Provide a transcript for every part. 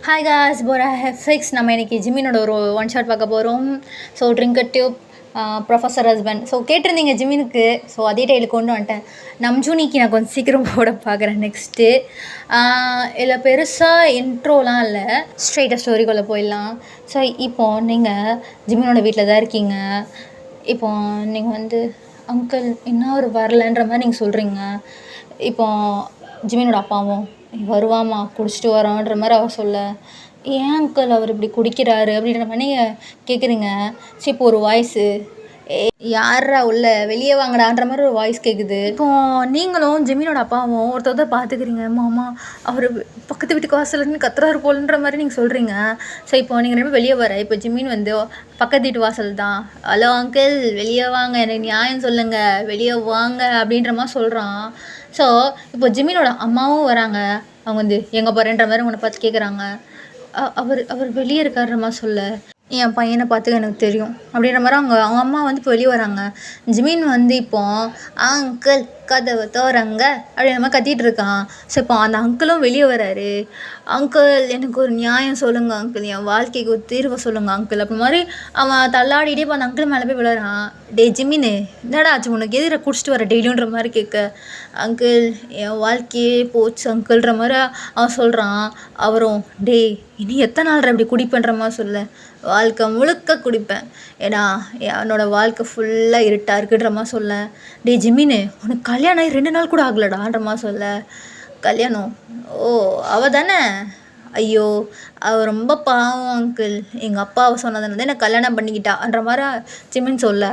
Hi cos Bora ஹெஃபிக்ஸ் நம்ம இன்றைக்கி ஜிம்மினோட ஒரு ஒன் ஷாட் பார்க்க போகிறோம். So drinker tube professor husband. So கேட்டிருந்தீங்க ஜிம்மினுக்கு, ஸோ அதே டைலுக்கு கொண்டு வந்துட்டேன். நம்ஜூனிக்கு நான் கொஞ்சம் சீக்கிரம் போட பார்க்குறேன். நெக்ஸ்ட்டு இதில் பெருசாக இன்ட்ரோலாம் இல்லை, ஸ்ட்ரெயிட்டாக ஸ்டோரிக்குள்ளே போயிடலாம். ஸோ இப்போது நீங்கள் ஜிம்மினோட வீட்டில் தான் இருக்கீங்க. இப்போது நீங்கள் வந்து அங்கிள் என்ன ஒரு வரலன்ற மாதிரி நீங்கள் சொல்கிறீங்க. இப்போது ஜிம்மினோட அப்பாவும் வருவாம்மா குடிச்சிட்டு வரோன்ற மாதிரி அவர் சொல்ல, ஏன் அங்கிள் அவர் இப்படி குடிக்கிறாரு அப்படின்ற மாதிரி நீங்கள் கேட்குறீங்க. சரி, இப்போ ஒரு வாய்ஸு, யாரா உள்ள வெளியே வாங்கடான்ற மாதிரி ஒரு வாய்ஸ் கேட்குது. இப்போது நீங்களும் ஜெமீனோட அப்பாவும் ஒருத்தர் பார்த்துக்கிறீங்க. மாமா அவர் பக்கத்து வீட்டுக்கு வாசல்னு கத்துறாரு போலன்ற மாதிரி நீங்கள் சொல்கிறீங்க. ஸோ இப்போ நீங்கள் ரெண்டு வெளியே வர, இப்போ ஜிமீன் வந்து பக்கத்து வீட்டு வாசல் தான். ஹலோ அங்கிள் வெளியே வாங்க, எனக்கு நியாயம் சொல்லுங்கள், வெளியே வாங்க அப்படின்ற மாதிரி சொல்கிறான். ஸோ இப்போ ஜிமீனோட அம்மாவும் வராங்க. அவங்க வந்து எங்கே போகிறேன்ற மாதிரி உன்னை பார்த்து கேட்குறாங்க. அவர் வெளியே இருக்காருன்ற மாதிரி சொல்ல, என் பையனை பார்த்துக்க எனக்கு தெரியும் அப்படின்ற மாதிரி அவங்க அம்மா வந்து இப்போ வெளியே வராங்க. ஜிமீன் வந்து இப்போது அங்கிள் கதவை தோறங்க அப்படின்ற மாதிரி கத்திகிட்டு இருக்கான். ஸோ இப்போ அந்த அங்கிளும் வெளியே வராரு. அங்கிள் எனக்கு ஒரு நியாயம் சொல்லுங்கள் அங்கிள், என் வாழ்க்கைக்கு ஒரு தீர்வை சொல்லுங்கள் அங்கிள் அப்படி மாதிரி அவன் தள்ளாடிட்டே இப்போ அந்த அங்கிள் மேலே போய் விளையாடுறான். டே ஜிமீனு, என்னடா ஆச்சு உனக்கு, எதிர குடிச்சிட்டு வர டெய்லியுன்ற மாதிரி கேட்க, அங்கிள் என் வாழ்க்கையே போச்சு அங்கிள்ன்ற மாதிரி அவன் சொல்கிறான். அவரும் டே இனி எத்தனை நாள் இப்படி குடிப்பேன்ற மாதிரி சொல்ல, வாழ்க்கை முழுக்க குடிப்பேன், ஏன்னா என்னோடய வாழ்க்கை ஃபுல்லாக இருட்டாக இருக்குன்ற மாதிரி சொல்ல. டே ஜிமின்னு, உனக்கு கல்யாணம் ஆகி 2 நாள் கூட ஆகலடான்ற மாதிரி சொல்ல. கல்யாணம்? ஓ அவள் தானே, ஐயோ அவள் ரொம்ப பாவம் அங்கிள், எங்கள் அப்பாவை சொன்னதுனால தான் எனக்கு கல்யாணம் பண்ணிக்கிட்டான்ற மாதிரி ஜிமின் சொல்ல.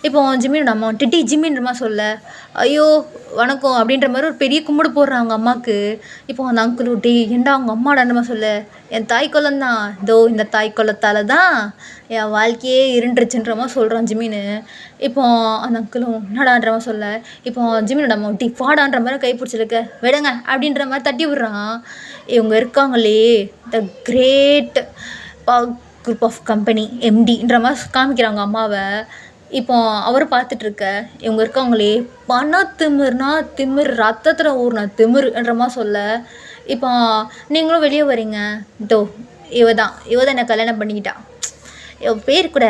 இப்போ ஜிமினோட அம்மா டிட்டி ஜிமின்ற மாதிரி சொல்ல, ஐயோ வணக்கம் அப்படின்ற மாதிரி ஒரு பெரிய கும்பிடு போடுறான் அவங்க அம்மாவுக்கு. இப்போ அந்த அங்கிள் டே ஏண்டா அவங்க அம்மாடான்ற மாதிரி சொல்ல, என் தாய் குலம் தான், இதோ இந்த தாய் குலத்தால் தான் என் வாழ்க்கையே இருண்டுருச்சுன்ற மாதிரி சொல்கிறான் ஜிமின்னு. இப்போ அந்த அங்கிளும் என்னடான்ற மாதிரி சொல்ல, இப்போ ஜிமினோட அம்மா டி பாடான்ற மாதிரி கை பிடிச்சிருக்க விடுங்க அப்படின்ற மாதிரி தட்டி விடுறான். இவங்க இருக்காங்களே the great group of company எம்டின்ற மாதிரி காமிக்கிறாங்க அம்மாவை. இப்போ அவர் பார்த்துட்ருக்க, இவங்க இருக்காங்களே பண திமிர்னா திமிர், ரத்தத்தில் ஊர்னா திமிர்ன்ற மாதிரி சொல்ல. இப்போ நீங்களும் வெளியே வரீங்க. இதோ இவ தான் என்னை கல்யாணம் பண்ணிக்கிட்டா. என் பேர் கூட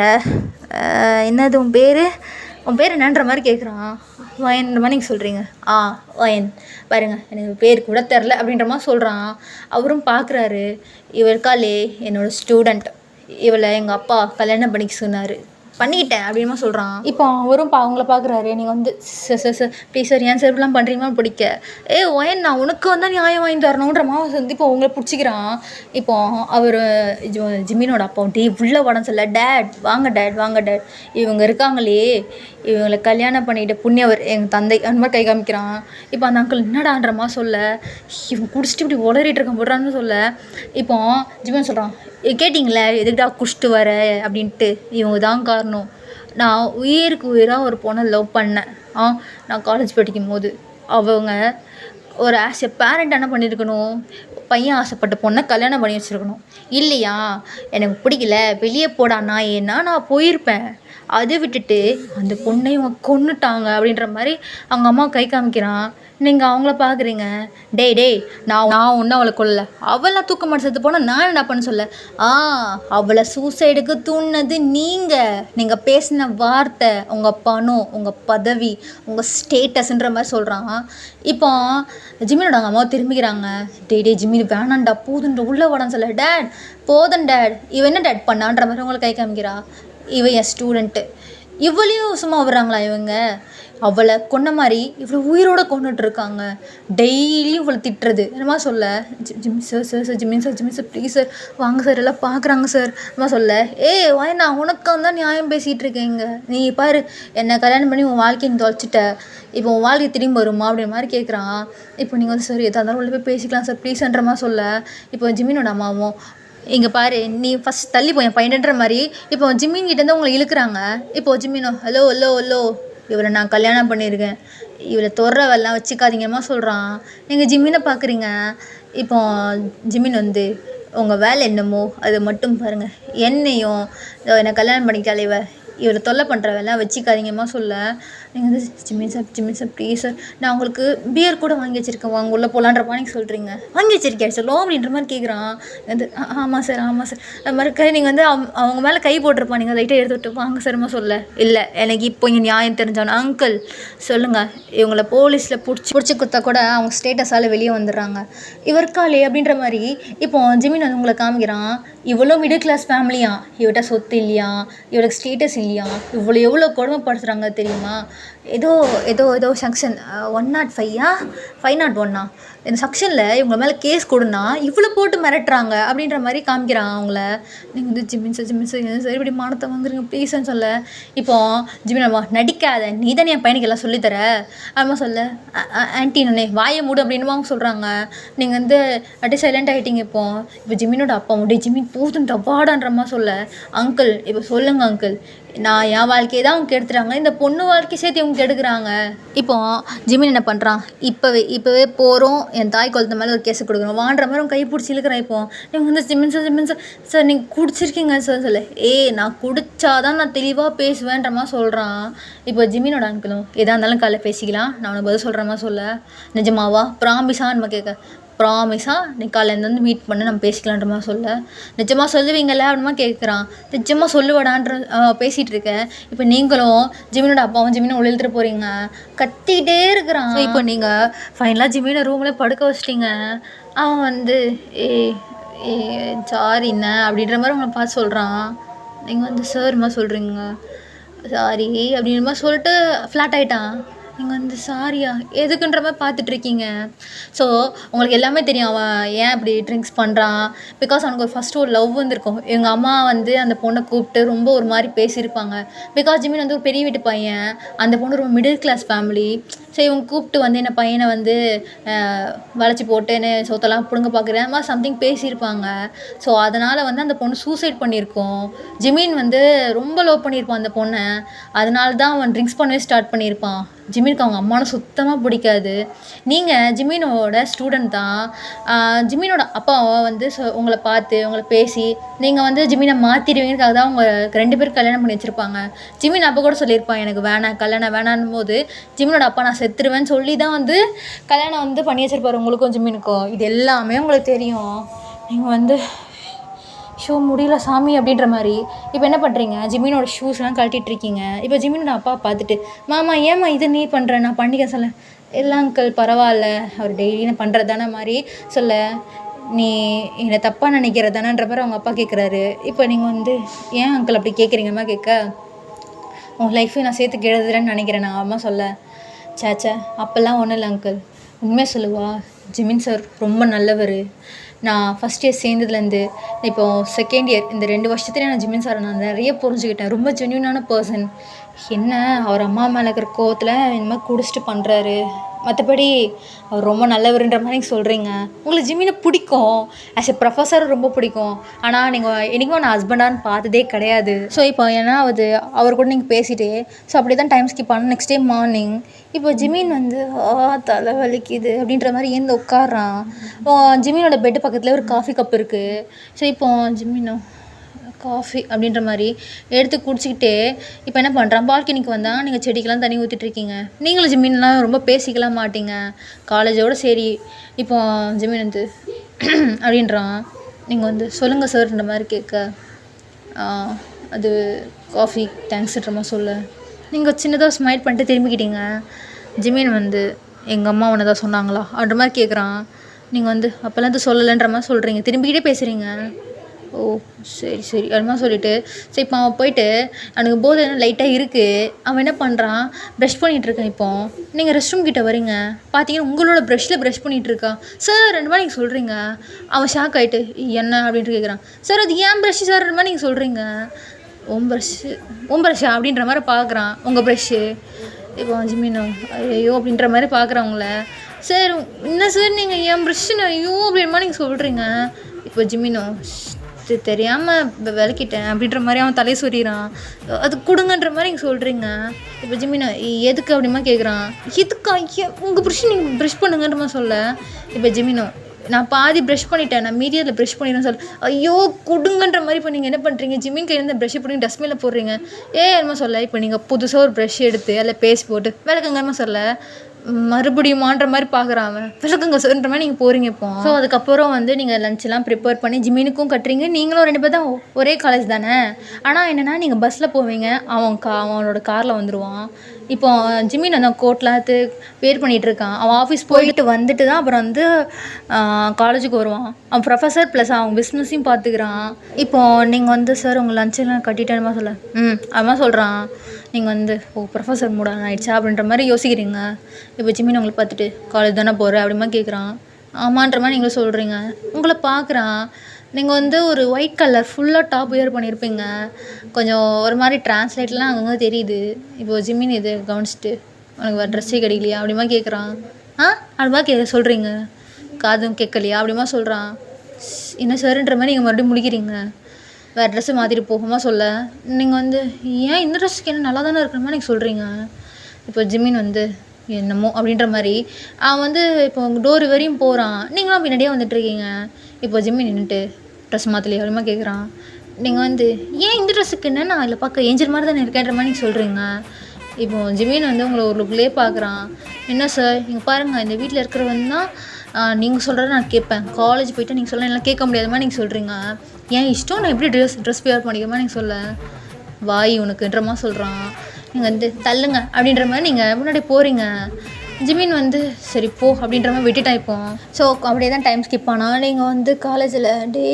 என்னது உன் பேர் என்னன்ற மாதிரி கேட்குறான். வயன்ற மாதிரி நீங்கள் சொல்கிறீங்க. வயன் பாருங்க, எனக்கு பேர் கூட தெரில அப்படின்ற மாதிரி சொல்கிறான். அவரும் பார்க்குறாரு, இவ இருக்காளே என்னோடய ஸ்டூடெண்ட், இவளை எங்கள் அப்பா கல்யாணம் பண்ணிக்க சொன்னார், பண்ணிக்கிட்டேன் அப்படின்மா சொல்கிறான். இப்போ அவரும் அவங்கள பார்க்குறாரு. நீங்கள் வந்து ப்ளீஸ் சார் ஏன் சார் இப்படிலாம் பண்ணுறீங்கன்னு பிடிக்க, ஒயன் நான் உனக்கு வந்து நியாயம் வாங்கி தரணுன்ற மாதிரி வந்து இப்போ உங்களை பிடிச்சிக்கிறான். இப்போ அவர் ஜிமினோட அப்பா டே உள்ள உடம்பு சொல்ல, டேட் வாங்க டேட், இவங்க இருக்காங்களே இவங்களை கல்யாணம் பண்ணிக்கிட்ட புண்ணியவர் எங்கள் தந்தை அந்த மாதிரி கை காமிக்கிறான். இப்போ அந்த அங்கிள் என்னடான்ற மாதிரி சொல்ல, இவன் குடிச்சிட்டு இப்படி உளறிட்டு இருக்கான் போடுறான்னு சொல்ல. இப்போ ஜிமின் சொல்கிறான், கேட்டிங்களே எதுக்கிட்டா குடிச்சிட்டு வர அப்படின்ட்டு, இவங்க தான் காரணம். நான் உயிருக்கு உயிராக ஒரு பொண்ணை லவ் பண்ணேன். நான் காலேஜ் படிக்கும் போது அவங்க ஒரு ஆஸ் எ பேரண்ட் என்ன பண்ணியிருக்கணும், பையன் ஆசைப்பட்ட பொண்ணை கல்யாணம் பண்ணி வச்சுருக்கணும் இல்லையா. எனக்கு பிடிக்கல வெளியே போடானா, ஏன்னா நான் போயிருப்பேன். அதை விட்டுட்டு அந்த பொண்ணை இவங்க கொன்னுட்டாங்க அப்படின்ற மாதிரி அவங்க அம்மா கை காமிக்கிறான். நீங்கள் அவங்கள பார்க்குறீங்க. டேய் நான் ஒன்றும் அவளை கொல்லலை, அவளாம் தூக்க மாட்டேன் செத்து போனால் நான் என்ன பண்ண சொல்ல, அவளை சூசைடுக்கு தூண்டினது நீங்கள் பேசின வார்த்தை, உங்கள் பணம், உங்கள் பதவி, உங்கள் ஸ்டேட்டஸ்ன்ற மாதிரி சொல்கிறான். இப்போ ஜிமினோட அவங்க அம்மாவை திரும்பிக்கிறாங்க. டே ஜிமின் வேணாண்டா போதுன்ற உள்ள உடனே சொல்ல, டேட் போதும் டேட், இவன் என்ன டேட் பண்ணான்ற மாதிரி உங்களை கை காமிக்கிறா. இவன் என் ஸ்டூடெண்ட்டு, இவளையும் சும்மா விடுறாங்களா இவங்க, அவளை கொன்ன மாதிரி இவ்வளோ உயிரோடு கொண்டுட்ருக்காங்க, டெய்லியும் இவளை திட்டுறது என்னமா சொல்ல. ஜிமின் சார் ப்ளீஸ் சார் வாங்க சார், எல்லாம் பார்க்குறாங்க சார் என்னமா சொல்ல. வாய்ண்ணா உனக்கு தான் நியாயம் பேசிகிட்டு இருக்கேங்க, நீ பாரு என்னை கல்யாணம் பண்ணி உன் வாழ்க்கையை நீ தொலைச்சிட்ட, இப்போ உன் வாழ்க்கை திரும்பி வருமா அப்படின்ற மாதிரி கேட்குறான். இப்போ நீங்கள் வந்து சார் எதாக இருந்தாலும் உள்ள போய் பேசிக்கலாம் சார் ப்ளீஸ்ன்ற மாதிரி சொல்ல. இப்போ ஜிமினோட அம்மாவும் இங்கே பாரு நீ ஃபஸ்ட் தள்ளி போய் என் பையன்ற மாதிரி இப்போ ஜிமின் கிட்டேருந்து உங்களை இழுக்கிறாங்க. இப்போது ஜிமினோ ஹலோ இவரை நான் கல்யாணம் பண்ணியிருக்கேன், இவளை தொடுறவெல்லாம் வச்சுக்காதீங்கம்மா சொல்கிறான். நீங்கள் ஜிமினை பார்க்குறீங்க. இப்போ ஜிமின் வந்து உங்கள் வேலை என்னமோ அதை மட்டும் பாருங்கள், என்னையும் என்னை கல்யாணம் பண்ணிக்கிட்டாலே இவரை தொல்லை பண்ணுற வேலை வச்சுக்காதீங்கம்மா சொல்ல. நீங்கள் வந்து ஜிமின் சார் ப்ளீஸ் சார், நான் உங்களுக்கு பியர் கூட வாங்கி வச்சுருக்கேன், வாங்க உள்ளே போகலான்றப்பா நீங்கள் சொல்கிறீங்க. வாங்கி வச்சிருக்கேன் சொல்லும் அப்படின்ற மாதிரி கேட்குறான். வந்து ஆமாம் சார் அது மாதிரி நீங்கள் வந்து அவங்க மேலே கை போட்டிருப்பான், நீங்கள் லைட்டாக எடுத்து விட்டு வாங்க சார்மா சொல்ல. இல்லை எனக்கு இப்போ இங்கே நியாயம் தெரிஞ்சானு. அங்கிள் சொல்லுங்கள், இவங்களை போலீஸில் பிடிச்சி குத்தா கூட அவங்க ஸ்டேட்டஸால் வெளியே வந்துடுறாங்க, இவருக்காலே அப்படின்ற மாதிரி. இப்போ ஜிமின் வந்து உங்களை காமிக்கிறான். இவ்வளோ மிடில் கிளாஸ் ஃபேமிலியா, இவட்ட சொத்து இல்லையா, இவளுக்கு ஸ்டேட்டஸ் இல்லையா, இவ்வளோ எவ்வளோ கொடுமைப்படுத்துகிறாங்க தெரியுமா. ஏதோ ஏதோ ஏதோ செக்ஷன் 105 501 இந்த செக்ஷனில் இவங்க மேலே கேஸ் கொடுனா இவ்வளோ போட்டு மிரட்டுறாங்க அப்படின்ற மாதிரி காமிக்கிறான் அவங்கள. நீங்கள் வந்து ஜிமின் சார் இப்படி மானத்தை வாங்குறீங்க ப்ளீஸ்ன்னு சொல்ல. இப்போ ஜிமின் அம்மா நடிக்காத, நீ தானே என் பையனுக்கு எல்லாம் சொல்லித்தர அம்மா சொல்ல. ஆன்ட்டி நானே வாயை மூடு அப்படின்னு அவங்க சொல்கிறாங்க. நீங்கள் வந்து அப்படியே சைலண்ட் ஆகிட்டீங்க. இப்போ ஜிமினோட அப்பா முடிய ஜிமின் போதும் டப்பாடான்றம்மா சொல்ல. அங்கிள் இப்போ சொல்லுங்கள் அங்கிள், நான் என் வாழ்க்கையை தான் அவங்க கெடுத்துறாங்க, இந்த பொண்ணு வாழ்க்கை சேர்த்து இவங்க கெடுக்குறாங்க. இப்போ ஜிமின் என்ன பண்ணுறான், இப்போவே போகிறோம் என் தாய் குளத்து மேலே ஒரு கேஸை கொடுக்குறோம் வான்ற மாதிரி அவங்க கை பிடிச்சி இழுக்கிறான். இப்போ நீங்கள் வந்து ஜிமின் சார் நீங்கள் குடிச்சிருக்கீங்க சார் சொல்ல. நான் குடிச்சாதான் நான் தெளிவாக பேசுவேன்ற மாதிரி சொல்கிறான். இப்போ ஜிமினோட அங்கிளும் எதாக இருந்தாலும் காலைல பேசிக்கலாம், நான் உனக்கு பதில் சொல்கிற மாதிரி சொல்ல. நிஜமாவா ப்ராமிஸாக நம்ம கேட்க. ப்ராமிஸாக நீ காலையிலேருந்து வந்து மீட் பண்ணி நம்ம பேசிக்கலான்ற மாதிரி சொல்ல. நிஜமாக சொல்லுவீங்கள்ல அப்படிமா கேட்குறான். நிஜமாக சொல்லுவாடான்ற பேசிகிட்டு இருக்கேன். இப்போ நீங்களும் ஜிமினோட அப்பாவும் ஜிமினை உள்ளிழுத்துட்டு போகிறீங்க, கத்திக்கிட்டே இருக்கிறான். இப்போ நீங்கள் ஃபைனலாக ஜிமினை ரூமில் படுக்க வச்சிட்டிங்க. அவன் வந்து ஏ சாரிண்ண அப்படின்ற மாதிரி உங்களை பார்த்து சொல்கிறான். நீங்கள் வந்து சார்மா சொல்கிறீங்க, சாரி அப்படின்ற மாதிரி சொல்லிட்டு ஃப்ளாட் ஆகிட்டான். நீங்கள் வந்து சாரியா எதுக்குன்ற மாதிரி பார்த்துட்ருக்கீங்க. ஸோ உங்களுக்கு எல்லாமே தெரியும் அவன் ஏன் இப்படி ட்ரிங்க்ஸ் பண்ணுறான். பிகாஸ் அவனுக்கு ஃபஸ்ட்டு ஒரு லவ் வந்துருக்கும். எங்கள் அம்மா வந்து அந்த பொண்ணை கூப்பிட்டு ரொம்ப ஒரு மாதிரி பேசியிருப்பாங்க. பிகாஸ் ஜிமின் வந்து ஒரு பெரிய வீட்டு பையன், அந்த பொண்ணு ரொம்ப மிடில் கிளாஸ் ஃபேமிலி. ஸோ இவங்க கூப்பிட்டு வந்து என்ன பையனை வந்து வளைச்சி போட்டுன்னு சொத்தெல்லாம் பிடுங்க பார்க்குறேன் மாதிரி சம்திங் பேசியிருப்பாங்க. ஸோ அதனால் வந்து அந்த பொண்ணு சூசைட் பண்ணியிருக்கோம். ஜிமின் வந்து ரொம்ப லவ் பண்ணியிருப்பான் அந்த பொண்ணை, அதனால தான் அவன் ட்ரிங்க்ஸ் பண்ணவே ஸ்டார்ட் பண்ணியிருப்பான். ஜிமினுக்கு அவங்க அம்மானு சுத்தமாக பிடிக்காது. நீங்கள் ஜிமினோட ஸ்டூடெண்ட் தான். ஜிமினோட அப்பாவை வந்து உங்களை பார்த்து உங்களை பேசி நீங்கள் வந்து ஜிமினை மாற்றிடுவீங்கிறதுக்காக தான் அவங்க 2 பேரும் கல்யாணம் பண்ணி வச்சுருப்பாங்க. ஜிமின் அப்போ கூட சொல்லியிருப்பான் எனக்கு வேணாம் கல்யாணம் வேணான்னும் போது ஜிமினோட அப்பா நான் செத்துருவேன்னு சொல்லி தான் வந்து கல்யாணம் வந்து பண்ணி வச்சுருப்பாரு உங்களுக்கும் ஜிமினுக்கும். இது எல்லாமே உங்களுக்கு தெரியும். நீங்கள் வந்து ஷோ முடியல சாமி அப்படின்ற மாதிரி இப்போ என்ன பண்ணுறீங்க, ஜிமினோட ஷூஸ்லாம் கழட்டிகிட்ருக்கீங்க. இப்போ ஜிமினோட அப்பா பார்த்துட்டு மாமா ஏம்மா இது நீ பண்ணுற, நான் பண்ணிக்க சொல்ல. இல்லை அங்கிள் பரவாயில்ல, அவர் டெய்லி நான் பண்ணுறது தானே மாதிரி சொல்ல. நீ என்னை தப்பாக நினைக்கிறதானன்ற மாதிரி அவங்க அப்பா கேட்குறாரு. இப்போ நீங்கள் வந்து ஏன் அங்கிள் அப்படி கேட்குறீங்கம்மா கேட்க, உங்கள் லைஃப்பை நான் சேர்த்து கெடுதுறேன்னு நினைக்கிறேன் நான் அம்மா சொல்ல. சேச்சா அப்போல்லாம் ஒன்றும் இல்லை அங்கிள், உண்மையாக சொல்லுவா ஜிமின் சார் ரொம்ப நல்லவர். நான் ஃபஸ்ட் இயர் சேர்ந்ததுலேருந்து இப்போது செகண்ட் இயர் இந்த 2 வருஷத்துலேயே நான் ஜிமின் சாரை நான் நிறைய புரிஞ்சுக்கிட்டேன். ரொம்ப ஜென்யூனான பர்சன். என்ன அவர் அம்மா மேலே இருக்கிற கோவத்தில் இந்த மாதிரி குடிச்சிட்டு பண்ணுறாரு, மற்றபடி அவர் ரொம்ப நல்லவருன்ற மாதிரி நீங்கள் சொல்கிறீங்க. உங்களுக்கு ஜிமினை பிடிக்கும், ஆஸ் எ ப்ரொஃபஸரும் ரொம்ப பிடிக்கும். ஆனால் நீங்கள் என்றைக்கும் நான் ஹஸ்பண்டான்னு பார்த்ததே கிடையாது. ஸோ இப்போ ஏன்னா அவர் கூட நீங்கள் பேசிகிட்டே ஸோ அப்படி தான் டைம் ஸ்கிப் பண்ணணும். நெக்ஸ்ட் டே மார்னிங் இப்போ ஜிமின் வந்து தலை வலிக்குது அப்படின்ற மாதிரி ஏந்து உட்காடுறான். ஜிமினோட பெட்டு பக்கத்தில் ஒரு காஃபி கப் இருக்குது. ஸோ இப்போ ஜிமினோ காஃபி அப்படின்ற மாதிரி எடுத்து குடிச்சிக்கிட்டே இப்போ என்ன பண்ணுறான், பால்கனிக்கு வந்தால் நீங்கள் செடிக்கெலாம் தண்ணி ஊற்றிட்டுருக்கீங்க. நீங்களும் ஜிமின்லாம் ரொம்ப பேசிக்கலாம் மாட்டீங்க காலேஜோடு சரி. இப்போ ஜிமின் வந்து அப்படின்றான். நீங்கள் வந்து சொல்லுங்கள் சார்ன்ற மாதிரி கேட்க, அது காஃபி தேங்க்ஸ்ன்ற மாதிரி சொல்ல. நீங்கள் சின்னதாக ஸ்மைல் பண்ணிட்டு திரும்பிக்கிட்டீங்க. ஜிமின் வந்து எங்கள் அம்மா ஒன்று தான் சொன்னாங்களா அப்படின்ற மாதிரி கேட்குறான். நீங்கள் வந்து அப்போல்லாம் இது சொல்லலைன்ற மாதிரி சொல்கிறீங்க, திரும்பிக்கிட்டே பேசுகிறீங்க. ஓ சரி அதுமாதிரி சொல்லிவிட்டு சரி இப்போ அவன் போயிட்டு அவனுக்கு போதை லைட்டாக இருக்குது. அவன் என்ன பண்ணுறான், ப்ரஷ் பண்ணிகிட்ருக்கான். இப்போ நீங்கள் ரெஸ்ட் ரூம் கிட்டே வரீங்க, பார்த்தீங்கன்னா உங்களோட ப்ரஷ்ஷில் ப்ரஷ் பண்ணிகிட்ருக்கான். சார் 2 மாதிரி நீங்கள் சொல்கிறீங்க. அவன் ஷாக் ஆகிட்டு என்ன அப்படின்ட்டு கேட்குறான். சார் அது ஏன் ப்ரஷ்ஷு சார் 2 மாதிரி நீங்கள் சொல்கிறீங்க. உன் ப்ரஷ்ஷா அப்படின்ற மாதிரி பார்க்குறான். உங்கள் ப்ரஷ்ஷு. இப்போ ஜிமினோ ஐயோ அப்படின்ற மாதிரி பார்க்குறவங்கள. சார் என்ன சார் நீங்கள் என் ப்ரஷ்ஷுன்னு ஐயோ அப்படின்ற மாதிரி நீங்கள் சொல்கிறீங்க. இப்போ ஜிமினோ தெரியாமல் விளக்கிட்டேன் அப்படின்ற மாதிரி அவன் தலையை சொறிகிறான். அது கொடுங்கன்ற மாதிரி நீங்கள் சொல்கிறீங்க. இப்போ ஜிமினோ எதுக்கு அப்படிமா கேட்குறான். எதுக்கா உங்கள் ப்ரஷ் நீங்கள் ப்ரஷ் பண்ணுங்கன்ற மாதிரி சொல்ல. இப்போ ஜிமினோ நான் பாதி ப்ரஷ் பண்ணிட்டேன், நான் மீதி அதில் ப்ரஷ் பண்ணிடுறேன் சொல்ல, ஐயோ கொடுங்கன்ற மாதிரி. இப்போ நீங்கள் என்ன பண்ணுறீங்க, ஜிம்மின் கையிலேருந்து ப்ரஷ் பண்ணி டஸ்ட்பினில் போடுறீங்க. என்னமோ சொல்ல, இப்போ நீங்கள் புதுசாக ஒரு ப்ரஷ் எடுத்து அதில் பேஸ்ட் போட்டு விளக்குங்கன்னு சொல்ல, மறுபடியுமான்ற மாதிரி பார்க்குறாங்க. விளக்குங்க சார்ன்ற மாதிரி நீங்கள் போகிறீங்க இப்போ. ஸோ அதுக்கப்புறம் வந்து நீங்கள் லஞ்செலாம் ப்ரிப்பேர் பண்ணி ஜிம்மினுக்கும் கட்டுறீங்க. நீங்களும் 2 பேர் தான் ஒரே காலேஜ் தானே. ஆனால் என்னென்னா நீங்கள் பஸ்ஸில் போவீங்க, அவனோட காரில் வந்துடுவான். இப்போ ஜிம்மின் அந்த கோட்லாம் எடுத்து வேர் பண்ணிகிட்ருக்கான். அவன் ஆஃபீஸ் போயிட்டு வந்துட்டு தான் அப்புறம் வந்து காலேஜுக்கு வருவான். அவன் ப்ரொஃபஸர் ப்ளஸ் அவன் பிஸ்னஸையும் பார்த்துக்கிறான். இப்போது நீங்கள் வந்து சார் உங்கள் லஞ்செல்லாம் கட்டிட்டேன்மா சொல்ல, அவன் சொல்கிறான். நீங்கள் வந்து ப்ரொஃபஸர் மூட ஆயிடுச்சா அப்படின்ற மாதிரி யோசிக்கிறீங்க. இப்போ ஜிம்மின் உங்களை பார்த்துட்டு காலேஜ் தானே போகிற அப்படிமா கேட்குறான். ஆமான்ற மாதிரி நீங்களும் சொல்கிறீங்க. உங்களை பார்க்குறான். நீங்கள் வந்து ஒரு ஒயிட் கலர் ஃபுல்லாக டாப் வியர் பண்ணியிருப்பீங்க. கொஞ்சம் ஒரு மாதிரி ட்ரான்ஸ்லேட்லாம் அங்கங்கே தெரியுது. இப்போது ஜிம்மின் இது கவனிச்சிட்டு உனக்கு வேறு ட்ரெஸ்ஸே கிடைக்கலையா அப்படிமா கேட்குறான். அப்படிமா சொல்கிறீங்க. காதும் கேட்கலையா அப்படிமா சொல்கிறான். என்ன சார்ன்ற மாதிரி நீங்கள் மறுபடியும் முடிக்கிறீங்க. வேறு ட்ரெஸ்ஸு மாற்றிட்டு போகுமா சொல்ல, நீங்கள் வந்து ஏன் இந்த ட்ரெஸ்ஸுக்கு என்ன நல்லா தானே இருக்கிற மாதிரி நீங்கள் சொல்கிறீங்க. இப்போ ஜிம்மின் வந்து என்னமோ அப்படின்ற மாதிரி அவன் வந்து இப்போ டோர் வரையும் போகிறான். நீங்களும் பின்னாடியே வந்துட்டுருக்கீங்க. இப்போ ஜிம்மின் நின்றுட்டு ட்ரெஸ் மாற்றலையா அப்படிமா கேட்குறான். நீங்கள் வந்து ஏன் இந்த ட்ரெஸ்ஸுக்கு என்ன, நான் அதில் பார்க்க ஏஞ்சல் மாதிரி தானே இருக்கேன்ற மாதிரி நீங்கள் சொல்கிறீங்க. இப்போது ஜிம்மின் வந்து உங்களை ஒரு லுக்லேயே பார்க்குறான். என்ன சார் நீங்கள் பாருங்கள், இந்த வீட்டில் இருக்கிறவன் தான் நீங்கள் சொல்கிறத நான் கேட்பேன். காலேஜ் போய்ட்டு நீங்கள் சொல்ல எல்லாம் கேட்க முடியாத மாதிரி நீங்கள் சொல்கிறீங்க. ஏன் இஷ்டம், நான் எப்படி ட்ரெஸ் வியர் பண்ணிக்கிறமா நீங்கள் சொல்ல, வாய் உனக்குன்ற மாதிரி சொல்கிறான். நீங்கள் வந்து தள்ளுங்க அப்படின்ற மாதிரி நீங்கள் முன்னாடி போகிறீங்க. ஜிம்மின் வந்து சரி போ அப்படின்ற மாதிரி விட்டுட்டான். இப்போ ஸோ அப்படியே தான் டைம் ஸ்கிப் ஆனால் நீங்கள் வந்து காலேஜில்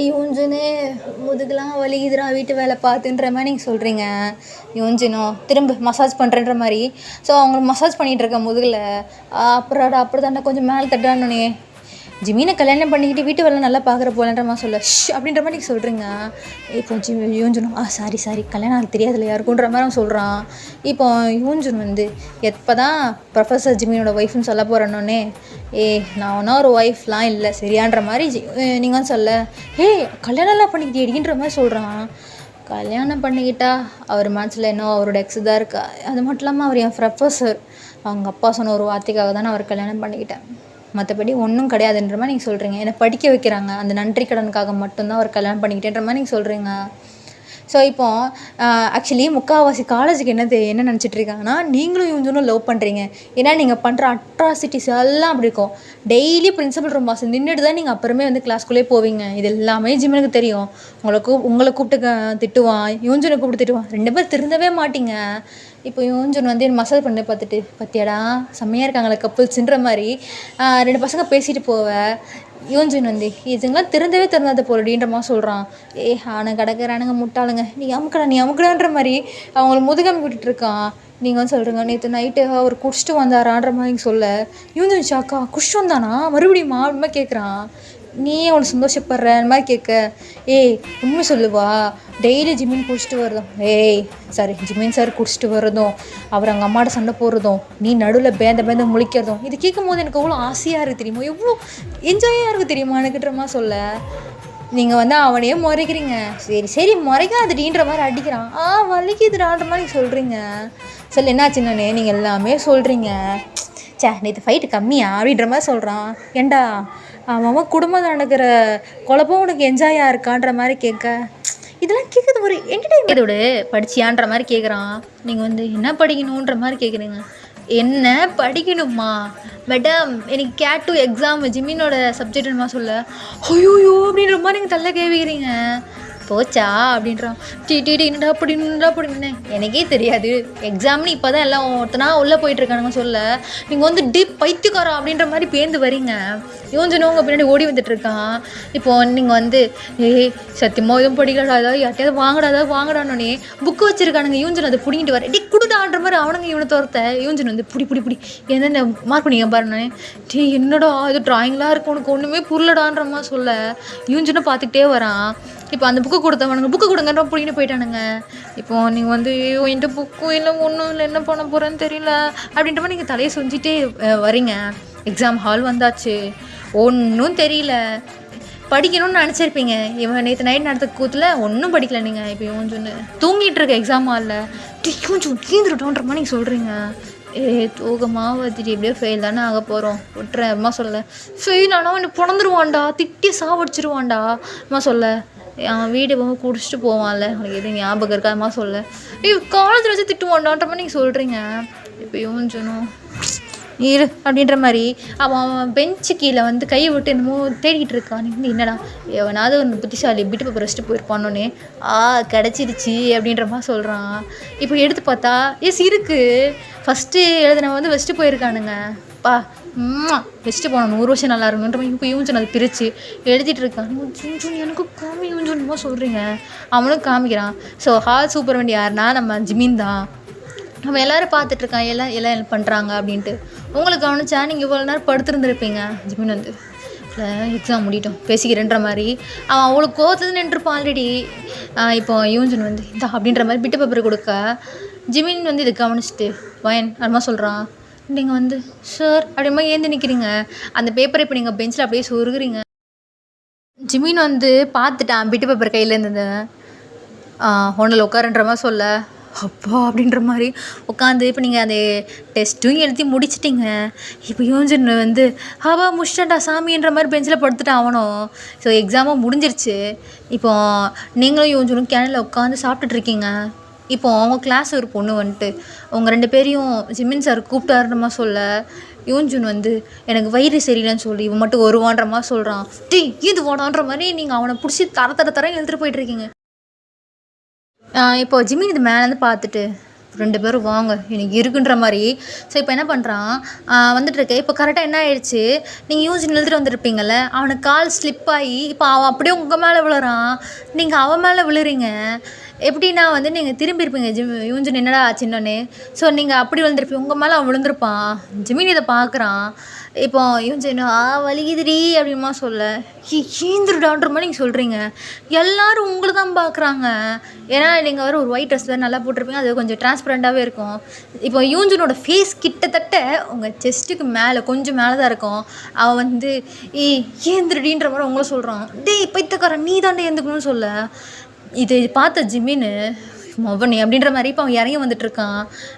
யூஞ்சுன்னு முதுகுலாம் வலிக்குதுரா வீட்டு வேலை பார்த்துன்ற மாதிரி நீங்கள் சொல்கிறீங்க. யூஞ்சினும் திரும்ப மசாஜ் பண்ணுறன்ற மாதிரி. ஸோ அவங்க மசாஜ் பண்ணிகிட்டு இருக்க முதுகில் அப்புறம் அப்படி தானே கொஞ்சம் மேலே தட்டானே, ஜிம்மினை கல்யாணம் பண்ணிக்கிட்டு வீட்டு வேலை நல்லா பார்க்குற போலன்ற மாதிரி சொல்ல அப்படின்ற மாதிரி நீங்கள் சொல்கிறீங்க. இப்போ யூஞ்சுனும் சாரி கல்யாணம் எனக்கு தெரியாதுல்ல யாருக்குன்ற மாதிரி அவன் சொல்கிறான். இப்போ யூஞ்சுன் வந்து எப்போ தான் ப்ரொஃபஸர் ஜிம்மினோட ஒய்ஃப்னு சொல்ல போகிறேன்னொன்னே, நான் ஒன்றும் ஒரு ஒய்ஃப்லாம் இல்லை சரியான்ற மாதிரி நீங்கள் சொல்ல, கல்யாணம்லாம் பண்ணிக்கிட்டேடின்ற மாதிரி சொல்கிறான். கல்யாணம் பண்ணிக்கிட்டா அவர் மனசில் இன்னும் அவரோட எக்ஸ் தான் இருக்கா. அது மட்டும் இல்லாமல் அவர் என் ப்ரொஃபஸர், அவங்க அப்பா சொன்ன ஒரு வார்த்தைக்காக தானே அவர் கல்யாணம் பண்ணிக்கிட்டேன், மற்றபடி ஒன்றும் கிடையாதுன்ற மாதிரி நீங்கள் சொல்கிறீங்க. என்னை படிக்க வைக்கிறாங்க, அந்த நன்றி கடனுக்காக மட்டும்தான் அவர் கல்யாணம் பண்ணிக்கிட்டேன்ற மாதிரி நீங்கள் சொல்கிறீங்க. ஸோ இப்போது ஆக்சுவலி முக்கால்வாசி காலேஜுக்கு என்ன நினச்சிட்ருக்காங்கன்னா, நீங்களும் யூஞ்சுனும் லவ் பண்ணுறீங்க. ஏன்னா நீங்கள் பண்ணுற அட்ராசிட்டிஸ் எல்லாம் அப்படி இருக்கும். டெய்லி பிரின்சிபல் ரூம் வாசல் நின்றுட்டு தான் நீங்கள் அப்புறமே வந்து கிளாஸ்க்குள்ளே போவீங்க. இது எல்லாமே ஜிம்மினுக்கு தெரியும். உங்களை கூப்பிட்டு திட்டுவான், யூஞ்சுனை கூப்பிட்டு திட்டுவான். 2 பேர் திருந்தவே மாட்டிங்க. இப்போ யூஞ்சுன் வந்து மசாஜ் பண்ணி பார்த்துட்டு, பார்த்தியாடா செம்மையாக இருக்காங்களே கப்புள்ஸுன்ற மாதிரி 2 பசங்க பேசிட்டு போவ. யூஞ்சுன் வந்து இதுங்களாம் திருந்தாத போலடின்ற மாதிரி சொல்கிறான். அவனுங்க கிடக்குறானுங்க முட்டாளுங்க, நீ அமுக்கடான்ற மாதிரி அவங்கள முதுகம் விட்டுட்ருக்கான். நீங்கள் வந்து சொல்கிறீங்க, நேற்று நைட்டு அவர் குடிச்சிட்டு வந்தாரான்ற மாதிரி சொல்ல, யூஞ்சுன் ஷாக்கா குடிச்சிட்டு வந்தானா மறுபடியுமா அப்படிமா கேட்குறான். நீயே அவனை சந்தோஷப்படுற மாதிரி கேட்க, உண்மை சொல்லுவா, டெய்லி ஜிம்மின் குடிச்சிட்டு வரதும் ஜிம்மின் சார் குடிச்சிட்டு வரதும், அவர் அவங்க அம்மாட்ட சண்டை போடுறதும், நீ நடுவில் பேந்த முழிக்கிறதும், இது கேட்கும் போது எனக்கு எவ்வளோ ஆசையாக இருக்குது தெரியுமா, எவ்வளோ என்ஜாயாக இருக்குது தெரியுமா எனக்குன்ற மாதிரி சொல்ல, நீங்கள் வந்து அவனையே முறைக்கிறீங்க. சரி முறைக்காதுடின்ற மாதிரி அடிக்கிறான். வலிக்குதுடான்ற மாதிரி சொல்கிறீங்க. சொல்லு என்னாச்சுன்னு நீங்கள் எல்லாமே சொல்கிறீங்க. நேற்று ஃபைட்டு கம்மியா அப்படின்ற மாதிரி சொல்கிறான். ஏண்டா அவன் குடும்பம் நடக்கிற குழப்பம் உனக்கு என்ஜாயாக இருக்கான்ற மாதிரி கேட்க, இதெல்லாம் கேட்குறது ஒரு என்டர்டைன்மெண்ட். இதோட படிச்சியான்ற மாதிரி கேட்குறான். நீங்கள் வந்து என்ன படிக்கணுன்ற மாதிரி கேட்குறீங்க. என்ன படிக்கணுமா மேடம், எனக்கு கேட் 2 எக்ஸாம் ஜிம்மினோட சப்ஜெக்ட்மா சொல்ல, ஐயோயோ அப்படின்ற மாதிரி நீங்கள் தள்ள கேட்குறீங்க. போச்சா அப்படின்றான். என்னடா அப்படின்னு எனக்கே தெரியாது, எக்ஸாம்னு இப்போ தான் எல்லாம் ஒருத்தனா உள்ளே போயிட்டுருக்கானுங்க சொல்ல, நீங்கள் வந்து டீப் பைத்தியக்காரா அப்படின்ற மாதிரி பேர்ந்து வரீங்க. யோஞ்சனும் உங்கள் பின்னாடி ஓடி வந்துட்டுருக்கான். இப்போது நீங்கள் வந்து சத்தியமாக எதுவும் படிக்கலடா, ஏதாவது யார்ட்டையாவது வாங்கடானோடனே புக்கு வச்சுருக்கானுங்க. யூஞ்சன் அதை பிடிங்கிட்டு வர குடுடான்ற மாதிரி அவனுங்க இவனை துரத்த, யூஞ்சன் வந்து பிடி என்னென்ன மார்க் பண்ணிங்க பாருண்ணே, என்னடா இது ட்ராயிங்லாம் இருக்கும் உனக்கு ஒன்றுமே புரியலடான்ற மாதிரி சொல்ல, யூஞ்சனை பார்த்துக்கிட்டே வரான். இப்போ அந்த புக்கு கொடுத்தவனுங்க புக்கு கொடுங்கன்ற பிடிக்கிட்டு போயிட்டானுங்க. இப்போது நீங்கள் வந்து என்கிட்ட புக்கும் இல்லை ஒன்றும் இல்லை, என்ன பண்ண போகிறேன்னு தெரியல அப்படின்ற மாதிரி நீங்கள் தலையை செஞ்சுட்டே வரீங்க. எக்ஸாம் ஹால் வந்தாச்சு, ஒன்றும் தெரியல, படிக்கணும்னு நினச்சிருப்பீங்க. இவன் நேற்று நைட் நடத்த கூத்தில் ஒன்றும் படிக்கல. நீங்கள் இப்போ கொஞ்சம் தூங்கிட்டு இருக்க எக்ஸாம் ஹாலில் கொஞ்சம் தீந்துட்டோன்ற மாதிரி நீங்கள் சொல்கிறீங்க. தூக்கமாக வந்துட்டு எப்படியோ ஃபெயில் தானே ஆக போகிறோம் விட்டுறேன் அம்மா சொல்ல. ஃபெயில் ஆனால் அவனை பிறந்துருவான்டா, திட்டி சாவடிச்சிருவான்டா அம்மா சொல்ல. அவன் வீடு போக குடிச்சிட்டு போவான்ல, உனக்கு எதுவும் ஞாபகம் இருக்கா அம்மா சொல்ல. காலேஜில் வச்சு திட்டுவான்டான்ற மாதிரி நீங்கள் சொல்கிறீங்க. இப்போ யோசிச்சணும் இரு அப்படின்ற மாதிரி அவன் பெஞ்சு கீழே வந்து கையை விட்டு என்னமோ தேடிக்கிட்டு இருக்கான். நீ வந்து என்னடா எவனாவது ஒரு புத்திசாலி பிட்டு பேப்பர் வச்சுட்டு போயிருப்பானோன்னே கிடச்சிருச்சு அப்படின்ற மாதிரி சொல்கிறான். இப்போ எடுத்து பார்த்தா இருக்குது. ஃபஸ்ட்டு எழுதினவன் வந்து வச்சுட்டு போயிருக்கானுங்க. வச்சுட்டு போனோம் 100 வருஷம் நல்லா இருக்குன்ற மாதிரி. இப்போ யூஞ்சன் அதை பிரித்து எழுதிட்டு இருக்கான். எனக்கு காமி யூஞ்சன்மா சொல்கிறீங்க. அவனும் காமிக்கிறான். ஸோ ஹால் சூப்பர் வண்டி யாருன்னா நம்ம ஜிமின் தான். அவன் எல்லோரும் பார்த்துட்ருக்கான் எல்லாம் ஹெல்ப் பண்ணுறாங்க அப்படின்ட்டு. உங்களுக்கு கவனிச்சா நீங்கள் இவ்வளோ நேரம் படுத்துருந்துருப்பீங்க. ஜிமின் வந்து எக்ஸாம் முடிட்டோம் பேசிக்கிறேன்ற மாதிரி அவன் அவ்வளோ கோவத்தில் நின்றுருப்பான் ஆல்ரெடி. இப்போ யூஞ்சன் வந்து இந்த அப்படின்ற மாதிரி பிட்டு பேப்பர் கொடுக்க ஜிமின் வந்து இதை கவனிச்சிட்டு வயன் அதுமா சொல்கிறான். நீங்கள் வந்து சார் அப்படிமா ஏந்து நிற்கிறீங்க. அந்த பேப்பரை இப்போ நீங்கள் பெஞ்சில் அப்படியே சொருகுறீங்க. ஜிமின் வந்து பார்த்துட்டான் பிட்டு பேப்பர் கையில் இருந்தது. ஒன்றில் உட்காருன்ற மாதிரி சொல்ல அப்பா அப்படின்ற மாதிரி உட்காந்து இப்போ நீங்கள் அந்த டெஸ்ட்டும் எழுதி முடிச்சிட்டிங்க. இப்போ யூஞ்சன் வந்து முடிச்சிட்டான்டா சாமின்ற மாதிரி பெஞ்சில் படுத்துட்டான் அவனும். ஸோ எக்ஸாமும் முடிஞ்சிருச்சு. இப்போ நீங்களும் யூஞ்சனும் கேனில் உட்காந்து சாப்பிட்டுட்ருக்கீங்க. இப்போ அவங்க கிளாஸ் ஒரு பொண்ணு வந்துட்டு அவங்க 2 பேரையும் ஜிமின் சார் கூப்பிட்டாருன்றமா சொல்ல யூஞ்சன் வந்து எனக்கு வயிறு சரியில்லைன்னு சொல்லி இவன் மட்டும் வருவான்ற மாதிரி சொல்கிறான். இது வாடான்ற மாதிரி நீங்கள் அவனை பிடிச்சி தர எழுதிட்டு போயிட்டுருக்கீங்க. இப்போ ஜிமின் இது மேலேருந்து பார்த்துட்டு 2 பேரும் வாங்க எனக்கு இருக்குன்ற மாதிரி. ஸோ இப்போ என்ன பண்ணுறான் வந்துட்டுருக்கு. இப்போ கரெக்டாக என்ன ஆயிடுச்சு, நீங்கள் யூஜின் எழுதிட்டு வந்துருப்பீங்கள்ல, அவனுக்கு கால் ஸ்லிப் ஆகி இப்போ அவன் அப்படியே உங்கள் மேலே விழுறான். நீங்கள் அவன் மேலே விழுறீங்க. எப்படின்னா வந்து நீங்கள் திரும்பி இருப்பீங்க யூஜின் என்னடா ஆச்சுன்னொன்னே. ஸோ நீங்கள் அப்படி விழுந்திருப்பீங்க, உங்கள் மேலே அவன் விழுந்திருப்பான். ஜிமின் இதை பார்க்குறான். இப்போ யூஜின் வலிக்குதுடி அப்படிமா சொல்ல ஈந்துருடான்ற மாதிரி நீங்கள் சொல்கிறீங்க. எல்லோரும் உங்களை தான் பார்க்குறாங்க. ஏன்னா நீங்கள் வேறு ஒரு ஒயிட் ட்ரெஸ் வேறு நல்லா போட்டிருப்பீங்க, அது கொஞ்சம் டிரான்ஸ்பரண்ட்டாகவே இருக்கும். இப்போ யூஜினோட ஃபேஸ் கிட்டத்தட்ட உங்கள் செஸ்ட்டுக்கு மேலே கொஞ்சம் மேலே தான் இருக்கும். அவன் வந்து ஏந்திரடின்ற மாதிரி உங்களை சொல்கிறான். பைத்தக்காரன் நீ தாண்டே ஏந்துக்கணும்னு சொல்ல. இதை பார்த்த ஜிமின் மொவனி அப்படின்ற மாதிரி இப்போ அவன் இறங்கி வந்துட்டுருக்கான்.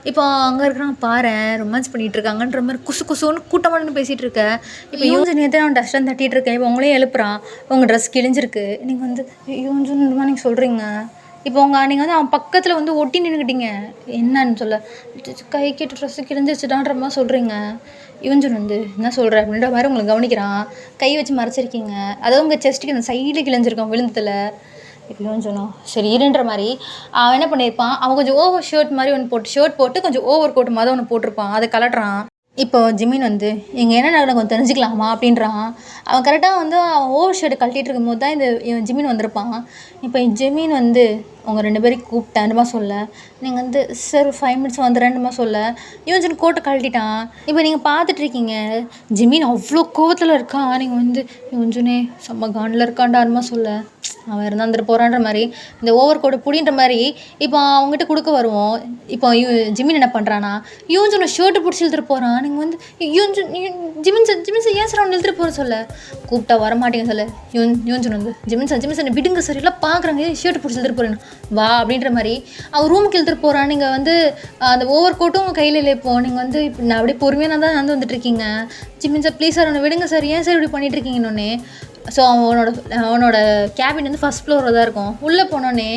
இப்போ அங்கே இருக்கிறான் பாரு ரொமான்ஸ் பண்ணிகிட்ருக்காங்கன்ற மாதிரி குசுன்னு கூட்டமானு பேசிகிட்டு இருக்க. இப்போ யூஜன் நேற்று அவன் டஸ்ட்லாம் தட்டிகிட்டு இருக்கேன். இப்போ உங்களையும் எழுப்புறான். உங்கள் ட்ரெஸ் கிழிஞ்சிருக்கு. நீங்கள் வந்து யூஜன் மாதிரி நீங்கள் சொல்கிறீங்க. இப்போ நீங்கள் வந்து அவன் பக்கத்தில் வந்து ஒட்டி நின்றுக்கிட்டீங்க. என்னன்னு சொல்ல கை கேட்டு ட்ரெஸ்ஸு கிழிஞ்சிச்சுடான்ற மாதிரி சொல்கிறீங்க. யூஜன் வந்து என்ன சொல்கிற அப்படின்ற மாதிரி உங்களுக்கு கவனிக்கிறான். கை வச்சு மறைச்சிருக்கீங்க. அதாவது உங்கள் செஸ்ட்டுக்கு இந்த சைடில் கிழிஞ்சிருக்கான் விழுந்ததில். இப்படின்னு சொன்னோம் சரி இருன்ற மாதிரி அவன் என்ன பண்ணியிருப்பான், அவன் கொஞ்சம் ஓவர் ஷர்ட் மாதிரி ஒன்று ஷர்ட் போட்டு கொஞ்சம் ஓவர் கோட் மாதிரி ஒன்று போட்டிருப்பான். அதை கலட்டுறான். இப்போ ஜிமின் வந்து இங்கே என்ன நடக்கும் கொஞ்சம் தெரிஞ்சுக்கலாமா அப்படின்றான். அவன் கரெக்டாக வந்து அவன் ஓவர் ஷர்ட்டை கழட்டிகிட்டு இருக்கும்போது தான் இந்த ஜிமின் வந்திருப்பான். இப்போ ஜிமின் வந்து உங்கள் 2 பேரையும் கூப்பிட்டேன்மா சொல்ல. நீங்கள் வந்து சார் 5 மினிட்ஸ் வந்துடுறேன்மா சொல்ல. யூஜன் கோட்டை கழட்டிட்டான். இப்போ நீங்கள் பார்த்துட்ருக்கீங்க ஜிமின் அவ்வளோ கோவத்தில் இருக்கான். நீங்கள் வந்து யூஜனே செம்ம காண்டில் இருக்கான்டான்மா சொல்ல. அவன் இருந்தாந்துட்டு போகிறான்ற மாதிரி இந்த ஓவர் கோட்டை புடின்ற மாதிரி இப்போ அவங்ககிட்ட கொடுக்க வருவோம். இப்போ ஜிமின் என்ன பண்ணுறான்னா யூஜனை ஷர்ட்டு பிடிச்சி இழுத்துட்டு போகிறான். நீங்கள் வந்து ஜிமின் சார் ஏன் சார் அவன் இழுத்துட்டு போகிற சொல்ல. கூப்பிட்டா வரமாட்டேங்க சொல்ல. யூஜன் வந்து ஜிமின் சார் விடுங்க சார் எல்லாம் பார்க்குறாங்க ஷர்ட்டு பிடிச்சி இழுத்துட்டு போகிறேன் வா அப்படின்ற மாதிரி அவன் ரூமுக்கு இழுத்துட்டு போகிறான். நீங்கள் வந்து அந்த ஓவர் கோட்டும் உங்கள் கையில் இல்லை. இப்போ நீங்கள் வந்து இப்போ நான் அப்படியே பொறுமையாக தான் வந்து வந்துட்டுருக்கீங்க. ஜிமின் சார் ப்ளீஸ் சார் அவனை விடுங்க சார் ஏன் சார் இப்படி பண்ணிகிட்ருக்கீங்கன்னொன்னே. ஸோ அவனோட கேபின் வந்து ஃபஸ்ட் ஃப்ளோரில் தான் இருக்கும். உள்ளே போனோடனே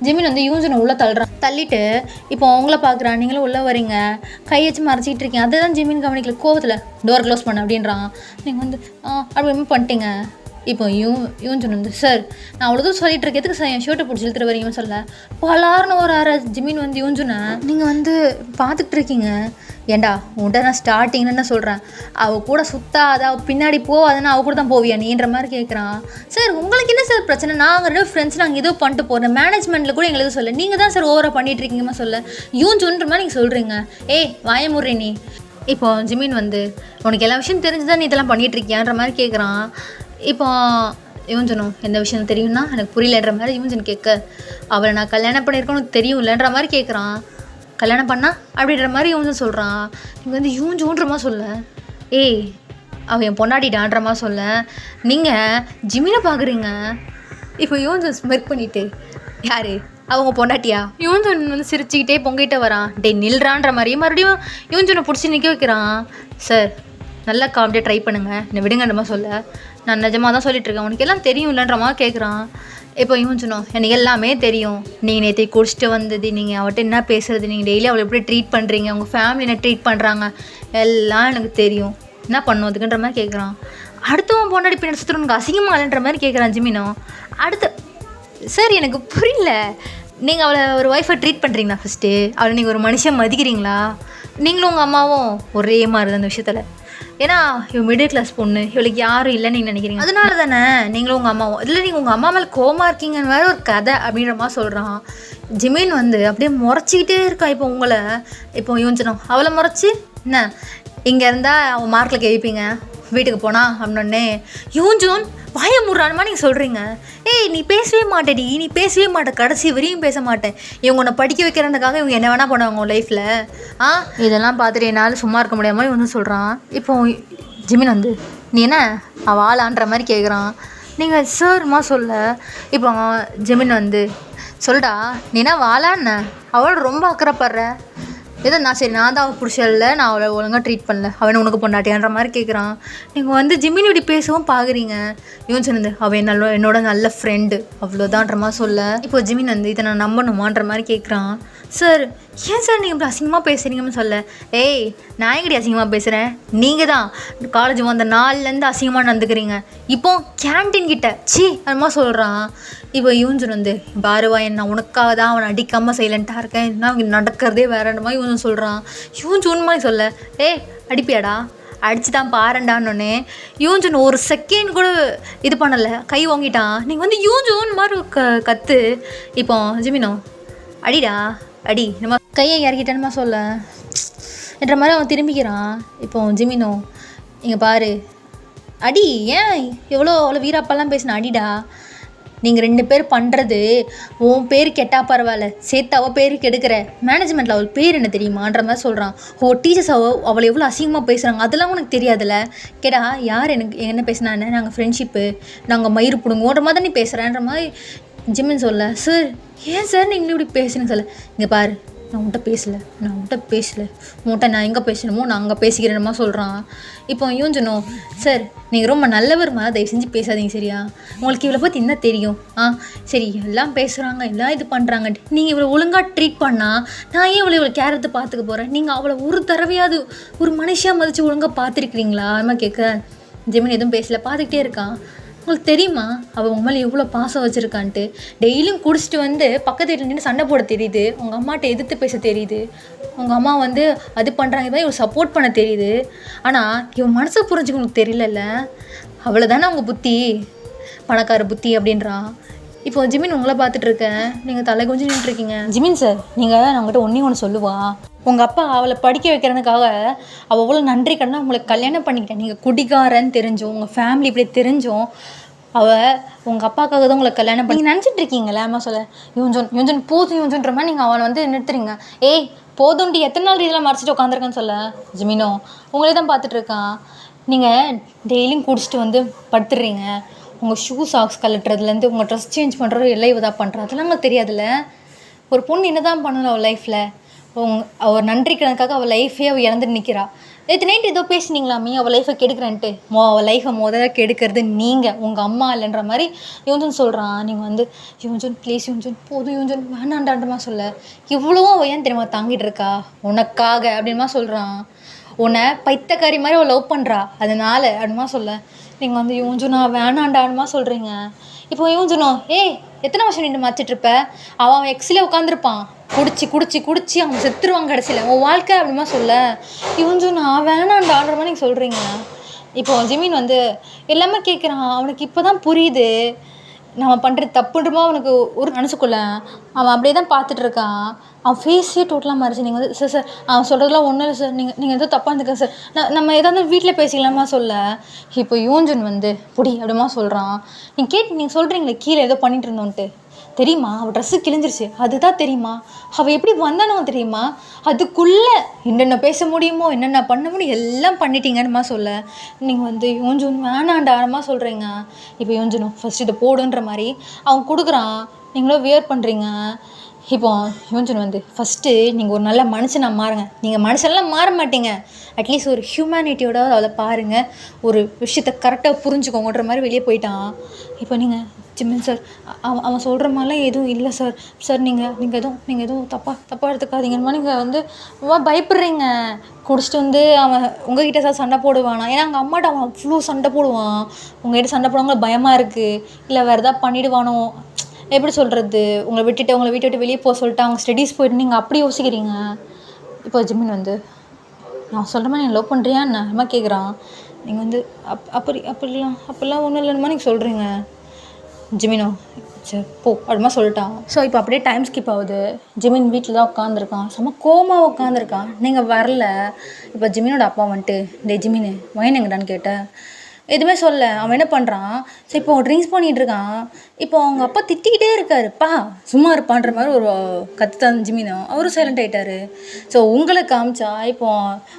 ஜிமின் வந்து யூஜனை உள்ளே தள்ளிட்டு இப்போ அவங்கள பார்க்குறான். நீங்களும் உள்ளே வரீங்க கை வச்சு மறைச்சிக்கிட்டு இருக்கீங்க. அதை தான் ஜிமின் கவனிக்கல. கோவத்தில் டோர் க்ளோஸ் பண்ண அப்படின்றான். நீங்கள் வந்து அப்படி பண்ணிட்டீங்க. இப்போ யூஜன் வந்து சார் நான் அவ்வளோதான் சொல்லிட்டு இருக்கேன் எதுக்கு சார் என் ஷர்ட்டை பிடிச்சி இழுத்துட்டு வரீங்கன்னு சொல்ல. பலாருன்னு ஒரு ஜிமின் வந்து யூஜனை நீங்கள் வந்து பார்த்துக்கிட்டு இருக்கீங்க. ஏண்டா உன்ட்ட நான் ஸ்டார்டிங்னு என்ன சொல்கிறேன், அவள் கூட சுத்தாத அவள் பின்னாடி போவாதுன்னா அவள் கூட தான் போவியா நீன்ற மாதிரி கேட்குறான். சார் உங்களுக்கு என்ன சார் பிரச்சனை, நாங்கள் 2 ஃப்ரெண்ட்ஸ் நாங்கள் ஏதோ பண்ணிட்டு போகிறேன், மேனேஜ்மெண்ட்டில் கூட எங்களுக்கு சொல்ல, நீங்கள் தான் சார் ஓவராக பண்ணிகிட்ருக்கீங்கம்மா சொல்ல. யூஜுன்ற மாதிரி நீங்கள் சொல்கிறீங்க. வாயமுறே நீ. இப்போ ஜிமின் வந்து உனக்கு எல்லா விஷயம் தெரிஞ்சு தான் நீ இதெல்லாம் பண்ணிகிட்ருக்கியான்ற மாதிரி கேட்குறான். இப்போ யூஜனும் எந்த விஷயம் தெரியும்னா எனக்கு புரியலன்ற மாதிரி யூஜன் கேட்க அவளை நான் கல்யாணம் பண்ணியிருக்கேன் உனக்கு தெரியும் இல்லைன்ற மாதிரி கேட்குறான். கல்யாணம் பண்ணா அப்படின்ற மாதிரி யூஜன் சொல்கிறான். நீங்கள் வந்து யூஜுன்றமா சொல்ல அவன் என் பொண்டாட்டிடான்றமா சொல்ல. நீங்கள் ஜிமினை பார்க்குறீங்க. இப்போ யூஜன் ஸ்மெர்க் பண்ணிவிட்டு யார் அவங்க பொண்டாட்டியா? யூன்ஜுன் வந்து சிரிச்சுக்கிட்டே பொங்கிட்டே வரான். டே நில்றான்ற மாதிரியே மறுபடியும் யூன்ஜுனை பிடிச்சி நிற்க வைக்கிறான். சார் நல்லா காமெடியாக ட்ரை பண்ணுங்க, என்னை விடுங்கன்ற மாதிரி சொல்ல, நான் நிஜமாக தான் சொல்லிட்டுருக்கேன், உனக்கு எல்லாம் தெரியும் இல்லைன்ற மாதிரி கேட்குறான். இப்போ யூன்ஜுனோ எனக்கு எல்லாமே தெரியும், நீங்கள் நேற்று குடிச்சிட்டு வந்தது, நீங்கள் அவட்ட என்ன பேசுகிறது, நீங்கள் டெய்லி அவளை எப்படி ட்ரீட் பண்ணுறீங்க, உங்கள் ஃபேமிலி என்ன ட்ரீட் பண்ணுறாங்க, எல்லாம் எனக்கு தெரியும், என்ன பண்ணும் அதுக்குன்ற மாதிரி கேட்குறான். அடுத்தவன் பொண்டாடி பின்னாடி சுற்றுற உனக்கு அசிங்கமாக இல்லைன்ற மாதிரி கேட்குறான் ஜிமினோ. அடுத்து சார் எனக்கு புரியல, நீங்கள் அவளை ஒரு ஒய்ஃபை ட்ரீட் பண்ணுறீங்களா? ஃபஸ்ட்டு அவளை நீங்கள் ஒரு மனுஷன் மதிக்கிறீங்களா? நீங்களும் உங்கள் அம்மாவும் ஒரே மாதிரி தான் அந்த விஷயத்தில். ஏன்னா இவள் மிடில் கிளாஸ் பொண்ணு, இவளுக்கு யாரும் இல்லைன்னு நீங்கள் நினைக்கிறீங்க, அதனால தானே நீங்களும் உங்கள் அம்மாவும் இல்லை, நீங்கள் உங்கள் அம்மா மேலே கோவமாக இருக்கீங்கன்னு வேறு ஒரு கதை அப்படின்ற மாதிரி சொல்கிறான். ஜிமின் வந்து அப்படியே முறைச்சிக்கிட்டே இருக்கா. இப்போ உங்களை இப்போ யூன்ஜுனோ அவளை முறைச்சி என்ன இங்கே இருந்தால் அவன் மார்க்கில் கேட்பீங்க, வீட்டுக்கு போனா அப்படின்னே யூன்ஜுன் வாய முடுறானுமா நீங்கள் சொல்கிறீங்க. ஏய் நீ பேசவே மாட்டேடி, நீ பேசவே மாட்டேன், கடைசி வரையும் பேச மாட்டேன். இவங்க உன்னை படிக்க வைக்கிறதுக்காக இவங்க என்ன வேணால் பண்ணுவாங்க உன் லைஃப்பில். இதெல்லாம் பார்த்துட்டு என்னால் சும்மா இருக்க முடியாமல் இவன் வந்து சொல்கிறான். இப்போ ஜிமின் வந்து நீ என்ன அவள் ஆளான்ற மாதிரி கேட்குறான். நீங்கள் சார்மா சொல்ல. இப்போ ஜிமின் வந்து சொல்டா நீ என்ன வாழான்னு அவளோட ரொம்ப அக்கறைப்படுற, ஏதோ நான் சரி நான் தான் அவள் பிடிச்சல, நான் அவளை ஒழுங்காக ட்ரீட் பண்ணல, அவனை உனக்கு பொண்டாட்டியான்ற மாதிரி கேட்குறான். நீங்கள் வந்து ஜிமின் இப்படி பேசவும் பார்க்குறீங்க. இவன் சொன்னது அவன் என்னோட நல்ல ஃப்ரெண்டு அவ்வளோதான்ற மாதிரி சொல்ல. இப்போ ஜிமின் வந்து இதை நான் நம்பணுமான்ற மாதிரி கேட்குறான். சார் ஏன் சார் நீங்கள் இப்படி அசிங்கமாக பேசுகிறீங்கன்னு சொல்ல. ஏய் நான் எங்கடி அசிங்கமாக பேசுகிறேன், நீங்கள் தான் காலேஜ் வந்த நாள்லேருந்து அசிங்கமாக நடந்துக்கிறீங்க, இப்போ கேன்டீன் கிட்ட சி அந்த மாதிரி சொல்கிறான். இப்போ யூன்ஜுன் வந்து பாருவா நான் உனக்காக தான் அவனை அடிக்காமல் சைலண்ட்டாக இருக்கேன், என்ன அவங்க நடக்கிறதே வேறன்ற மாதிரி யூன்ஜுன் சொல்கிறான். யூன்ஜுன் மாதிரி சொல்ல. ஏய் அடிப்பியாடா, அடிச்சு தான் பாருண்டான்னொன்னே யூன்ஜுன் ஒரு செகண்ட் கூட இது பண்ணலை, கை வாங்கிட்டான். நீங்கள் வந்து யூன்ஜுன் மாதிரி கற்று. இப்போ ஜிமினோ அடிடா அடி, நம்ம கையை இறக்கிட்டேன்மா சொல்ல என்ற மாதிரி அவன் திரும்பிக்கிறான். இப்போ ஜிமினோ இங்கே பாரு அடி, ஏன் அவ்வளோ வீராப்பெல்லாம் பேசின அடிடா, நீங்கள் 2 பேர் பண்ணுறது உன் பேர் கெட்டா பரவாயில்ல, சேர்த்து அவள் பேர் கெடுக்கிற, மேனேஜ்மெண்ட்டில் அவள் பேர் என்ன தெரியுமான்ற மாதிரி சொல்கிறான். டீச்சர்ஸ் அவளை எவ்வளோ அசிங்கமாக பேசுகிறாங்க அதெல்லாம் உனக்கு தெரியாதுல்ல, கேடா யார் எனக்கு என்ன பேசினா என்ன, நாங்கள் ஃப்ரெண்ட்ஷிப்பு, நாங்கள் மயிறு பிடுங்கோன்ற மாதிரி தான் நீ பேசுகிறேன்ற மாதிரி ஜிமின் சொல்ல. சார் ஏன் சார் நீங்கள் இப்படி பேசுன்னு சொல்ல. இங்கே பாரு நான் உன்கிட்ட பேசலை, உன்கிட்ட நான் எங்கே பேசணுமோ நான் அங்கே பேசிக்கிறேன்மா சொல்கிறான். இப்போ யூன்ஜுனோ சார் நீங்கள் ரொம்ப நல்லவர் மாதிரி தயவு செஞ்சு பேசாதீங்க சரியா, உங்களுக்கு இவளை பற்றி என்ன தெரியும், சரி எல்லாம் பேசுகிறாங்க எல்லாம் இது பண்ணுறாங்க, நீங்கள் இவளை ஒழுங்காக ட்ரீட் பண்ணால் நான் ஏன் இவ்வளோ கேர் எடுத்து பார்த்துக்க போகிறேன், நீங்கள் அவளை ஒரு தடவையாவது ஒரு மனுஷியாக மதித்து ஒழுங்காக பார்த்துருக்கிறீங்களா அம்மா கேட்க. ஜிமின் எதுவும் பேசலை, பார்த்துக்கிட்டே இருக்கான். உங்களுக்கு தெரியுமா அவள் உங்க மேலே எவ்வளோ பாசம் வச்சுருக்கான்ட்டு, டெய்லியும் குடிச்சிட்டு வந்து பக்கத்து வீட்டில் நின்று சண்டை போட தெரியுது, உங்கள் அம்மாட்ட எதிர்த்து பேச தெரியுது, உங்கள் அம்மா வந்து அது பண்ணுறாங்க தான் இவள் சப்போர்ட் பண்ண தெரியுது, ஆனால் இவன் மனசை புரிஞ்சுக்க உங்களுக்கு தெரியலல்ல, அவ்வளோ தானே அவங்க புத்தி, பணக்கார புத்தி அப்படின்றான். இப்போ ஜிமின் உங்களை பார்த்துட்டு இருக்கேன், நீங்கள் தலை கொஞ்சம் நின்றுருக்கீங்க. ஜிமின் சார் நீங்கள் நம்மகிட்ட ஒன்று சொல்லுவா, உங்கள் அப்பா அவளை படிக்க வைக்கிறதுக்காக அவள் அவ்வளோ நன்றி கடனா உங்களுக்கு கல்யாணம் பண்ணிக்கிட்டேன், நீங்கள் குடிகாரன்னு தெரிஞ்சும் உங்கள் ஃபேமிலி இப்படி தெரிஞ்சும் அவள் உங்கள் அப்பாவுக்காக தான் உங்களை கல்யாணம் பண்ணி நினச்சிட்டு இருக்கீங்களே அம்மா சொல்ல. யூன்ஜுன் போதும் யூன்ஜுன்ற மாதிரி நீங்கள் அவனை வந்து நிறுத்துறீங்க. ஏய் போதும்டி எத்தனை நாள் இதெல்லாம் மறைச்சிட்டு உட்காந்துருக்கேன்னு சொல்ல. ஜிமினோ உங்களே தான் பார்த்துட்டு இருக்கான், நீங்கள் டெய்லியும் குடிச்சிட்டு வந்து படுத்துடுறீங்க, உங்கள் ஷூ சாக்ஸ் கலட்டுறதுலேருந்து உங்கள் ட்ரெஸ் சேஞ்ச் பண்ணுறது எல்லாம் இவ தான் பண்ணுறா, அதெல்லாம் உங்களுக்கு தெரியாதுல்ல. ஒரு பொண்ணு என்ன தான் பண்ணணும் அவள் லைஃப்பில், அவள் நன்றி கடனுக்காக அவள் லைஃபே அவள் இறந்துட்டு நிற்கிறா. நேற்று நைட்டு ஏதோ பேசினீங்களாமே அவள் லைஃபை கெடுக்கிறேன்ட்டு, அவள் லைஃபை முதல்ல கெடுக்கிறது நீங்கள் உங்கள் அம்மா இல்லைன்ற மாதிரி யூன்ஜுன் சொல்கிறான். நீங்கள் வந்து யூன்ஜுன் ப்ளீஸ் யூன்ஜுன் போதும் யூன்ஜுன் வேணாண்டான்றமா சொல்ல. இவ்வளோ அவள் ஏன் தெரியுமா தாங்கிட்டு இருக்கா உனக்காக அப்படின்மா சொல்கிறான். உன்னை பைத்தக்காரி மாதிரி அவள் லவ் பண்ணுறா அதனால அப்படிமா சொல்ல. நீங்கள் வந்து யூன்ஜுனா வேணாண்டான்மா சொல்கிறீங்க. இப்போ யூன்ஜுனோ ஏய் எத்தனை வருஷம் நின்று மறைச்சிட்ருப்ப, அவன் எக்ஸ்லேயே உட்காந்துருப்பான், குடிச்சு அவங்க செத்துருவாங்க கடைசியில், உன் வாழ்க்கை அப்படிமா சொல்ல. யூன்ஜுனா வேணாண்டான்ற மாதிரி நீங்கள் சொல்கிறீங்க. இப்போ ஜிமின் வந்து எல்லாமே கேட்குறான், அவனுக்கு இப்போ தான் புரியுது நம்ம பண்ணுறது தப்புன்றமா அவனுக்கு ஒரு மனசுக்குள்ள அவன் அப்படியே தான் பார்த்துட்ருக்கான். அவன் ஃபேஸே டோட்டலாக மாறிச்சு. நீங்கள் வந்து சார் அவன் சொல்கிறதுலாம் ஒன்றும் இல்லை சார், நீங்கள் எதுவும் தப்பாக இருந்துக்க சார், நம்ம ஏதாவது வீட்டில் பேசிக்கலாமா சொல்ல. இப்போ யூன்ஜுன் வந்து பொடி அப்படிமா சொல்கிறான். நீங்கள் சொல்கிறீங்களே கீழே ஏதோ பண்ணிட்டு இருந்தோன்ட்டு, தெரியுமா அவள் ட்ரெஸ்ஸு கிழிஞ்சிருச்சு அதுதான் தெரியுமா, அவள் எப்படி வந்தானோ தெரியுமா, அதுக்குள்ளே என்னென்ன பேச முடியுமோ என்னென்ன பண்ண முடியும் எல்லாம் பண்ணிட்டீங்கன்னுமா சொல்ல. நீங்கள் வந்து யூன்ஜுன் வேணாண்டாரமா சொல்கிறீங்க. இப்போ யூன்ஜுனும் ஃபஸ்ட் இதை போடுன்ற மாதிரி அவன் கொடுக்குறான், நீங்களும் வியர் பண்ணுறீங்க. இப்போ யோஞ்சன் வந்து ஃபஸ்ட்டு நீங்கள் ஒரு நல்ல மனுஷனாக மாறுங்க. நீங்கள் மனுஷன்லாம் மாற மாட்டீங்க. அட்லீஸ்ட் ஒரு ஹியூமனிட்டியோட அதில் பாருங்கள். ஒரு விஷயத்த கரெக்டாக புரிஞ்சுக்கோங்கன்ற மாதிரி வெளியே போயிட்டான். இப்போ நீங்கள் ஜிமின் சார் அவன் சொல்கிற மாதிரிலாம் எதுவும் இல்லை சார். சார் நீங்கள் எதுவும் தப்பாக எடுத்துக்காதீங்கன்னு நீங்கள் வந்து பயப்படுறீங்க. குடிச்சிட்டு வந்து அவன் உங்ககிட்ட சார் சண்டை போடுவானா? ஏன்னா அவங்க அம்மாட்ட அவன் அவ்வளோ சண்டை போடுவான். உங்கள்கிட்ட சண்டை போடுவாங்க பயமாக இருக்குது. இல்லை வேறு எதாவது பண்ணிவிடுவானோ, எப்படி சொல்கிறது, உங்களை வீட்டை விட்டு வெளியே போக சொல்லிட்டு அவங்க ஸ்டடீஸ் போய்ட்டு நீங்கள் அப்படி யோசிக்கிறீங்க. இப்போ ஜிமின் வந்து நான் சொல்கிற மாதிரி நீங்கள் லவ் பண்ணுறியா என்ன கேட்குறான். நீங்கள் வந்து அப்படிலாம் ஒன்றும் இல்லைன்னு நீங்கள் சொல்கிறீங்க. ஜிமினோ சரி போ அப்படிமா சொல்லிட்டான். ஸோ இப்போ அப்படியே டைம் ஸ்கிப் ஆகுது. ஜிமின் வீட்டில் தான் உட்காந்துருக்கான். செம்ம கோமாக உட்காந்துருக்கான். நீங்கள் வரல. இப்போ ஜிமினோட அப்பா வந்துட்டு டே ஜிமின் வயன் எங்கடான்னு கேட்டேன். எதுவுமே சொல்ல. அவன் என்ன பண்ணுறான், சரி இப்போ அவன் ட்ரிங்க்ஸ் பண்ணிகிட்ருக்கான். இப்போ அவங்க அப்பா திட்டிக்கிட்டே இருக்காருப்பா சும்மா இருப்பான்ற மாதிரி ஒரு கற்றுத்தான் ஜிமினோ. அவரும் சைலண்ட் ஆகிட்டார். ஸோ உங்களை காமிச்சா இப்போ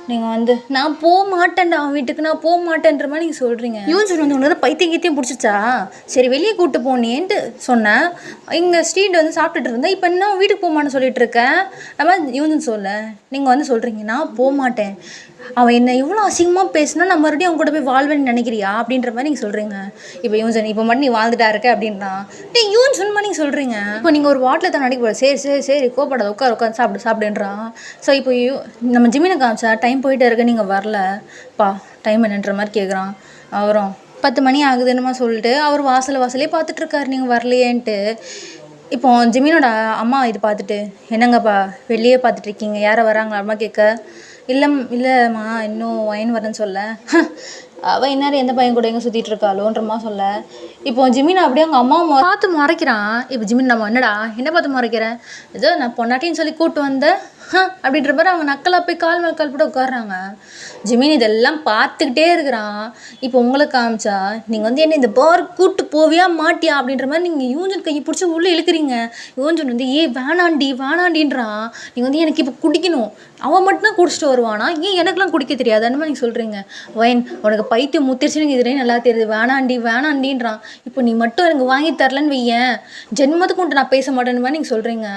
நீங்கள் வந்து நான் போக மாட்டேன்டா அவன் வீட்டுக்கு, நான் போக மாட்டேன்ற மாதிரி நீங்கள் சொல்கிறீங்க. யூன்சன் வந்து உனக்கு பைத்தியம் பிடிச்சிச்சா, சரி வெளியே கூப்பிட்டு போனேன்ட்டு சொன்னேன். இங்கே ஸ்ட்ரீட் வந்து சாப்பிட்டுட்டு இருந்தேன். இப்போ என்ன வீட்டுக்கு போமான்னு சொல்லிட்டு இருக்கேன். நம்ம யூன்சன் சொல்ல நீங்கள் வந்து சொல்கிறீங்க நான் போக மாட்டேன். அவன் என்ன எவ்வளோ அசிங்கமாக பேசினா நான் மறுபடியும் அவங்க கூட போய் வாழ்வேன்னு நினைக்கிறியா அப்படின்ற மாதிரி நீங்கள் சொல்கிறீங்க. இப்போ யூன்சன் இப்போ மட்டும் நீ வாழ்ந்துட்டா இருக்க அப்படின்னா யூன்சன் மாதிரி நீங்கள் சொல்கிறீங்க. இப்போ நீங்கள் ஒரு வாட்டில் தான் நடிக்க போகிற. சரி கோப்படாத உட்கார் சாப்பிடுன்றான். ஸோ இப்போ நம்ம ஜிமினை காமிச்சா டைம் போயிட்டே இருக்க நீங்கள் வரலப்பா டைம் என்னன்ற மாதிரி கேட்குறான். அவரும் 10 மணி ஆகுதுன்னுமா சொல்லிட்டு அவர் வாசலே பார்த்துட்ருக்காரு நீங்கள் வரலையேன்ட்டு. இப்போ ஜிமினோட அம்மா இது பார்த்துட்டு என்னங்கப்பா வெளியே பார்த்துட்ருக்கீங்க யாரை வராங்களா அம்மா கேட்க, இல்லைம்மா இன்னும் ஒயின் வரேன்னு சொல்ல. அவள் இந்நேரம் எந்த பையன் கூட எங்கே சுற்றிட்டு இருக்காளோன்றமா சொல்ல. இப்போ ஜிமின் அப்படியே அவங்க அம்மாவை பார்த்து மறைக்கிறான். இப்போ ஜிமின் நம்ம என்னடா என்ன பார்த்து மறைக்கிறேன், ஏதோ நான் பொண்டாட்டின்னு சொல்லி கூப்பிட்டு வந்தேன் அப்படின்ற மாதிரி அவங்க நக்கலாக போய் கால் மேல் கால் போட்டு உட்காடுறாங்க. ஜிமின் இதெல்லாம் பார்த்துக்கிட்டே இருக்கிறான். இப்போ உங்களை காமிச்சா நீங்கள் வந்து என்ன இந்த பார் கூப்பிட்டு போவியா மாட்டியா அப்படின்ற மாதிரி நீங்கள் யூஞ்சன் கையை பிடிச்சி உள்ளே இழுக்கிறீங்க. யூஞ்சன் வந்து வேணாண்டின்றான். நீங்கள் வந்து எனக்கு இப்போ குடிக்கணும், அவன் மட்டும்தான் குடிச்சிட்டு வருவானா, ஏன் எனக்குலாம் குடிக்க தெரியாது அந்த மாதிரி நீங்கள் சொல்கிறீங்க. வயன் உனக்கு பைத்தியம் முத்திருச்சுன்னு இதுலேயே நல்லா தெரியுது, வேணாண்டின்றான். இப்போ நீ மட்டும் எனக்கு வாங்கி தரலன்னு வையேன் ஜென்மத்துக்கு உண்டு நான் பேச மாட்டேன்னு மாதிரி நீங்கள் சொல்கிறீங்க.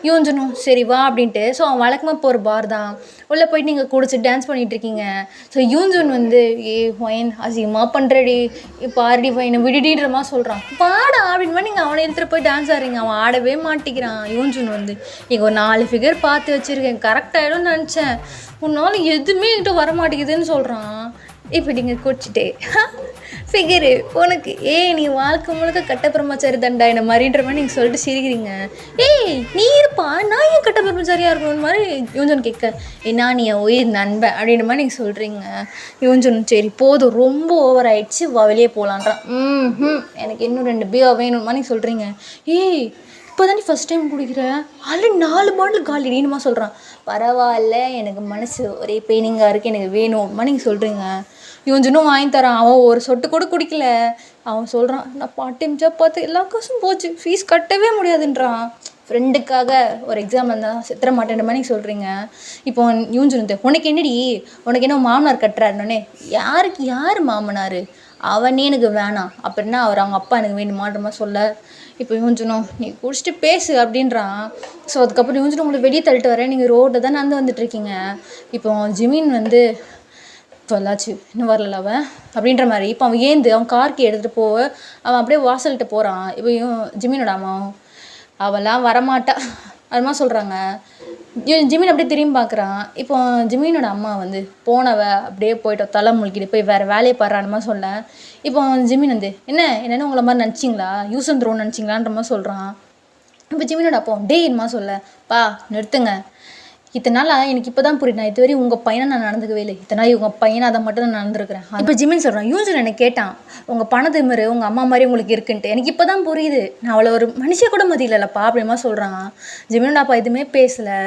யூஞ்சனும் சரி வா அப்படின்ட்டு. ஸோ அவன் வழக்கமாக போகிற பார் தான் உள்ளே போயிட்டு நீங்கள் குடிச்சு டான்ஸ் பண்ணிகிட்டு இருக்கீங்க. ஸோ யூஞ்சன் வந்து ஒயின் அசிங்கமாக பண்ணுறடி பாரடி ஒயினை விடுடின்ற மாதிரி சொல்கிறான். பாடா அப்படின்னு மாதிரி நீங்கள் அவனை எடுத்துகிட்டு போய் டான்ஸ் ஆடுறீங்க. அவன் ஆடவே மாட்டிக்கிறான். யூஞ்சன் வந்து இங்கே ஒரு 4 ஃபிகர் பார்த்து வச்சுருக்கேன் கரெக்டாகிடும்னு நினச்சேன், உன்னால் எதுவுமே என்கிட்ட வர மாட்டேங்குதுன்னு சொல்கிறான். இப்போ நீங்கள் குடிச்சிட்டே ஃபிகரு உனக்கு நீ வாழ்க்கை முழுக்க கட்ட பிரம்மச்சாரி தண்டா என்ன மாதிரின்ற மாதிரி நீங்கள் சொல்லிட்டு சிரிக்கிறீங்க. நீ இருப்பா நான் ஏன் கட்ட பிரம்மச்சாரியாக இருக்கணும்னு மாதிரி யூஞ்சன் கேட்க, நான் நீ என் உயிர் நண்பன் அப்படின்ற மாதிரி நீங்கள் சொல்கிறீங்க. யூஞ்சன் சரி போதும் ரொம்ப ஓவர் ஆயிடுச்சு வா வெளியே போகலான்றான். எனக்கு இன்னும் 2 பியா வேணும் மாதிரி சொல்கிறீங்க. இப்போ தான் நீ ஃபஸ்ட் டைம் குடிக்கிற, ஆல்ரெடி 4 பாட்டில் காலி நீனுமா சொல்கிறான். பரவாயில்ல எனக்கு மனசு ஒரே பெயினிங்காக இருக்குது எனக்கு வேணும்மா நீங்கள் சொல்கிறீங்க. யூஞ்சனும் வாங்கி தரான். அவன் ஒரு சொட்டு கூட குடிக்கல. அவன் சொல்கிறான் நான் பார்ட் டைம் ஜாப் பார்த்து எல்லா காசும் போச்சு, ஃபீஸ் கட்டவே முடியாதுன்றான். ஃப்ரெண்டுக்காக ஒரு எக்ஸாம் இருந்தால் செத்துற மாட்டேன்ற மாதிரி சொல்கிறீங்க. இப்போ யூஞ்சனு உனக்கு என்னடி, உனக்கு என்ன மாமனார் கட்டுறாருன்னொன்னே, யார் மாமனார், அவனே எனக்கு வேணாம் அப்படின்னா அவங்க அப்பா எனக்கு வேணுமான்ற மாதிரி சொல்ல. இப்போ யூஞ்சனும் நீ குடிச்சிட்டு பேசு அப்படின்றான். ஸோ அதுக்கப்புறம் யூஞ்சனும் உங்களை வெளியே தள்ளிட்டு வரேன், நீங்கள் ரோட்டில் தான் நடந்து வந்துட்டுருக்கீங்க. இப்போ ஜிமின் வந்து சொல்லாச்சு இன்னும் வரல அவன் அப்படின்ற மாதிரி. இப்போ அவன் அவன் கார்க்கு எடுத்துகிட்டு போக அவன் அப்படியே வாசல்கிட்ட போகிறான். இப்போ ஜிமினோட அம்மா அவெல்லாம் வரமாட்டா அது மாதிரி சொல்கிறாங்க. ஜிமின் அப்படியே திரும்பி பார்க்குறான். இப்போ ஜிமினோட அம்மா வந்து போனவ அப்படியே போய்ட்டோம் தலை முழுக்கிட்டு போய் வேறு வேலையை பாடுறான்னு மாதிரி சொல்ல. இப்போ ஜிமின் வந்து என்னென்ன உங்களை மாதிரி நினச்சிங்களா, யூஸ் த்ரோன்னு நினச்சிங்களான்ற மாதிரி சொல்கிறான். இப்போ ஜிமினோட அப்போ என்னமா சொல்ல பா நிறுத்துங்க, இத்தனை நாள் எனக்கு இப்போ தான் புரியுது, நான் இதுவரை உங்கள் பையனை நான் நடந்துக்கவே இல்லை, இத்தனை நாள் உங்கள் பையனை அதை மட்டும் நான் நடந்துருக்கிறேன். இப்போ ஜிமின் சொல்கிறான். யூஞ்சன் என்னை கேட்டான் உங்கள் பணத்திமிரு உங்கள் அம்மா மாதிரி உங்களுக்கு இருக்குன்ட்டு, எனக்கு இப்போ தான் புரியுது, நான் அவளை ஒரு மனுஷன் கூட மதியில்லப்பா அப்படிமா சொல்கிறான். ஜிமினோட அப்பா எதுவுமே பேசலை.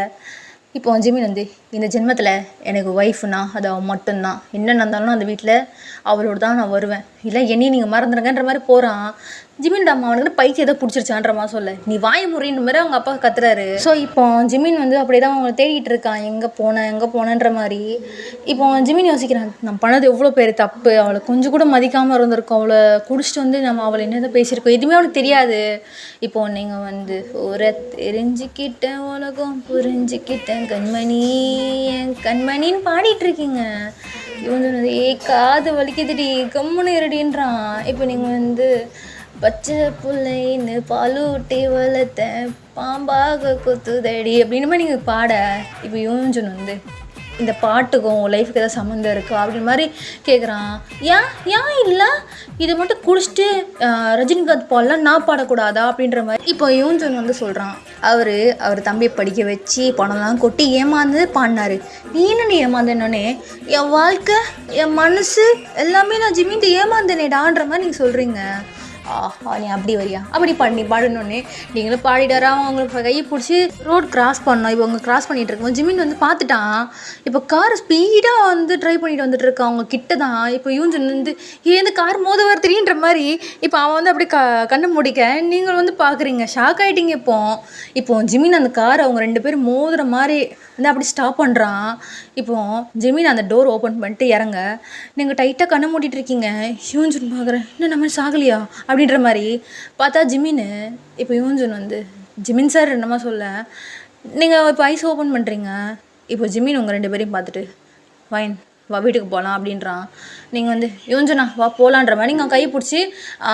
இப்போ ஜிமின் வந்து இந்த ஜென்மத்தில் எனக்கு ஒய்ஃப்னா அது அவள் மட்டும்தான், என்ன நடந்தாலும் அந்த வீட்டில் அவளோட தான் நான் வருவேன், இல்லை என்னையும் நீங்கள் மறந்துடுங்கன்ற மாதிரி போகிறான். ஜிமினோட அம்மா அவனுக்கு பைத்தியம் ஏதோ பிடிச்சிருச்சான்ற மாதிரி சொல்ல, நீ வாய முறின்ற மாதிரி அவங்க அப்பா கத்துறாரு. ஸோ இப்போ ஜிமின் வந்து அப்படியே தான் அவங்களை தேடிட்டு இருக்கான், எங்கே போனேன்ற மாதிரி. இப்போ ஜிமின் யோசிக்கிறான், நம்ம பண்ணது எவ்வளோ பேர் தப்பு, அவளை கொஞ்சம் கூட மதிக்காமல் இருந்திருக்கோம், அவளை குடிச்சிட்டு வந்து நம்ம அவளை என்னதான் பேசியிருக்கோம், எதுவுமே அவனுக்கு தெரியாது. இப்போ நீங்கள் வந்து ஒரு தெரிஞ்சுக்கிட்டேன் உலகம் புரிஞ்சுக்கிட்டேன் கண்மணி என் கண்மணின்னு பாடிட்டு இருக்கீங்க. இவன் சொன்னது காது வலிக்குதுடி கம்முன்னு இருடின்றான். இப்போ நீங்கள் வந்து பச்சை பிள்ளைன்னு பாலூட்டி வளர்த்தேன் பாம்பாக கொத்துதடி அப்படின்னு நீங்கள் பாட. இப்போ யூஞ்சன் வந்து இந்த பாட்டுக்கும் லைஃபுக்கு ஏதாவது சம்மந்தம் இருக்கா அப்படின்ற மாதிரி கேட்குறான். ஏன் இல்லை இதை மட்டும் குடிச்சிட்டு ரஜினிகாந்த் பாடலாம் நான் பாடக்கூடாதா அப்படின்ற மாதிரி இப்போ யூஞ்சன் வந்து சொல்கிறான். அவர் தம்பியை படிக்க வச்சு பணம்லாம் கொட்டி ஏமாந்து பாடினார். நீ ஏமாந்தேன்னொன்னே என் வாழ்க்கை என் மனசு எல்லாமே நான் ஜிமின்ட்டு ஏமாந்தேனேடான்ற மாதிரி நீங்கள் சொல்கிறீங்க. நீ அப்படி வரியா அப்படி பாடணுன்னே நீங்களும் பாடிடாரா அவங்களுக்கு கையை பிடிச்சி ரோட் கிராஸ் பண்ணோம். இப்போ அவங்க கிராஸ் பண்ணிகிட்டு இருக்கோம். ஜிமின் வந்து பார்த்துட்டான். இப்போ கார் ஸ்பீடாக வந்து ட்ரைவ் பண்ணிட்டு வந்துட்டு இருக்கான் அவங்க கிட்ட தான். இப்போ யூஞ்சன் வந்து ஏன் கார் மோத வர தெரியுன்ற மாதிரி இப்போ அவன் வந்து அப்படி கண்ணை முடிக்க நீங்கள் வந்து பார்க்குறீங்க, ஷாக் ஆகிட்டீங்க. இப்போ ஜிமின் அந்த கார் அவங்க 2 பேரும் மோதுற மாதிரி வந்து அப்படி ஸ்டாப் பண்ணுறான். இப்போது ஜிமின் அந்த டோர் ஓப்பன் பண்ணிட்டு இறங்க நீங்கள் டைட்டாக கண்ணை மூடிட்டு இருக்கீங்க. யூஞ்சன் பார்க்குறேன், இன்னும் நம்ம சாகலையா அப்படின்ற மாதிரி பார்த்தா ஜிமின் இப்போ யூஞ்சன் வந்து ஜிமின் சார் என்னமா சொல்ல, நீங்கள் இப்போ ஐஸ் ஓப்பன் பண்ணுறீங்க. இப்போ ஜிமின் உங்கள் 2 பேரையும் பார்த்துட்டு ஃபைன் வா வீட்டுக்கு போகலாம் அப்படின்றான். நீங்கள் வந்து யூஞ்சனா வா போகலான்ற மாதிரி நீங்கள் கையை பிடிச்சி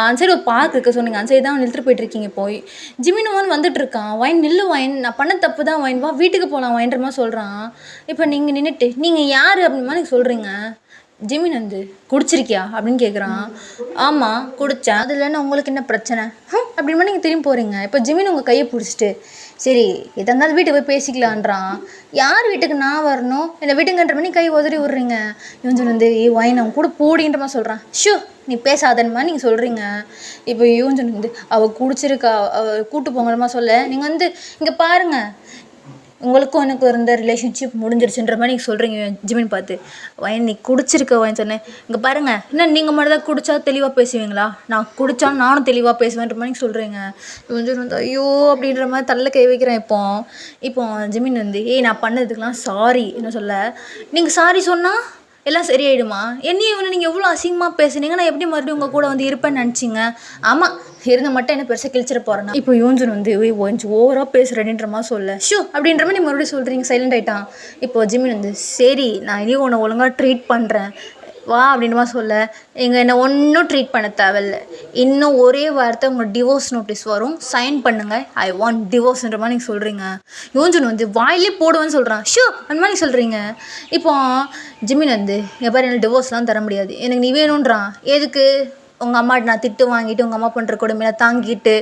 அந்த சைடு ஒரு பார்க் இருக்குது சொன்னீங்க, அந்த சைடு தான் நிறுத்துட்டு போயிட்டுருக்கீங்க. போய் ஜிமின் வந்துட்டுருக்கான். வைன் நில்லு வைன், நான் பண்ண தப்பு தான் வைன், வா வீட்டுக்கு போகலாம் வைன்ற மாதிரி சொல்கிறான். இப்போ நீங்கள் நின்றுட்டு நீங்கள் யார் அப்படின்ற மாதிரி நீங்கள் சொல்கிறீங்க. ஜிமின் வந்து குடிச்சிருக்கியா அப்படின்னு கேட்குறான். ஆமாம் குடித்தேன், அது இல்லைன்னா உங்களுக்கு என்ன பிரச்சனை அப்படின்னு மாதிரி நீங்கள் திரும்பி போகிறீங்க. இப்போ ஜிமின் உங்கள் கையை பிடிச்சிட்டு சரி எதாக இருந்தாலும் வீட்டுக்கு போய் பேசிக்கலான்றான். யார் வீட்டுக்கு நான் வரணும், என்னை வீட்டுங்கன்ற மாதிரி கை உதறி விட்றீங்க. யூஞ்சன் வந்து வைன் அவன் கூட போடின்ற மாதிரி சொல்கிறான். ஷூ நீ பேசாதன்னு மாதிரி நீங்கள் சொல்கிறீங்க. இப்போ யூஞ்சன் வந்து அவள் குடிச்சிருக்கா கூட்டு போங்கிற மாதிரி சொல்ல, நீங்கள் வந்து இங்கே பாருங்கள் உங்களுக்கும் எனக்கு இருந்த ரிலேஷன்ஷிப் முடிஞ்சிருச்சுன்ற மாதிரி நீங்கள் சொல்கிறீங்க. ஜிமின் பார்த்து வைன் நீ குடிச்சிருக்க வைன் சொன்னேன், இங்கே பாருங்கள் என்ன நீங்கள் மட்டும் தான் குடித்தா தெளிவாக பேசுவீங்களா, நான் குடித்தாலும் நானும் தெளிவாக பேசுவேன்ற மாதிரி நீங்கள் சொல்கிறீங்க. கொஞ்சம் வந்து ஐயோ அப்படின்ற மாதிரி தள்ள கை வைக்கிறேன். இப்போ ஜிமின் வந்து நான் பண்ணதுக்கெலாம் சாரி என்ன சொல்ல, நீங்கள் சாரி சொன்னால் எல்லாம் சரியாயிடுமா, என்னையும் இவனை நீங்கள் எவ்வளோ அசிங்கமாக பேசுனீங்க, நான் எப்படி மறுபடியும் உங்கள் கூட வந்து இருப்பேன்னு நினச்சிங்க. ஆமாம் இருந்த மட்டும் என்ன பெருசாக கிழிச்சிட போகிறேன்னா. இப்போ யூஞ்சன் வந்து கொஞ்சம் ஓவராக பேசுகிறேன்ற மாதிரி சொல்ல, ஷூ அப்படின்ற மாதிரி நீ மறுபடியும் சொல்கிறீங்க. சைலண்ட் ஆகிட்டான். இப்போது ஜிமின் வந்து சரி நான் இனி உன்னை ஒழுங்காக ட்ரீட் பண்ணுறேன் வா அப்படின்ற மாதிரி சொல்ல, என்னை ஒன்றும் ட்ரீட் பண்ண தேவையில்லை, இன்னும் ஒரே வார்த்தை உங்கள் டிவோர்ஸ் நோட்டீஸ் வரும், சைன் பண்ணுங்கள், ஐ வாண்ட் டிவோர்ஸ்ன்ற மாதிரி நீங்கள் சொல்கிறீங்க. யூஞ்சன் வந்து வாயிலே போடுவேன்னு சொல்கிறான். ஷூ அந்த மாதிரி சொல்கிறீங்க. இப்போ ஜிமின் வந்து பாரு எனக்கு டிவோர்ஸ்லாம் தர முடியாது, எனக்கு நீ வேணுன்றான். எதுக்கு உங்கள் அம்மாட்ட நான் திட்டு வாங்கிட்டு உங்கள் அம்மா பண்ணுற கொடுமையெல்லாம் தாங்கிட்டு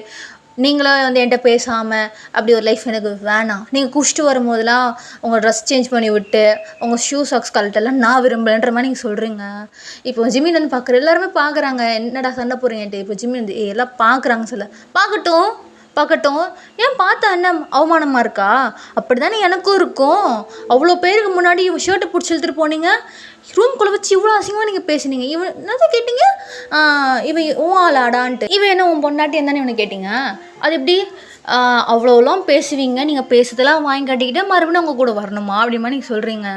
நீங்களும் வந்து என்கிட்ட பேசாமல் அப்படி ஒரு லைஃப் எனக்கு வேணாம். நீங்கள் குடிச்சிட்டு வரும்போதெல்லாம் உங்கள் ட்ரெஸ் சேஞ்ச் பண்ணி விட்டு உங்கள் ஷூ சாக்ஸ் கழட்டெல்லாம் நான் விரும்பலைன்ற மாதிரி நீங்கள் சொல்கிறீங்க. இப்போ ஜிமின் வந்து பார்க்குற எல்லாருமே பார்க்குறாங்க, என்னடா சண்டை போடுறீங்கன்ட்டு. இப்போ ஜிமின் வந்து எல்லாம் பார்க்குறாங்க சொல்ல, பார்க்கட்டும் ஏன் பார்த்தா என்ன அவமானமாக இருக்கா, அப்படி தானே எனக்கும் இருக்கும். அவ்வளோ பேருக்கு முன்னாடி இவன் ஷர்ட்டை பிடிச்சி இழுத்துட்டு போனீங்க, ரூம்குள்ளே வச்சு இவ்வளோ அசிங்கமாக நீங்கள் பேசுனீங்க. இவன் என்னதான் கேட்டீங்க, இவன் ஆளாடான்ட்டு. இவன் என்ன உன் பொண்டாட்டி என்னன்னு இவனை கேட்டீங்க. அது எப்படி அவ்வளோலாம் பேசுவீங்க, நீங்கள் பேசுறதெல்லாம் வாங்கி கட்டிக்கிட்டு மறுபடியும் உங்கள் கூட வரணுமா அப்படிமா நீங்கள் சொல்கிறீங்க.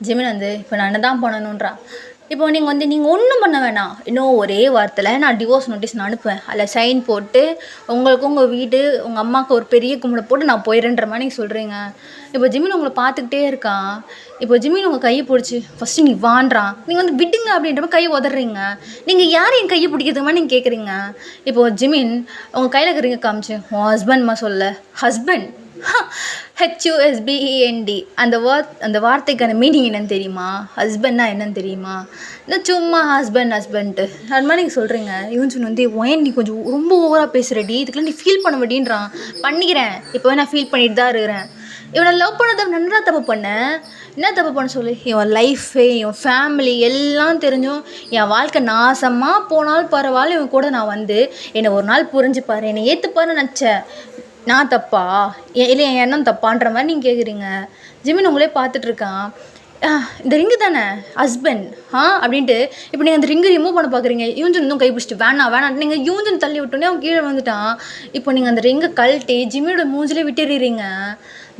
ஜிமின் வந்து இப்போ நான் என்ன தான் பண்ணணுன்றான். இப்போ நீங்கள் ஒன்றும் பண்ண வேணாம், இன்னும் ஒரே வாரத்தில் நான் டிவோர்ஸ் நோட்டீஸ் நான் அனுப்புவேன், அதில் சைன் போட்டு உங்களுக்கும் உங்கள் வீடு உங்கள் அம்மாவுக்கு ஒரு பெரிய கும்பிட போட்டு நான் போயிடுறேன்ற மாதிரி நீங்கள் சொல்கிறீங்க. இப்போ ஜிமின் உங்களை பார்த்துக்கிட்டே இருக்கான். இப்போ ஜிமின் உங்கள் கையை பிடிச்சி ஃபஸ்ட்டு நீ வான்றான், நீங்கள் வந்து விட்டுங்க அப்படின்ற மாதிரி கையை உதறீங்க. நீங்கள் யார் என் கையை பிடிக்கிறதுக்கு மாதிரி நீங்கள் கேட்குறீங்க. இப்போது ஜிமின் உங்கள் கையில் இருக்கிறீங்க காமிச்சு உன் ஹஸ்பண்ட்மா சொல்ல, ஹஸ்பண்ட் HUSBEND அந்த வார்த்தைக்கான மீனிங் என்னன்னு தெரியுமா, ஹஸ்பண்ட்னா என்னன்னு தெரியுமா, இந்த சும்மா ஹஸ்பண்ட்டு அது மாதிரி நீங்கள் சொல்கிறீங்க. யூஞ்சன் வந்து ஒயன் நீ கொஞ்சம் ரொம்ப ஓவராக பேசுகிறடி, இதுக்கெல்லாம் நீ ஃபீல் பண்ண மாட்டேன்றான். பண்ணிக்கிறேன் இப்போவே நான் ஃபீல் பண்ணிட்டு தான் இருக்கிறேன். இவனை லவ் பண்ணதை நல்லா தப்பு பண்ணேன், என்ன தப்பு பண்ண சொல்லி, என் லைஃபு என் ஃபேமிலி எல்லாம் தெரிஞ்சும் என் வாழ்க்கை நாசமாக போனாலும் பரவாயில்ல, இவன் கூட நான் வந்து என்னை ஒரு நாள் புரிஞ்சுப்பார், என்னை ஏற்றுப்பாருன்னு நினச்சேன். நான் தப்பா இல்லை என் எண்ணம் தப்பான்ற மாதிரி நீங்கள் கேட்குறீங்க. ஜிமின் உங்களே பார்த்துட்ருக்கான். இந்த ரிங்கு தானே ஹஸ்பண்ட் அப்படின்ட்டு இப்போ நீங்கள் அந்த ரிங்கு ரிமூவ் பண்ண பார்க்குறீங்க. யூஞ்சன் இன்னும் கைப்பிடிச்சிட்டு வேணாம் நீங்கள் யூஞ்சன் தள்ளி விட்டோன்னே அவன் கீழே வந்துட்டான். இப்போ நீங்கள் அந்த ரிங்கை கழட்டி ஜிம்மியோட மூஞ்சிலே விட்டுறீங்க.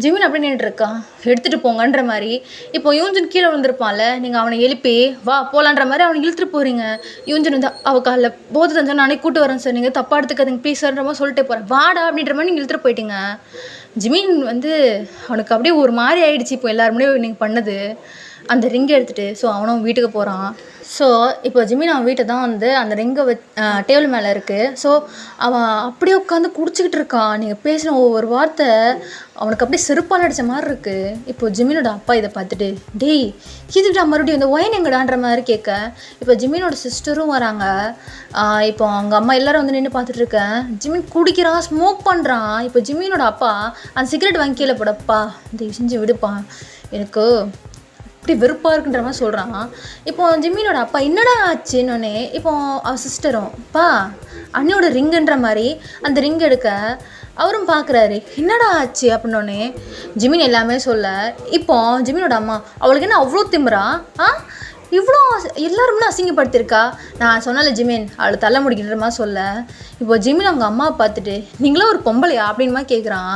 ஜிமின் அப்படி நின்றுருக்கான், எடுத்துகிட்டு போங்கன்ற மாதிரி. இப்போ யூஞ்சன் கீழே விழுந்திருப்பான்ல, நீங்கள் அவனை எழுப்பி வா போகலான்ற மாதிரி அவனை இழுத்துட்டு போகிறீங்க. யூஞ்சன் வந்து அவள் காலில் போது தந்தா நானே கூட்டு வரேன் சார், நீங்கள் தப்பாக எடுத்துக்காதீங்க ப்ளீஸ் சார்ன்ற மாதிரி சொல்லிட்டே போகிறேன். வாடா அப்படின்ற மாதிரி நீங்கள் இழுத்துட்டு போயிட்டீங்க. ஜிமின் வந்து அவனுக்கு அப்படியே ஒரு மாதிரி ஆகிடுச்சு. இப்போ எல்லாருமே நீங்கள் பண்ணது அந்த ரிங்கை எடுத்துகிட்டு ஸோ அவனும் வீட்டுக்கு போகிறான். ஸோ இப்போ ஜிமின் அவன் வீட்டை தான் வந்து அந்த ரிங்கை டேபிள் மேலே இருக்குது. ஸோ அவன் அப்படியே உட்காந்து குடிச்சிக்கிட்டு இருக்கான். நீங்கள் பேசின ஒவ்வொரு வார்த்தை அவனுக்கு அப்படியே செருப்பால் அடித்த மாதிரி இருக்குது. இப்போ ஜிமினோட அப்பா இதை பார்த்துட்டு டேய் இதுடா மறுபடியும் இந்த ஒயின் எங்கடான்ற மாதிரி கேட்க, இப்போ ஜிமினோட சிஸ்டரும் வராங்க. இப்போ அவங்க அம்மா எல்லோரும் வந்து நின்று பார்த்துட்ருக்கேன். ஜிமின் குடிக்கிறான், ஸ்மோக் பண்ணுறான். இப்போ ஜிமினோட அப்பா அந்த சிகரெட் வாங்கி கீழே போடப்பா தயவு செஞ்சு விடுப்பான், எனக்கு அப்படி வெறுப்பாக இருக்குன்ற மாதிரி சொல்கிறான். இப்போ ஜிம்மினோட அப்பா என்னடா ஆச்சுன்னொன்னே இப்போ அவள் சிஸ்டரும் பா அண்ணியோட ரிங்குன்ற மாதிரி அந்த ரிங் எடுக்க அவரும் பார்க்குறாரு என்னடா ஆச்சு அப்படின்னோடனே ஜிமின் எல்லாமே சொல்ல. இப்போ ஜிமினோட அம்மா அவளுக்கு என்ன அவ்வளோ திமிரா இவ்வளோ எல்லாருமே அசிங்கப்படுத்திருக்கா, நான் சொன்னால ஜிமின் அவளை தள்ள முடிக்கின்ற மாதிரி சொல்ல. இப்போ ஜிமின் அவங்க அம்மாவை பார்த்துட்டு நீங்களும் ஒரு பொம்பளையா அப்படின்னு மாதிரி கேட்குறான்.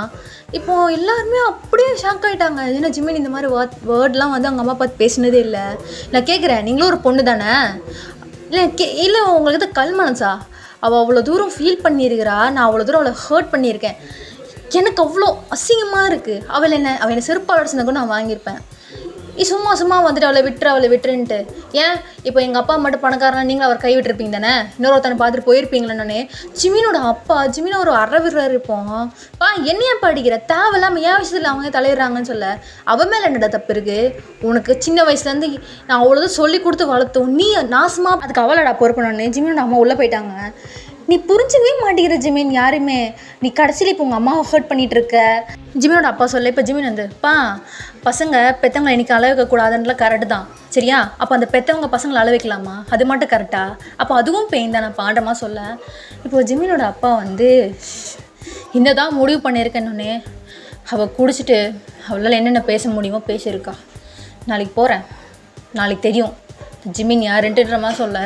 இப்போது எல்லாருமே அப்படியே ஷாக் ஆகிட்டாங்க. ஏன்னா ஜிமின் இந்த மாதிரி வேர்ட்லாம் வந்து அவங்க அம்மா பார்த்து பேசினதே இல்லை. நான் கேட்குறேன் நீங்களும் ஒரு பொண்ணு தானே, இல்லை உங்களுக்கு தான் கல் மனசா, அவள் அவ்வளோ தூரம் ஃபீல் பண்ணியிருக்கிறா, நான் அவ்வளோ தூரம் அவளை ஹர்ட் பண்ணியிருக்கேன், எனக்கு அவ்வளோ அசிங்கமாக இருக்குது, அவள் என்னை செருப்பால் அடிச்சிருந்தா கூட நான் வாங்கியிருப்பேன், சும்மா வந்துட்டு அவளை விட்டுருன்ட்டு. ஏன் இப்போ எங்கள் அப்பா மட்டும் பணக்காரனா நீங்களும் அவர் கை விட்டுருப்பீங்க தானே, இன்னொருத்தனை பார்த்துட்டு போயிருப்பீங்களே. ஜிமினோட அப்பா ஜிமினை ஒரு அறவிடுறாரு. இருப்போம் என்னையா படிக்கிற தேவையில்லாமல் ஏன் விஷயத்தில் அவங்க தலையிடுறாங்கன்னு சொல்ல. அவன் மேலே என்னடா தப்பு இருக்குது, உனக்கு சின்ன வயசுலேருந்து நான் அவ்வளோதான் சொல்லி கொடுத்து வளர்த்தோம், நீ நாசமாக அதுக்கு அவளடா பொறுப்பணுன்னே ஜிமினோட அம்மா உள்ளே போயிட்டாங்க. நீ புரிஞ்சுக்கவே மாட்டேங்கிற ஜிமின் யாருமே, நீ கடைசியில் இப்போ உங்கள் அம்மாவை ஹர்ட் பண்ணிகிட்ருக்க. ஜிமினோட அப்பா சொல்ல. இப்போ ஜிமின் வந்து பசங்க பெற்றவங்களை இன்றைக்கி அள வைக்கக்கூடாதுன்றலாம் கரெக்டு தான் சரியா, அப்போ அந்த பெற்றவங்க பசங்களை அள வைக்கலாமா, அது மட்டும் கரெக்டா, அப்போ அதுவும் பெயின் தான் நான் பாண்டமாக சொல்ல. இப்போது ஜிமினோட அப்பா வந்து இந்த தான் முடிவு பண்ணியிருக்கேன்னொன்னே அவள் குடிச்சிட்டு அவளால் என்னென்ன பேச முடியுமோ பேசியிருக்கா. நாளைக்கு போகிறேன், நாளைக்கு தெரியும் ஜிமின் யாருன்ட்டுன்ற மாதிரி சொல்ல.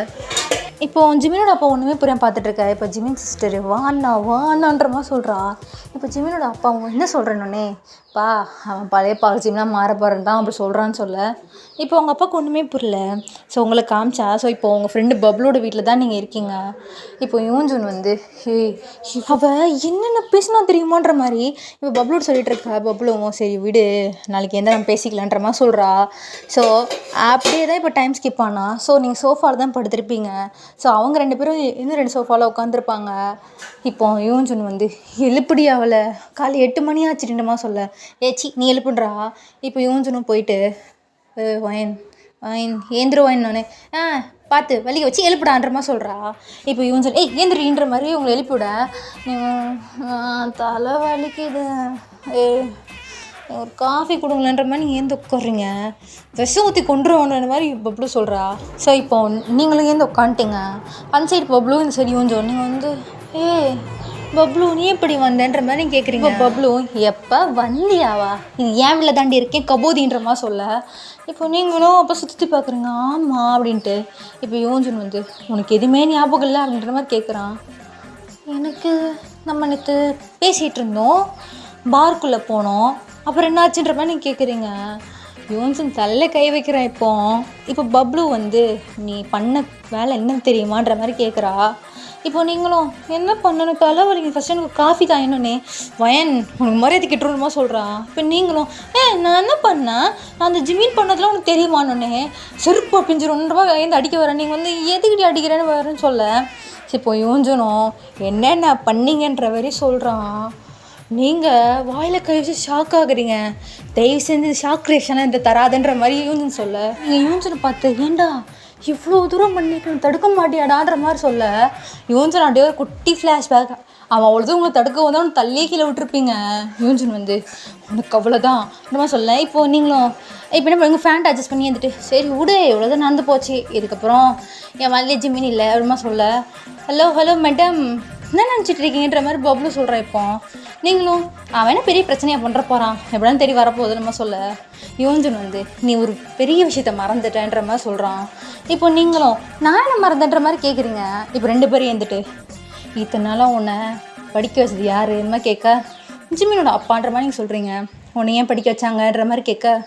இப்போது ஜிமினோட அப்பா ஒன்றுமே புரியாமல் பார்த்துட்ருக்க. இப்போ ஜிமின் சிஸ்டரு வாண்ணான்ற மாதிரி சொல்கிறா. இப்போ ஜிமினோட அப்பா அவங்க என்ன சொல்கிறேன்னொன்னே அவன் பழைய ஜிம்லாம் மாற போகிறேன்னு தான் அப்படி சொல்கிறான்னு சொல்ல. இப்போ உங்கள் அப்பாவுக்கு ஒன்றுமே புரியல. ஸோ உங்களை காமிச்சா. ஸோ இப்போ உங்கள் ஃப்ரெண்டு பப்ளோட வீட்டில் தான் நீங்கள் இருக்கீங்க. இப்போ யூஞ்சூன் வந்து அவள் என்னென்ன பேசினா தெரியுமான்ற மாதிரி இப்போ பப்ளோட சொல்லிகிட்டு இருக்கா. பப்ளுவும் சரி விடு நாளைக்கு எந்த நம்ம பேசிக்கலான்ற மாதிரி சொல்கிறா. ஸோ அப்படியே தான் இப்போ டைம் ஸ்கிப் ஆனால். ஸோ நீங்கள் சோஃபாவில் தான் படுத்திருப்பீங்க. ஸோ அவங்க 2 பேரும் இன்னும் 2 சோஃபாவில் உட்காந்துருப்பாங்க. இப்போ யூஞ்சூன் வந்து எழுப்பிடி அவளை காலை 8 மணி ஆச்சுட்டுமா சொல்ல. ஏச்சி நீ எழுப்புன்றா. இப்போ யூஞ்சனும் போயிட்டு ஒயின் ஏந்திருவாயின்னொன்னே பார்த்து வலிக்க வச்சு எழுப்பிடான்ற மாதிரி சொல்கிறா. இப்போ யூஞ்சன் ஏந்திரின்ற மாதிரி இவங்களை எழுப்பிவிட தலை வலிக்குது ஒரு காஃபி கொடுங்களேன்ற மாதிரி நீங்கள் ஏந்து உட்காடுறீங்க, விஷம் ஊற்றி கொண்டுருவோன்ற மாதிரி பப்ளு சொல்கிறா. ஸோ இப்போ நீங்களும் ஏந்து உட்காந்துட்டீங்க. அந்த சைடு பப்ளு இந்த சைடு யூஞ்சன். நீங்கள் வந்து பப்ளு நீ எப்படி வந்தேன்ற மாதிரி நீங்கள் கேட்குறீங்க. பப்ளு எப்போ வந்தியாவா, இது ஏன் வீட்டில் தாண்டி இருக்கேன் கபோதின்ற மாதிரி சொல்ல. இப்போ நீங்களும் அப்போ சுற்றி பார்க்குறீங்க ஆமாம் அப்படின்ட்டு. இப்போ யூஞ்சன் வந்து உனக்கு எதுவுமே ஞாபகம் இல்லை அப்படின்ற மாதிரி கேட்குறான். எனக்கு நம்ம நேற்று பேசிகிட்டு இருந்தோம், பார்க்குள்ளே போனோம், அப்புறம் என்னாச்சுன்ற மாதிரி நீங்கள் கேட்குறீங்க. யூன்சன் தள்ள கை வைக்கிறேன். இப்போ பப்ளு வந்து நீ பண்ண வேலை என்ன தெரியுமான்ற மாதிரி கேட்குறா. இப்போ நீங்களும் என்ன பண்ணணும் தலைவலிங்க ஃபஸ்ட்டு எனக்கு காஃபி தான் என்னன்னே வயன் உனக்கு மரியாதை கிட்டுருமா சொல்கிறா. இப்போ நீங்களும் நான் என்ன பண்ணேன், நான் அந்த ஜிமின் பண்ணதெல்லாம் உனக்கு தெரியுமான்னொன்னே செருப்பு பிஞ்சிரும்ன்ற மாதிரி ஏந்து அடிக்க வரேன். நீங்கள் வந்து எதுக்கிட்டே அடிக்கிறேன்னு வரேன்னு சொல்ல. இப்போ யூஞ்சனும் என்னென்ன பண்ணீங்கன்ற வரை சொல்கிறான். நீங்கள் வாயில் கை வச்சு ஷாக் ஆகுறீங்க, தயவு செஞ்சு ஷாக் ரியாக்ஷனாக இந்த தராதுன்ற மாதிரி யூஞ்சன் சொல்ல. நீங்கள் யூஞ்சனை பார்த்து ஏண்டா இவ்வளோ தூரம் பண்ணிட்டு தடுக்க மாட்டியாடான்ற மாதிரி சொல்ல. யூஞ்சன் அப்படியே ஒரு குட்டி ஃப்ளாஷ்பேக், அவன் அவ்வளோதான் உங்களை தடுக்க வந்தால் உனக்கு தள்ளியே கீழே விட்டுருப்பீங்க. யூஞ்சன் வந்து உனக்கு அவ்வளோதான் இந்த மாதிரி சொல்ல. இப்போது நீங்களும் இப்போ என்ன பண்ணுங்க ஃபேண்ட் அட்ஜஸ்ட் பண்ணி வந்துட்டு சரி விடு எவ்வளோதான் நடந்து போச்சு, இதுக்கப்புறம் என் வலையிலே ஜிமின் இல்லை அப்படிமா சொல்ல. ஹலோ மேடம் என்ன நினச்சிட்டு இருக்கீங்கன்ற மாதிரி பப்ளு சொல்கிறேன். இப்போ நீங்களும் அவன் என்ன பெரிய பிரச்சனையாக பண்ணுற போகிறான் எப்படின்னு தெரிய வரப்போகுது நம்ம சொல்ல. யோஞ்சன் வந்து நீ ஒரு பெரிய விஷயத்த மறந்துட்டேன்ற மாதிரி சொல்கிறான். இப்போ நீங்களும் நான் என்ன மறந்துன்ற மாதிரி கேட்குறீங்க. இப்போ 2 பேரும் எழுந்துட்டு இத்தனை நாளாக உன்னை படிக்க வச்சது யார் இந்த மாதிரி கேட்க, ஜிமினோட அப்பான்ற மாதிரி நீங்கள் சொல்கிறீங்க. உன்னை ஏன் படிக்க வச்சாங்கன்ற மாதிரி கேட்க,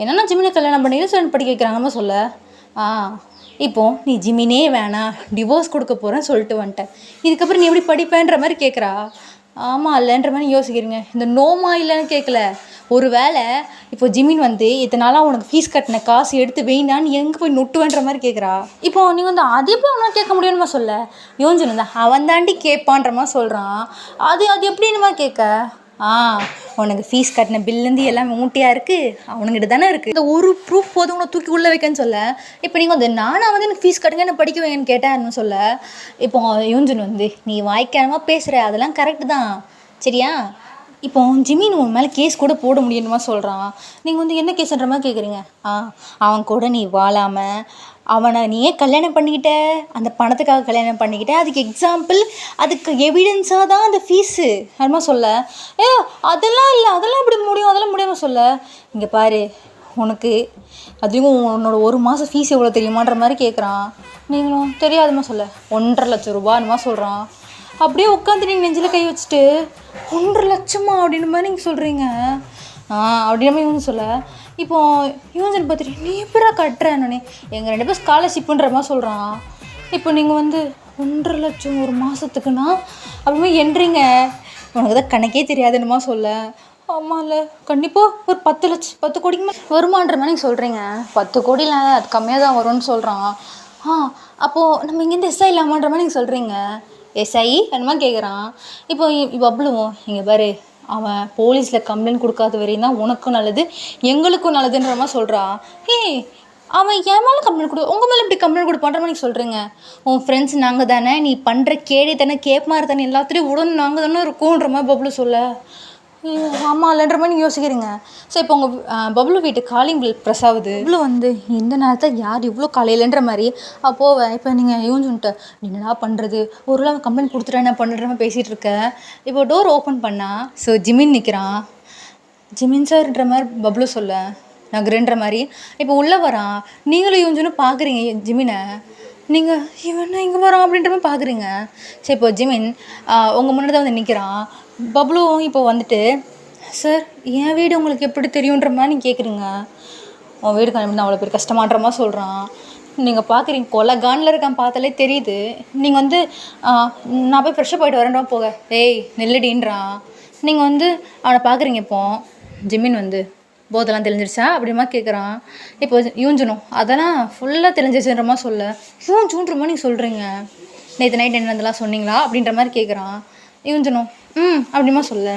என்னென்னா ஜிமினை கல்யாணம் பண்ணி சொல்லி படிக்க வைக்கிறாங்கன்னு சொல்ல. இப்போது நீ ஜிமினே வேணாம் டிவோர்ஸ் கொடுக்க போகிறேன்னு சொல்லிட்டு வந்துட்டேன், இதுக்கப்புறம் நீ எப்படி படிப்பேன்ற மாதிரி கேட்குறா. ஆமாம் இல்லைன்ற மாதிரி யோசிக்கிறீங்க. இந்த நோமா இல்லைன்னு கேட்கல, ஒரு வேளை இப்போ ஜிமின் வந்து இத்தனை நாளாக உனக்கு ஃபீஸ் கட்டின காசு எடுத்து வெயினான்னு எங்கே போய் நொட்டுவேன்ற மாதிரி கேட்குறா. இப்போ நீங்கள் வந்து அது எப்படி ஒன்றும் கேட்க முடியும்னு சொல்ல. யோஞ்சன் வந்து அவன் தாண்டி கேட்பான்ற மாதிரி சொல்கிறான். அது எப்படின்னு கேட்க, உனக்கு ஃபீஸ் கட்டின பில்லேருந்து எல்லாமே மூட்டையாக இருக்குது, அவனுங்கிட்ட தானே இருக்குது, இந்த ஒரு ப்ரூஃப் போதும் உன்னை தூக்கி உள்ளே வைக்கன்னு சொல்ல. இப்போ நீங்கள் வந்து நானாக வந்து எனக்கு ஃபீஸ் கட்டுங்க என்ன படிக்க வைங்கன்னு கேட்டேன்னு சொல்ல. இப்போ யோஞ்சன் வந்து நீ வாய்க்கானமாக பேசுகிற அதெல்லாம் கரெக்டு தான் சரியா. இப்போ ஜிமின் உன் மேலே கேஸ் கூட போட முடியணுமா சொல்கிறான். நீங்கள் வந்து என்ன கேஸ்ன்ற மாதிரி கேட்குறீங்க. அவன் கூட நீ வாழாமல் அவனை நீயே கல்யாணம் பண்ணிக்கிட்ட, அந்த பணத்துக்காக கல்யாணம் பண்ணிக்கிட்ட, அதுக்கு எக்ஸாம்பிள் அதுக்கு எவிடன்ஸாக தான் அந்த ஃபீஸு அதுமாதிரி சொல்ல. அதெல்லாம் இல்லை, அதெல்லாம் எப்படி முடியும், அதெல்லாம் முடியாமல் சொல்ல. இங்கே பாரு உனக்கு அதுவும் உன்னோட 1 மாதம் ஃபீஸ் எவ்வளோ தெரியுமான்ற மாதிரி கேட்குறான். நீங்களும் தெரியாதுமா சொல்ல. 1.5 லட்சம் ரூபா அந்த சொல்கிறான். அப்படியே உட்காந்து நீங்கள் நெஞ்சில் கை வச்சுட்டு 1.5 லட்சமா அப்படின்னு மாதிரி நீங்கள் சொல்கிறீங்க. அப்படின்ற மாதிரி இவங்க சொல்ல. இப்போது யூஜன் பார்த்துட்டு நீ எப்படா கட்டுறேன்னு எங்கள் 2 பேர் ஸ்காலர்ஷிப்புன்ற மாதிரி சொல்கிறான். இப்போ நீங்கள் வந்து 1.5 லட்சம் ஒரு மாதத்துக்குன்னா அப்படிமே என்றீங்க. உனக்கு தான் கணக்கே தெரியாதுன்னுமா சொல்ல. ஆமாம் இல்லை கண்டிப்பாக ஒரு 10 லட்சம் 10 கோடிக்கு வருமான்ற மாதிரி நீங்கள் சொல்கிறீங்க. 10 கோடியில் அது கம்மியாக தான் வரும்னு சொல்கிறான். அப்போது நம்ம இங்கேருந்து எஸ்ஐ இல்லாமன்ற மாதிரி நீங்கள் சொல்கிறீங்க. எஸ்ஐ என்னமா கேட்குறான். இப்போ பப்ளுவும் இங்கே பாரு அவன் போலீஸில் கம்ப்ளைண்ட் கொடுக்காத வரையும் தான் உனக்கும் நல்லது எங்களுக்கும் நல்லதுன்ற மாதிரி சொல்கிறான். அவன் என் மேலே கம்ப்ளைண்ட் உங்கள் மேலே இப்படி கம்ப்ளைண்ட் கொடுப்பான்ற மாதிரி சொல்கிறீங்க. உன் ஃப்ரெண்ட்ஸ் நாங்கள் தானே, நீ பண்ணுற கேடி தானே, கேப் மாதிரி தானே, எல்லாத்துலேயும் உடனே நாங்கள் தானே இருக்கோன்ற மாதிரி பப்ளு சொல்ல. ஆமாம் இல்லைன்ற மாதிரி நீங்கள் யோசிக்கிறீங்க. ஸோ இப்போ உங்கள் பப்ளு வீட்டு காலிங் பில் ப்ரெஸ் ஆகுது. இவ்வளோ வந்து இந்த நேரத்தில் யார் இவ்வளோ காலையிலன்ற மாதிரி அப்போது இப்போ நீங்கள் யூஞ்சுன்ட்டு என்னடா பண்ணுறது, ஒரு நாள் கம்ப்ளைண்ட் கொடுத்துட்டா என்ன பண்ணுற மாதிரி பேசிகிட்டு இருக்க. இப்போ டோர் ஓப்பன் பண்ணால் ஸோ ஜிமின் நிற்கிறான். ஜிமின் சார்ன்ற மாதிரி பப்ளு சொல்ல நகருன்ற மாதிரி இப்போ உள்ளே வரான். நீங்களும் யூஞ்சுன்னு பார்க்குறீங்க ஜிமினை. நீங்கள் இவன் இங்கே வரான் அப்படின்ற மாதிரி பார்க்குறீங்க. சரி இப்போ ஜிமின் உங்கள் முன்னாடி தான் வந்து நிற்கிறான். பப்ளுவும் இப்போ வந்துட்டு சார் என் வீடு உங்களுக்கு எப்படி தெரியுன்ற மாதிரி நீங்கள் கேட்குறீங்க. உன் வீடு கண்டிப்பாக அவ்வளோ பேர் கஷ்டமான்ற மாதிரி சொல்கிறான். நீங்கள் பார்க்குறீங்க கொலை கானில் இருக்கான் பார்த்தாலே தெரியுது. நீங்கள் வந்து நான் போய் ஃப்ரெஷ்ஷாக போயிட்டு வரேன்டா போக நெல்லடின்றான். நீங்கள் வந்து அவனை பார்க்குறீங்க. இப்போ ஜிமின் வந்து போதெல்லாம் தெரிஞ்சிருச்சா அப்படிமா கேட்குறான். இப்போ யூஞ்சனும் அதெல்லாம் ஃபுல்லாக தெரிஞ்சிருச்சுன்ற மாதிரி சொல்ல. யூஞ்சூன்ற மாதிரி நீங்கள் சொல்கிறீங்க. நேற்று நைட் என்னதெல்லாம் சொன்னீங்களா அப்படின்ற மாதிரி கேட்குறான். யூஞ்சனும் அப்படிமா சொல்ல.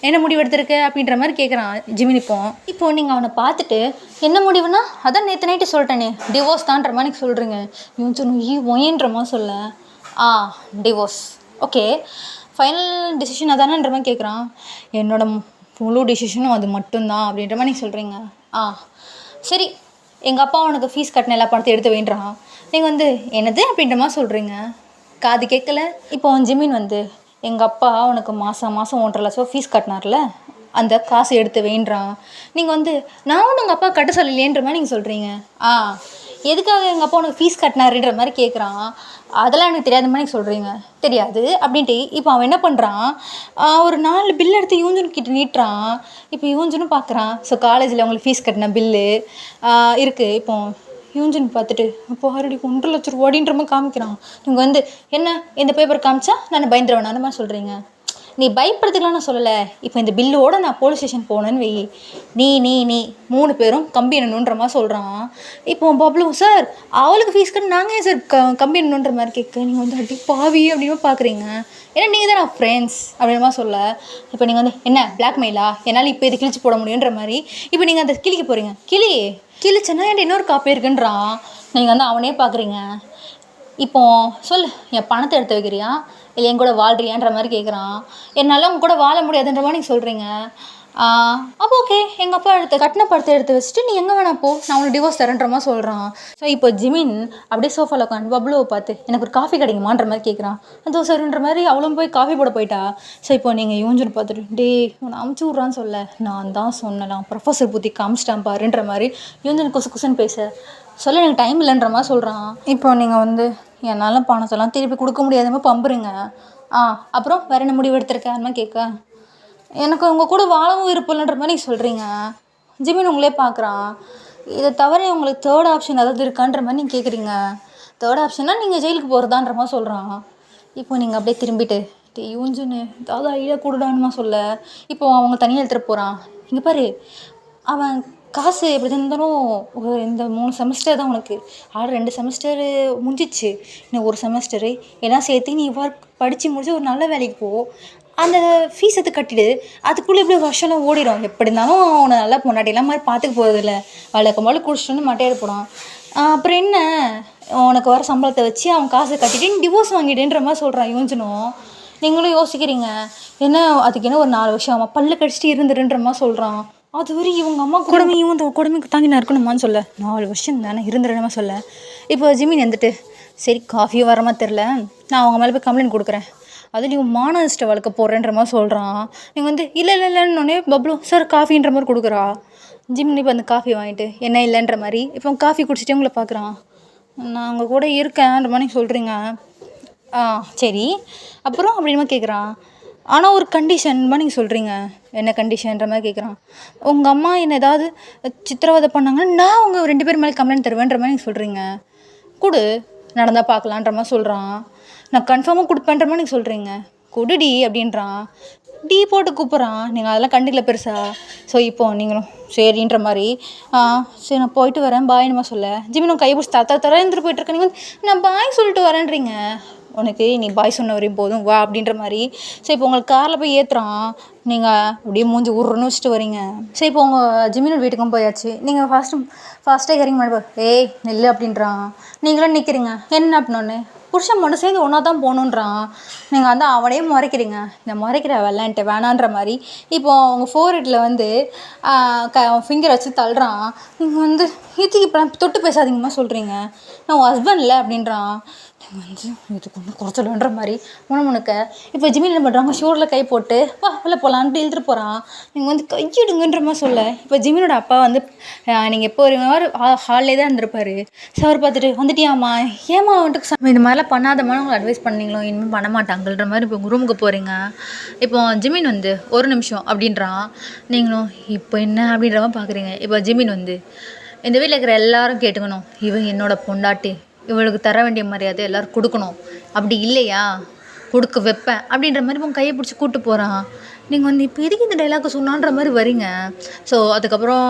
என்ன முடிவு எடுத்திருக்க அப்படின்ற மாதிரி கேட்குறான் ஜிமின். இப்போது நீங்கள் அவனை பார்த்துட்டு என்ன முடிவுனா அதான் நேற்று நைட்டு சொல்லிட்டேனே டிவோர்ஸ் தான்ற மாதிரி சொல்கிறீங்க. யூஞ்சனும் ஒயன்ற மாதிரி சொல்ல. டிவோர்ஸ் ஓகே ஃபைனல் டிசிஷன் அதானன்ற மாதிரி கேட்குறான். என்னோட முழு டிசிஷனும் அது மட்டும்தான் அப்படின்ற மாதிரி நீங்கள் சொல்கிறீங்க. சரி எங்கள் அப்பா உனக்கு ஃபீஸ் கட்டின எல்லா பணத்தை எடுத்து வேண்டான். நீங்கள் வந்து என்னது அப்படின்ற மாதிரி சொல்கிறீங்க. காது கேட்கல. இப்போ ஜிமின் வந்து எங்கள் அப்பா உனக்கு மாதம் 1.5 லட்சம் ஃபீஸ் கட்டினார்ல அந்த காசு எடுத்து வேண்டான். நீங்கள் வந்து நான் ஒன்று உங்கள் அப்பா கட்ட சொல்லலையேன்ற மாதிரி நீங்கள் சொல்கிறீங்க. எதுக்காக எங்கள் அப்பா உனக்கு ஃபீஸ் கட்டினாருன்ற மாதிரி கேட்குறான். அதெல்லாம் எனக்கு தெரியாத மாதிரி சொல்கிறீங்க. தெரியாது அப்படின்ட்டு இப்போ அவன் என்ன பண்ணுறான், ஒரு 4 பில் எடுத்து யூஞ்சன் கிட்ட நீட்டுறான். இப்போ யூஞ்சனும் பார்க்குறான். ஸோ காலேஜில் அவங்களுக்கு ஃபீஸ் கட்டின பில்லு இருக்குது. இப்போ யூஞ்சன் பார்த்துட்டு அப்போ ஆல்ரெடி 1.5 லட்சம் ரூபாடின்ற மாதிரி காமிக்கிறான். நீங்கள் வந்து என்ன இந்த பேப்பர் காமிச்சா நான் பயந்துருவேன் அந்த மாதிரி சொல்கிறீங்க. நீ பயப்படுறதுக்கெலாம் நான் சொல்லலை. இப்போ இந்த பில்லோடு நான் போலீஸ் ஸ்டேஷன் போனேன்னு வை, நீ 3 பேரும் கம்பி எண்ணணுன்ற மாதிரி சொல்கிறான். இப்போ பப்ளு சார் அவளுக்கு ஃபீஸ் கட்டு நாங்கள் ஏன் சார் கம்பி எண்ணணுன்ற மாதிரி கேட்க. நீங்கள் வந்து அப்படி பாவி அப்படின்னு பார்க்குறீங்க. ஏன்னா நீங்கள் தான் நான் ஃப்ரெண்ட்ஸ் அப்படின்ற மாதிரி சொல்ல. இப்போ நீங்கள் வந்து என்ன பிளாக்மெயிலா என்னால் இப்போ இது கிழிச்சு போட முடியுன்ற மாதிரி இப்போ நீங்கள் அந்த கிழிக்க போகிறீங்க. கிழிச்சேன்னா என்கிட்ட இன்னொரு காப்பி இருக்குன்றான். நீங்கள் வந்து அவனே பார்க்குறீங்க. இப்போ சொல் என் பணத்தை எடுத்து வைக்கிறியா இல்லை என் கூட வாழ்றியான்ற மாதிரி கேட்குறான். என்னால் உங்க கூட வாழ முடியாதுன்ற மாதிரி நீங்கள் சொல்கிறீங்க. அப்போ ஓகே எங்கள் அப்பா கட்டின படத்தை எடுத்து வச்சுட்டு நீ எங்கே வேணா போ, நான் உனக்கு டிவோர்ஸ் தரேன்ற மாதிரி சொல்கிறான். ஸோ இப்போ ஜிமின் அப்படியே சோஃபாவில் உட்காந்து பப்ளுவை பார்த்து எனக்கு ஒரு காஃபி கிடைக்குமான்ற மாதிரி கேட்குறான். அதோ சரின்ற மாதிரி அவளும் போய் காஃபி போட போயிட்டா. ஸோ இப்போ நீங்கள் யூஞ்சன் பார்த்துட்டு டே உன்னை அமுச்சு விட்றான்னு சொல்ல, நான் தான் சொன்னலாம் ப்ரொஃபஸர் புத்தி காமிச்சிட்டான் பாருன்ற மாதிரி யூஞ்சன் குசுன்னு பேச சொல்ல எனக்கு டைம் இல்லைன்ற மாதிரி சொல்கிறான். இப்போ நீங்கள் வந்து என்னால் பணத்தெல்லாம் திருப்பி கொடுக்க முடியாதமாக பம்புறீங்க. அப்புறம் வேறு என்ன முடிவு எடுத்திருக்கேன் அந்த மாதிரி கேட்க, எனக்கு உங்கள் கூட வாழவும் விருப்பம்ன்ற மாதிரி நீங்கள் சொல்கிறீங்க. ஜிமின் உங்களே பார்க்குறான். இதை தவிர உங்களுக்கு தேர்ட் ஆப்ஷன் ஏதாவது இருக்கான்ற மாதிரி நீங்கள் கேட்குறீங்க. தேர்ட் ஆப்ஷன்னா நீங்கள் ஜெயிலுக்கு போகிறதான்ற மாதிரி சொல்கிறான். இப்போ நீங்கள் அப்படியே திரும்பிட்டு யூஞ்சுன்னு ஏதாவது ஐடியா கூடானுமா சொல்ல, இப்போ அவங்க தனியாக எடுத்துகிட்டு போகிறான். இங்கே பாரு, அவன் காசு எப்படி இருந்தாலும் இந்த 3 செமஸ்டர் தான் உனக்கு, 2 செமஸ்டரு முடிஞ்சிச்சு, இன்னும் ஒரு செமஸ்டரு எல்லாம் சேர்த்து நீ படித்து முடிச்சு ஒரு நல்ல வேலைக்கு போ, அந்த ஃபீஸ் எடுத்து கட்டிடு, அதுக்குள்ளே எப்படி வருஷம்லாம் ஓடிடும், எப்படி இருந்தாலும் அவனை நல்லா பொண்டாட்டிலாம் மாதிரி பார்த்துக்க போகிறதில்ல, வழக்கம் போல் குடிச்சிட்டு வந்து மட்டையிட போகிறான். அப்புறம் என்ன, உனக்கு வர சம்பளத்தை வச்சு அவன் காசை கட்டிட்டு நீ டிவோர்ஸ் வாங்கிடுன்ற மாதிரி சொல்கிறான் யூஞ்சனும். நீங்களும் யோசிக்கிறீங்க என்ன அதுக்கு என்ன ஒரு 4 வருஷம் அவன் பல்லு கடிச்சிட்டு இருந்துருன்ற மாதிரி சொல்கிறான். அது வரை இவங்க அம்மா கொடுமையும் இந்த கொடுமைக்கு தாங்கி நான் இருக்கணுமான்னு சொல்ல, 4 வருஷம் தானே இருந்துருமா சொல்ல. இப்போ ஜிமின் வந்துட்டு சரி காஃபியும் வரமா தெரில, நான் அவங்க மேலே போய் கம்ப்ளைண்ட் கொடுக்குறேன், அது நீ மானஸ்ட்டை வளர்க்க போடுறேன்ற மாதிரி சொல்கிறான். நீங்கள் வந்து இல்லைன்னொடனே பப்ளு சார் காஃபின்ற மாதிரி கொடுக்குறா. ஜிமின் இப்போ அந்த காஃபி வாங்கிட்டு என்ன இல்லைன்ற மாதிரி இப்போ காஃபி குடிச்சிட்டே உங்களை பார்க்குறான். நான் உங்கள் கூட இருக்கேன்ற மாதிரி சொல்கிறீங்க. சரி அப்புறம் அப்படின்மா கேட்குறான். ஆனால் ஒரு கண்டிஷன் மாதிரி நீங்கள் சொல்கிறீங்க. என்ன கண்டிஷன்ற மாதிரி கேட்குறான். உங்கள் அம்மா என்ன ஏதாவது சித்திரவதை பண்ணாங்கன்னா நான் உங்கள் 2 பேர் மேலே கம்ப்ளைண்ட் தருவேன்ற மாதிரி நீங்கள் சொல்கிறீங்க. கொடு நடந்தால் பார்க்கலான்ற மாதிரி சொல்கிறான். நான் கன்ஃபார்மாக கொடுப்பேன்ற மாதிரி நீங்கள் சொல்கிறீங்க. கொடுடி அப்படின்றான். டீ போட்டு கூப்பிட்றான். நீங்கள் அதெல்லாம் கண்டுக்கல பெருசா. ஸோ இப்போது நீங்களும் சரின்ற மாதிரி சரி நான் போயிட்டு வரேன் பாய்னுமா சொல்ல, ஜிமினும் கை பிடிச்சி தர இருந்துட்டு போயிட்டுருக்கேன். நீங்கள் வந்து நான் பாய் சொல்லிட்டு வரேன்றீங்க, உனக்கு நீ பாய் சொன்ன வரையும் போதும் வா அப்படின்ற மாதிரி. ஸோ இப்போ உங்களுக்கு காரில் போய் ஏற்றுறான். நீங்கள் அப்படியே மூஞ்சி உருன்னு வச்சுட்டு வரீங்க. ஸோ இப்போ உங்கள் ஜிமினோட வீட்டுக்கும் போயாச்சு. நீங்கள் ஃபாஸ்ட்டாக இறங்கி மாட்டேன் ஏய் நெல்லு அப்படின்றான். நீங்களும் நிற்கிறீங்க என்ன அப்படின்னோடனே புருஷன் மட்டும் சேர்ந்து ஒன்றா தான் போகணுன்றான். நீங்கள் வந்து அவனையே முறைக்கிறீங்க. இந்த முறைக்கிற விளையாண்ட்டு வேணான்ற மாதிரி. இப்போது அவங்க ஃபோர்ஹெட்டில் வந்து ஃபிங்கர் வச்சு தள்ளுறான். நீங்கள் வந்து இதுக்கு இப்போ தொட்டு பேசாதீங்கம்மா சொல்கிறீங்க, நான் உன் ஹஸ்பண்ட் இல்லை அப்படின்றான். நீங்கள் வந்து இதுக்கு ஒன்று குறைச்சலன்ற மாதிரி முணுமுணுக்க இப்போ ஜிமின் என்ன பண்ணுறாங்க, ஷோரில் கை போட்டு வா வெளில போகலான்ட்டு இழுத்துட்டு போகிறான். நீங்கள் வந்து கையிடுங்கன்ற மாதிரி சொல்ல, இப்போ ஜிமினோட அப்பா வந்து நீங்கள் எப்போ ஒரு மாதிரி ஹால்லே தான் இருந்திருப்பார். ஸோ அவர் பார்த்துட்டு வந்துட்டியாம்மா ஏம்மா வந்துட்டு இந்த மாதிரிலாம் பண்ணாதம்மான்னு உங்களுக்கு அட்வைஸ் பண்ணீங்களோ, இனிமேல் பண்ண மாட்டாங்கன்ற மாதிரி இப்போ ரூமுக்கு போகிறீங்க. இப்போ ஜிமின் வந்து ஒரு நிமிஷம் அப்படின்றான். நீங்களும் இப்போ என்ன அப்படின்ற மாதிரி பார்க்குறீங்க. இப்போ ஜிமின் வந்து இந்த வீட்டில் இருக்கிற எல்லாரும் கேட்டுக்கணும், இவன் என்னோட பொண்டாட்டி, இவளுக்கு தர வேண்டிய மரியாதை எல்லோரும் கொடுக்கணும், அப்படி இல்லையா கொடுக்க வைப்பேன் அப்படின்ற மாதிரி உங்கள் கையை பிடிச்சி கூப்பிட்டு போகிறான். நீங்கள் வந்து இப்போ எதுக்கு இந்த டைலாக் சொன்னான்ற மாதிரி வரீங்க. ஸோ அதுக்கப்புறம்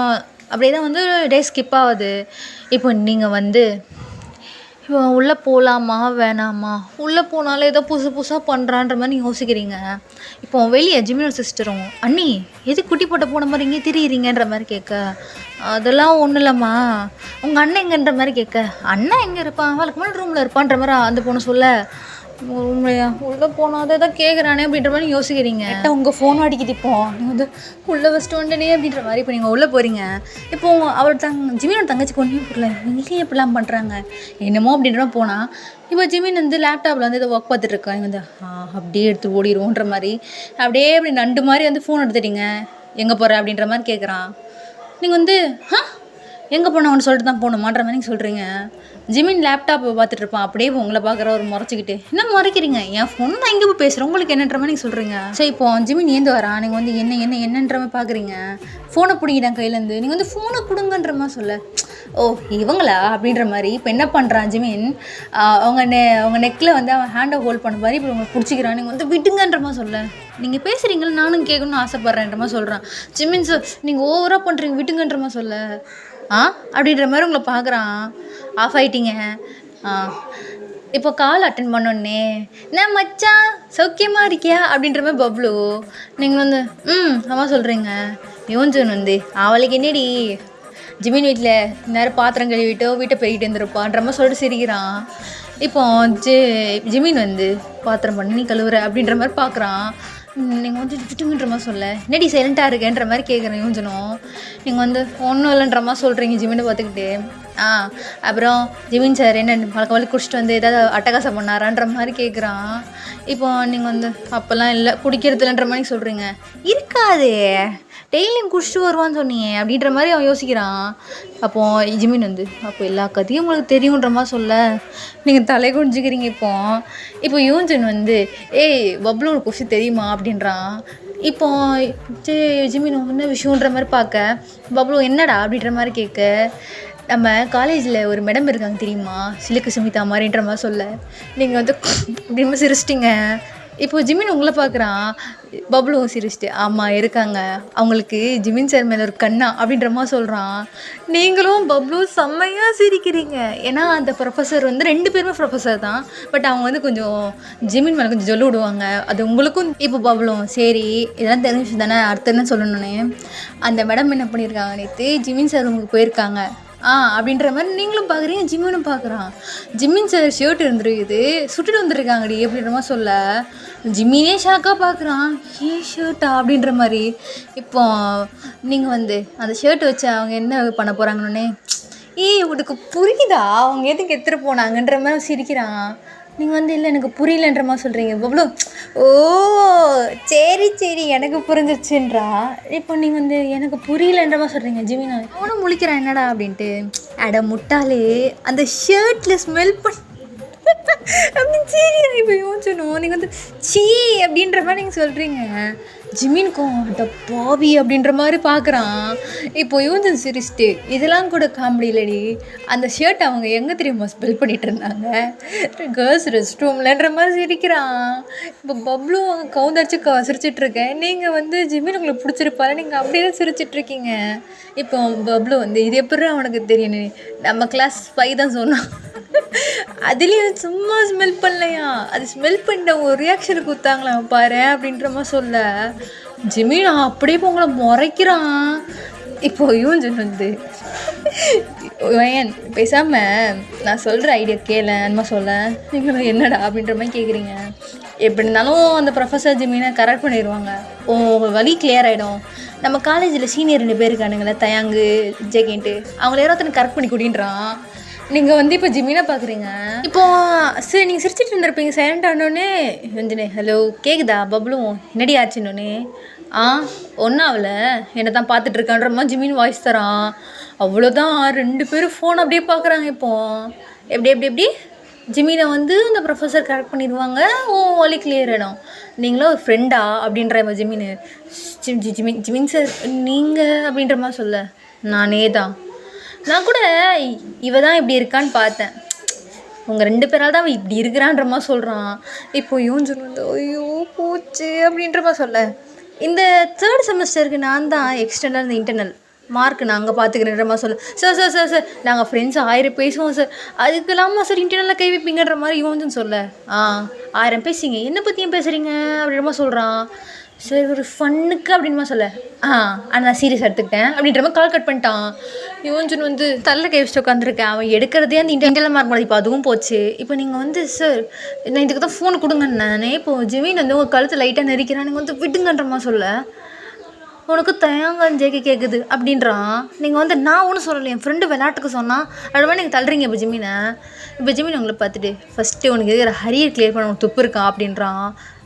அப்படியே தான் வந்து டே ஸ்கிப் ஆகுது. இப்போ நீங்கள் வந்து உள்ளே போகலாமா வேணாமா, உள்ளே போனாலே ஏதோ புதுசாக பண்ணுறான்ற மாதிரி நீங்கள் யோசிக்கிறீங்க. இப்போ வெளியே ஜிமினோட சிஸ்டரும் அண்ணி எது குட்டி போட்ட போன மாதிரி இங்கே திரியிறீங்கன்ற மாதிரி கேட்க, அதெல்லாம் ஒன்றும் இல்லைம்மா உங்கள் அண்ணன் எங்கன்ற மாதிரி கேட்க, அண்ணன் எங்கே இருப்பான் அவளுக்கு மேலே ரூமில் இருப்பான்ற மாதிரி அந்த பொண்ணு சொல்ல, உண்மையா உள்ளே போனாதே தான் கேட்குறானே அப்படின்ற மாதிரி யோசிக்கிறீங்க. உங்கள் ஃபோன் அடிக்குது. இப்போ நீங்கள் வந்து உள்ளே வச்சுட்டு வந்துட்டே அப்படின்ற மாதிரி இப்போ நீங்கள் உள்ளே போகிறீங்க. இப்போது அவரோட ஜிமினோட தங்கச்சிக்கு ஒன்றும் புரியல, நீங்களே எப்படிலாம் பண்ணுறாங்க என்னமோ அப்படின்ற போனால், இப்போ ஜிமின் வந்து லேப்டாப்பில் வந்து இதை ஒர்க் பார்த்துட்ருக்கா. நீங்கள் வந்து அப்படியே எடுத்து ஓடிடுவோன்ற மாதிரி அப்படியே அப்படி நண்டு மாதிரி வந்து ஃபோன் எடுத்துட்டீங்க. எங்கே போகிற அப்படின்ற மாதிரி கேட்குறான். நீங்கள் வந்து எங்கே போனவன்னு சொல்லிட்டு தான் போகணுமான்ற மாதிரி நீங்கள் சொல்கிறீங்க. ஜிமின் லேப்டாப்பை பார்த்துட்ருப்பான். அப்படியே உங்களை பார்க்குற ஒரு முறைச்சிக்கிட்டு என்ன முறைக்கிறீங்க, என் ஃபோன் நான் இங்கே போய் பேசுகிறேன் உங்களுக்கு என்னன்ற மாதிரி நீங்கள் சொல்கிறீங்க. சரி இப்போ ஜிமின் ஏந்து வரான். நீங்கள் வந்து என்னன்ற மாதிரி பார்க்குறீங்க. ஃபோனை பிடிங்கிட்டேன் கையிலேருந்து. நீங்கள் வந்து ஃபோனை கொடுங்கன்ற மாதிரி சொல்ல, ஓ இவங்களா அப்படின்ற மாதிரி. இப்போ என்ன பண்ணுறான் ஜிமின், அவங்க நெக்கில் வந்து அவன் ஹேண்டை ஹோல்ட் பண்ண மாதிரி இப்போ உங்களுக்கு பிடிச்சிக்கிறான். நீங்கள் வந்து விட்டுங்கன்ற மாதிரி சொல்ல, நீங்கள் பேசுகிறீங்களா நானும் கேட்கணும்னு ஆசைப்பட்றேன்ற மாதிரி சொல்கிறான். ஜிமின் சார் நீங்கள் ஓவராக பண்ணுறீங்க விட்டுங்கன்ற மாதிரி சொல்ல, அப்படின்ற மாதிரி உங்களை பார்க்குறான். ஆஃப் ஆகிட்டீங்க. இப்போ கால் அட்டன் பண்ணோன்னே நான் மச்சான் சௌக்கியமாக இருக்கியா அப்படின்ற மாதிரி பப்ளு. நீங்கள் வந்து அவன் சொல்கிறீங்க. யோஞ்சன் வந்து அவளுக்கு என்னடி ஜிமின் வீட்டில் நேரம் பாத்திரம் கழுவிட்டோ வீட்டை பெருகிட்டு இருந்திருப்பான்ற மாதிரி சொல்லிட்டு சிரிக்கிறான். இப்போ ஜிமின் வந்து பாத்திரம் பண்ணி நீ கழுவுற அப்படின்ற மாதிரி பார்க்குறான். நீங்கள் வந்து விட்டுங்கன்ற மாதிரி சொல்ல, என்னடி சைலண்ட்டாக இருக்கேன்ற மாதிரி கேட்குறேன் யோஞ்சனும். நீங்கள் வந்து ஒன்றும் இல்லைன்ற மாதிரி சொல்கிறீங்க ஜிமினை பார்த்துக்கிட்டு. அப்புறம் ஜிமின் சார் என்ன வழக்க குடிச்சிட்டு வந்து ஏதாவது அட்டகாசம் பண்ணாரான்ற மாதிரி கேட்குறான். இப்போ நீங்கள் வந்து அப்போல்லாம் இல்லை குடிக்கிறது இல்லைன்ற மாதிரி சொல்கிறீங்க. இருக்காது, டெய்லியும் குடிச்சிட்டு வருவான்னு சொன்னீங்க அப்படின்ற மாதிரி அவன் யோசிக்கிறான். அப்போது ஜிமின் வந்து அப்போ எல்லா கதையும் உங்களுக்கு தெரியுன்ற மாதிரி சொல்ல நீங்கள் தலை குடிஞ்சிக்கிறீங்க. இப்போ யூஞ்சன் வந்து ஏய் பப்ளு ஒரு கொஸ்டின் தெரியுமா அப்படின்றான். இப்போ ஜிமின் என்ன விஷயன்ற மாதிரி பார்க்க பப்ளு என்னடா அப்படின்ற மாதிரி கேட்க நம்ம காலேஜில் ஒரு மேடம் இருக்காங்க தெரியுமா, சிலுக்கு சுமிதா மாதிரின்ற மாதிரி சொல்ல நீங்கள் வந்து அப்படின்னு சிரிச்சிட்டிங்க. இப்போது ஜிமின் உங்களை பார்க்குறான். பப்ளுவும் சிரிச்சிட்டு ஆமாம் இருக்காங்க, அவங்களுக்கு ஜிமின் சார் மேலே ஒரு கண்ணா அப்படின்ற மாதிரி சொல்கிறான். நீங்களும் பப்ளும் செம்மையாக சிரிக்கிறீங்க. ஏன்னா அந்த ப்ரொஃபஸர் வந்து 2 பேருமே ப்ரொஃபஸர் தான், பட் அவங்க வந்து கொஞ்சம் ஜிமின் மேலே கொஞ்சம் சொல்லி விடுவாங்க. அது உங்களுக்கும். இப்போ பப்ளும் சரி இதெல்லாம் தெரிஞ்சு தானே அடுத்த என்ன சொல்லணுன்னே அந்த மேடம் என்ன பண்ணியிருக்காங்க, நேற்று ஜிமின் சார் உங்களுக்கு போயிருக்காங்க அப்படின்ற மாதிரி நீங்களும் பார்க்குறீங்க, ஜிம்மினும் பார்க்குறான். ஜிம்மின் சார் ஷர்ட் இருந்துருக்குது சுட்டுட்டு வந்துருக்காங்கடி அப்படின்ற மாதிரி சொல்ல ஜிம்மினே ஷாக்காக பார்க்குறான். ஏன் ஷர்ட்டா அப்படின்ற மாதிரி. இப்போ நீங்கள் வந்து அந்த ஷர்ட் வச்சு அவங்க என்ன பண்ண போகிறாங்கன்னே உங்களுக்கு புரியுதா அவங்க எதுக்கு எடுத்துகிட்டு போனாங்கன்ற மாதிரி சிரிக்கிறான். நீங்கள் வந்து இல்லை எனக்கு புரியலன்ற மாதிரி சொல்கிறீங்க. பப்ளு ஓ சரி சரி எனக்கு புரிஞ்சிச்சுன்றா. இப்போ நீங்கள் வந்து எனக்கு புரியலன்ற மாதிரி சொல்கிறீங்க. ஜிமினா அவனும் முழிக்கிறான் என்னடா அப்படின்ட்டு. அட முட்டாளே அந்த ஷர்ட்டில் ஸ்மெல் பண்ண அப்படின்னு சரி இப்போ யோசிச்சணும். நீங்கள் வந்து சீ அப்படின்ற மாதிரி நீங்கள் சொல்கிறீங்க. ஜிமின்க்கும் அட பாவி அப்படின்ற மாதிரி பார்க்குறான். இப்போ யூஞ்சன் சிரிச்சிட்டு இதெல்லாம் கூட காமெடி இல்லடி, அந்த ஷர்ட் அவங்க எங்கே தெரியுமா ஸ்பெல் பண்ணிகிட்டு இருந்தாங்க, கேர்ள்ஸ் ரெஸ்ட் ரூம்லன்ற மாதிரி சிரிக்கிறான். இப்போ பப்ளு கவுந்தடிச்சு சிரிச்சிட்ருக்கேன். நீங்கள் வந்து ஜிமின் உங்களுக்கு பிடிச்சிருப்பாரு, நீங்கள் அப்படியே தான் சிரிச்சிட்ருக்கீங்க. இப்போ பப்ளு வந்து இது எப்படி அவனுக்கு தெரியும், நம்ம கிளாஸ் 5 தான் சொன்னான், அதுலேயும் சும்மா ஸ்மெல் பண்ணலையா, அது ஸ்மெல் பண்ண ஒரு ரியாக்ஷனுக்கு கொடுத்தாங்களா பாரு அப்படின்ற மாதிரி சொல்ல ஜிமின் அப்படியே உங்களை முறைக்கிறான். இப்போ யூஞ்சன் வந்து ஏன் பேசாமல் நான் சொல்கிற ஐடியா கேளேன்மா சொல்ல நீங்களும் என்னடா அப்படின்ற மாதிரி கேட்குறீங்க. எப்படி இருந்தாலும் அந்த ப்ரொஃபஸர் ஜிமினை கரெக்ட் பண்ணிடுவாங்க, உங்கள் வழி கிளியர் ஆகிடும். நம்ம காலேஜில் சீனியர் 2 பேர் இருக்கானுங்களே தயாங்கு ஜெகேன்ட்டு, அவங்கள யாராவது கரெக்ட் பண்ணி குடின்றான். நீங்கள் வந்து இப்போ ஜிமினை பார்க்குறீங்க. இப்போது சரி நீங்கள் சிரிச்சிட்டு இருந்திருப்பீங்க, சைலண்ட் ஆனோடனே ரஞ்சனே ஹலோ கேட்குதா பப்ளும் என்னடி ஆச்சுன்னொன்னே ஒன்றும் ஆகலை என்னை தான் பார்த்துட்ருக்கான்ற மாதிரி ஜிமின் வாய்ஸ் தரான். அவ்வளோதான் 2 பேரும் ஃபோன் அப்படியே பார்க்குறாங்க. இப்போது எப்படி எப்படி எப்படி ஜிமினை வந்து அந்த ப்ரொஃபஸர் கரெக்ட் பண்ணிடுவாங்க, வழி கிளியர் ஆகிடும். நீங்களும் ஒரு ஃப்ரெண்டா அப்படின்ற மாதிரி ஜிமின் சார் நீங்கள் அப்படின்ற மாதிரி சொல்ல நானே தான், நான் கூட இவ தான் இப்படி இருக்கான்னு பார்த்தேன், உங்கள் 2 பேரால் தான் அவள் இப்படி இருக்கிறான்ற மாதிரி சொல்கிறான். இப்போ யூஞ்சன் வந்து ஐயோ போச்சு அப்படின்ற மாதிரி சொல்ல இந்த 3rd செமஸ்டருக்கு நான் தான் எக்ஸ்டர்னல் இந்த இன்டர்னல் மார்க் நாங்கள் பார்த்துக்கிறேன்ற மாதிரி சொல்ல சார் சார் சார் சார் நாங்கள் ஃப்ரெண்ட்ஸ் 1000 பேசுவோம் சார், அதுக்கு இல்லாமல் சார் இன்டர்னலில் கை வைப்பீங்கன்ற மாதிரி யூஞ்சன் சொல்ல 1000 பேசிங்க என்னை பற்றியும் பேசுகிறீங்க அப்படின்ற மாதிரி சொல்கிறான். சரி ஒரு ஃபன்னுக்கு அப்படின்மா சொல்ல நான் சீரியஸ் எடுத்துக்கிட்டேன் அப்படின்ற மாதிரி கால் கட் பண்ணிட்டான். யுவன்ஜுன் வந்து தள்ள கை வச்சுட்டு உட்காந்துருக்கேன். அவன் எடுக்கிறதே அந்த இன்டர்னல் மார்க் மாதிரி இப்போ அதுவும் போச்சு. இப்போ நீங்கள் வந்து சார் நான் இதுக்கு தான் ஃபோன் கொடுங்க நானே. இப்போது ஜிமின் வந்து உங்கள் கழுத்து லைட்டாக நெரிக்கிறான், நீங்கள் வந்து விடுங்கன்றமா சொல்ல உனக்கு தயங்கஞ்சேக்கு கேட்குது அப்படின்றான். நீங்கள் வந்து நான் ஒன்றும் சொல்லலை, என் ஃப்ரெண்டு விளையாட்டுக்கு சொன்னால் அதுமாதிரி நீங்கள் தள்ளுறீங்க. இப்போ ஜிமின் உங்களை பார்த்துட்டு ஃபஸ்ட்டு உனக்கு எதிர ஹரியர் கிளியர் பண்ண உனக்கு துப்பு இருக்கான் அப்படின்றான்.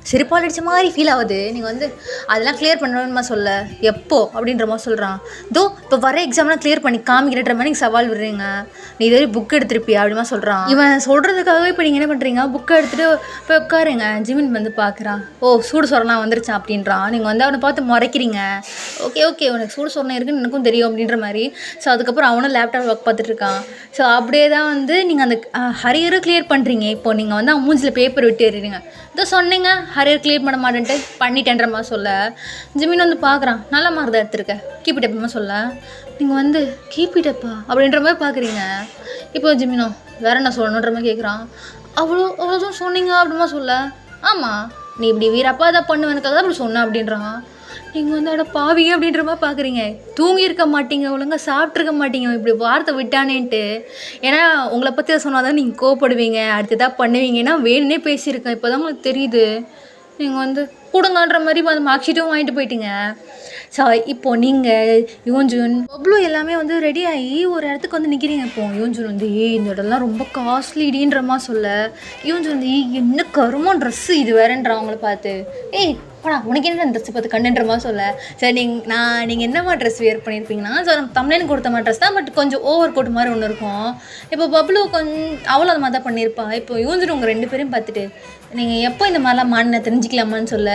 செருப்பால் அடித்த மாதிரி ஃபீல் ஆகுது. நீங்கள் வந்து அதெல்லாம் கிளியர் பண்ணணுமா சொல்ல எப்போ அப்படின்ற மாதிரி சொல்கிறான். இப்போ வர எக்ஸாம்லாம் கிளியர் பண்ணி காமிக்கிறன்ற மாதிரி நீங்கள் சவால் விடுறீங்க, நீ இதுவரை புக் எடுத்துருப்பியா அப்படிமா சொல்கிறான். இவன் சொல்கிறதுக்காகவே இப்போ நீங்கள் என்ன பண்ணுறீங்க, புக்கை எடுத்துகிட்டு போய் உட்காருங்க. ஜிமின் வந்து பார்க்குறான், சூடு சொரணா வந்துருச்சான் அப்படின்றான். நீங்கள் வந்து அவனை பார்த்து முறைக்கிறீங்க. ஓகே உனக்கு சூடு சொரணை இருக்குன்னு எனக்கும் தெரியும் அப்படின்ற மாதிரி. ஸோ அதுக்கப்புறம் அவனும் லேப்டாப் ஒர்க் பார்த்துட்ருக்கான். ஸோ அப்படியே தான் வந்து நீங்கள் அந்த ஹரியரும் கிளியர் பண்ணுறீங்க. இப்போ நீங்கள் வந்து அவன் மூஞ்சில் பேப்பர் விட்டு ஏறிடுங்க. இதோ சொன்னீங்க ஹரியர் கிளியர் பண்ண மாட்டேன்ட்டு பண்ணிட்டேன்ற மாதிரி சொல்ல ஜிமின் வந்து பார்க்குறான். நல்ல மார்க் தான் எடுத்திருக்க, கீப் இட் அப்மா சொல்ல நீங்கள் வந்து கீப் இட் அப்பா அப்படின்ற மாதிரி பார்க்குறீங்க. இப்போ ஜிமினோ வேறு என்ன சொல்லணுன்ற மாதிரி கேட்குறான். அவ்வளோதான் சொன்னீங்க அப்படிமா சொல்ல ஆமாம் நீ இப்படி வீரப்பா அதை பண்ணுவேனுக்காக தான் அப்படி சொன்னேன் அப்படின்றான். நீங்கள் வந்து அட பாவி அப்படின்ற மாதிரி பார்க்குறீங்க. தூங்கியிருக்க மாட்டீங்க, ஒழுங்காக சாப்பிட்ருக்க மாட்டீங்க, இப்படி வார்த்தை விட்டானேன்ட்டு. ஏன்னா உங்களை பற்றி சொன்னால் தான் நீங்கள் கோவப்படுவீங்க, அடுத்ததாக பண்ணுவீங்கன்னா வேணுன்னே பேசியிருக்கேன். இப்போ தான் உங்களுக்கு தெரியுது. நீங்கள் வந்து கொடுங்கன்ற மாதிரி அந்த மார்க் ஷீட்டும் வாங்கிட்டு போயிட்டீங்க. ஸோ இப்போது நீங்கள் யூன்ஜுன் பப்ளு எல்லாமே வந்து ரெடி ஆகி ஒரு இடத்துக்கு வந்து நிற்கிறீங்க. இப்போது யூன்ஜுன் வந்து இந்த இடம்லாம் ரொம்ப காஸ்ட்லிடின்றமா சொல்ல, யூன்ஜுன் வந்து என்ன கருமம் ட்ரெஸ்ஸு இது வேறன்ற அவங்கள பார்த்து போடா உனக்கு என்ன ட்ரெஸ்ஸை பார்த்து கண்டுன்றமா சொல்ல, சரி நீங்கள் என்னம்மா ட்ரெஸ் வேர் பண்ணியிருப்பீங்கன்னா, ஸோ நம்ம தமிழனுக்கு கொடுத்த ட்ரெஸ் தான், பட் கொஞ்சம் ஓவர் கோட் மாதிரி ஒன்று இருக்கும். இப்போ பப்ளு அவளும் அது மாதிரி தான் பண்ணியிருப்பா. இப்போ யூன்ஜுன் உங்கள் 2 பேரையும் பார்த்துட்டு நீங்கள் எப்போ இந்த மாதிரிலாம் மாநில தெரிஞ்சிக்கலாமான்னு சொல்ல,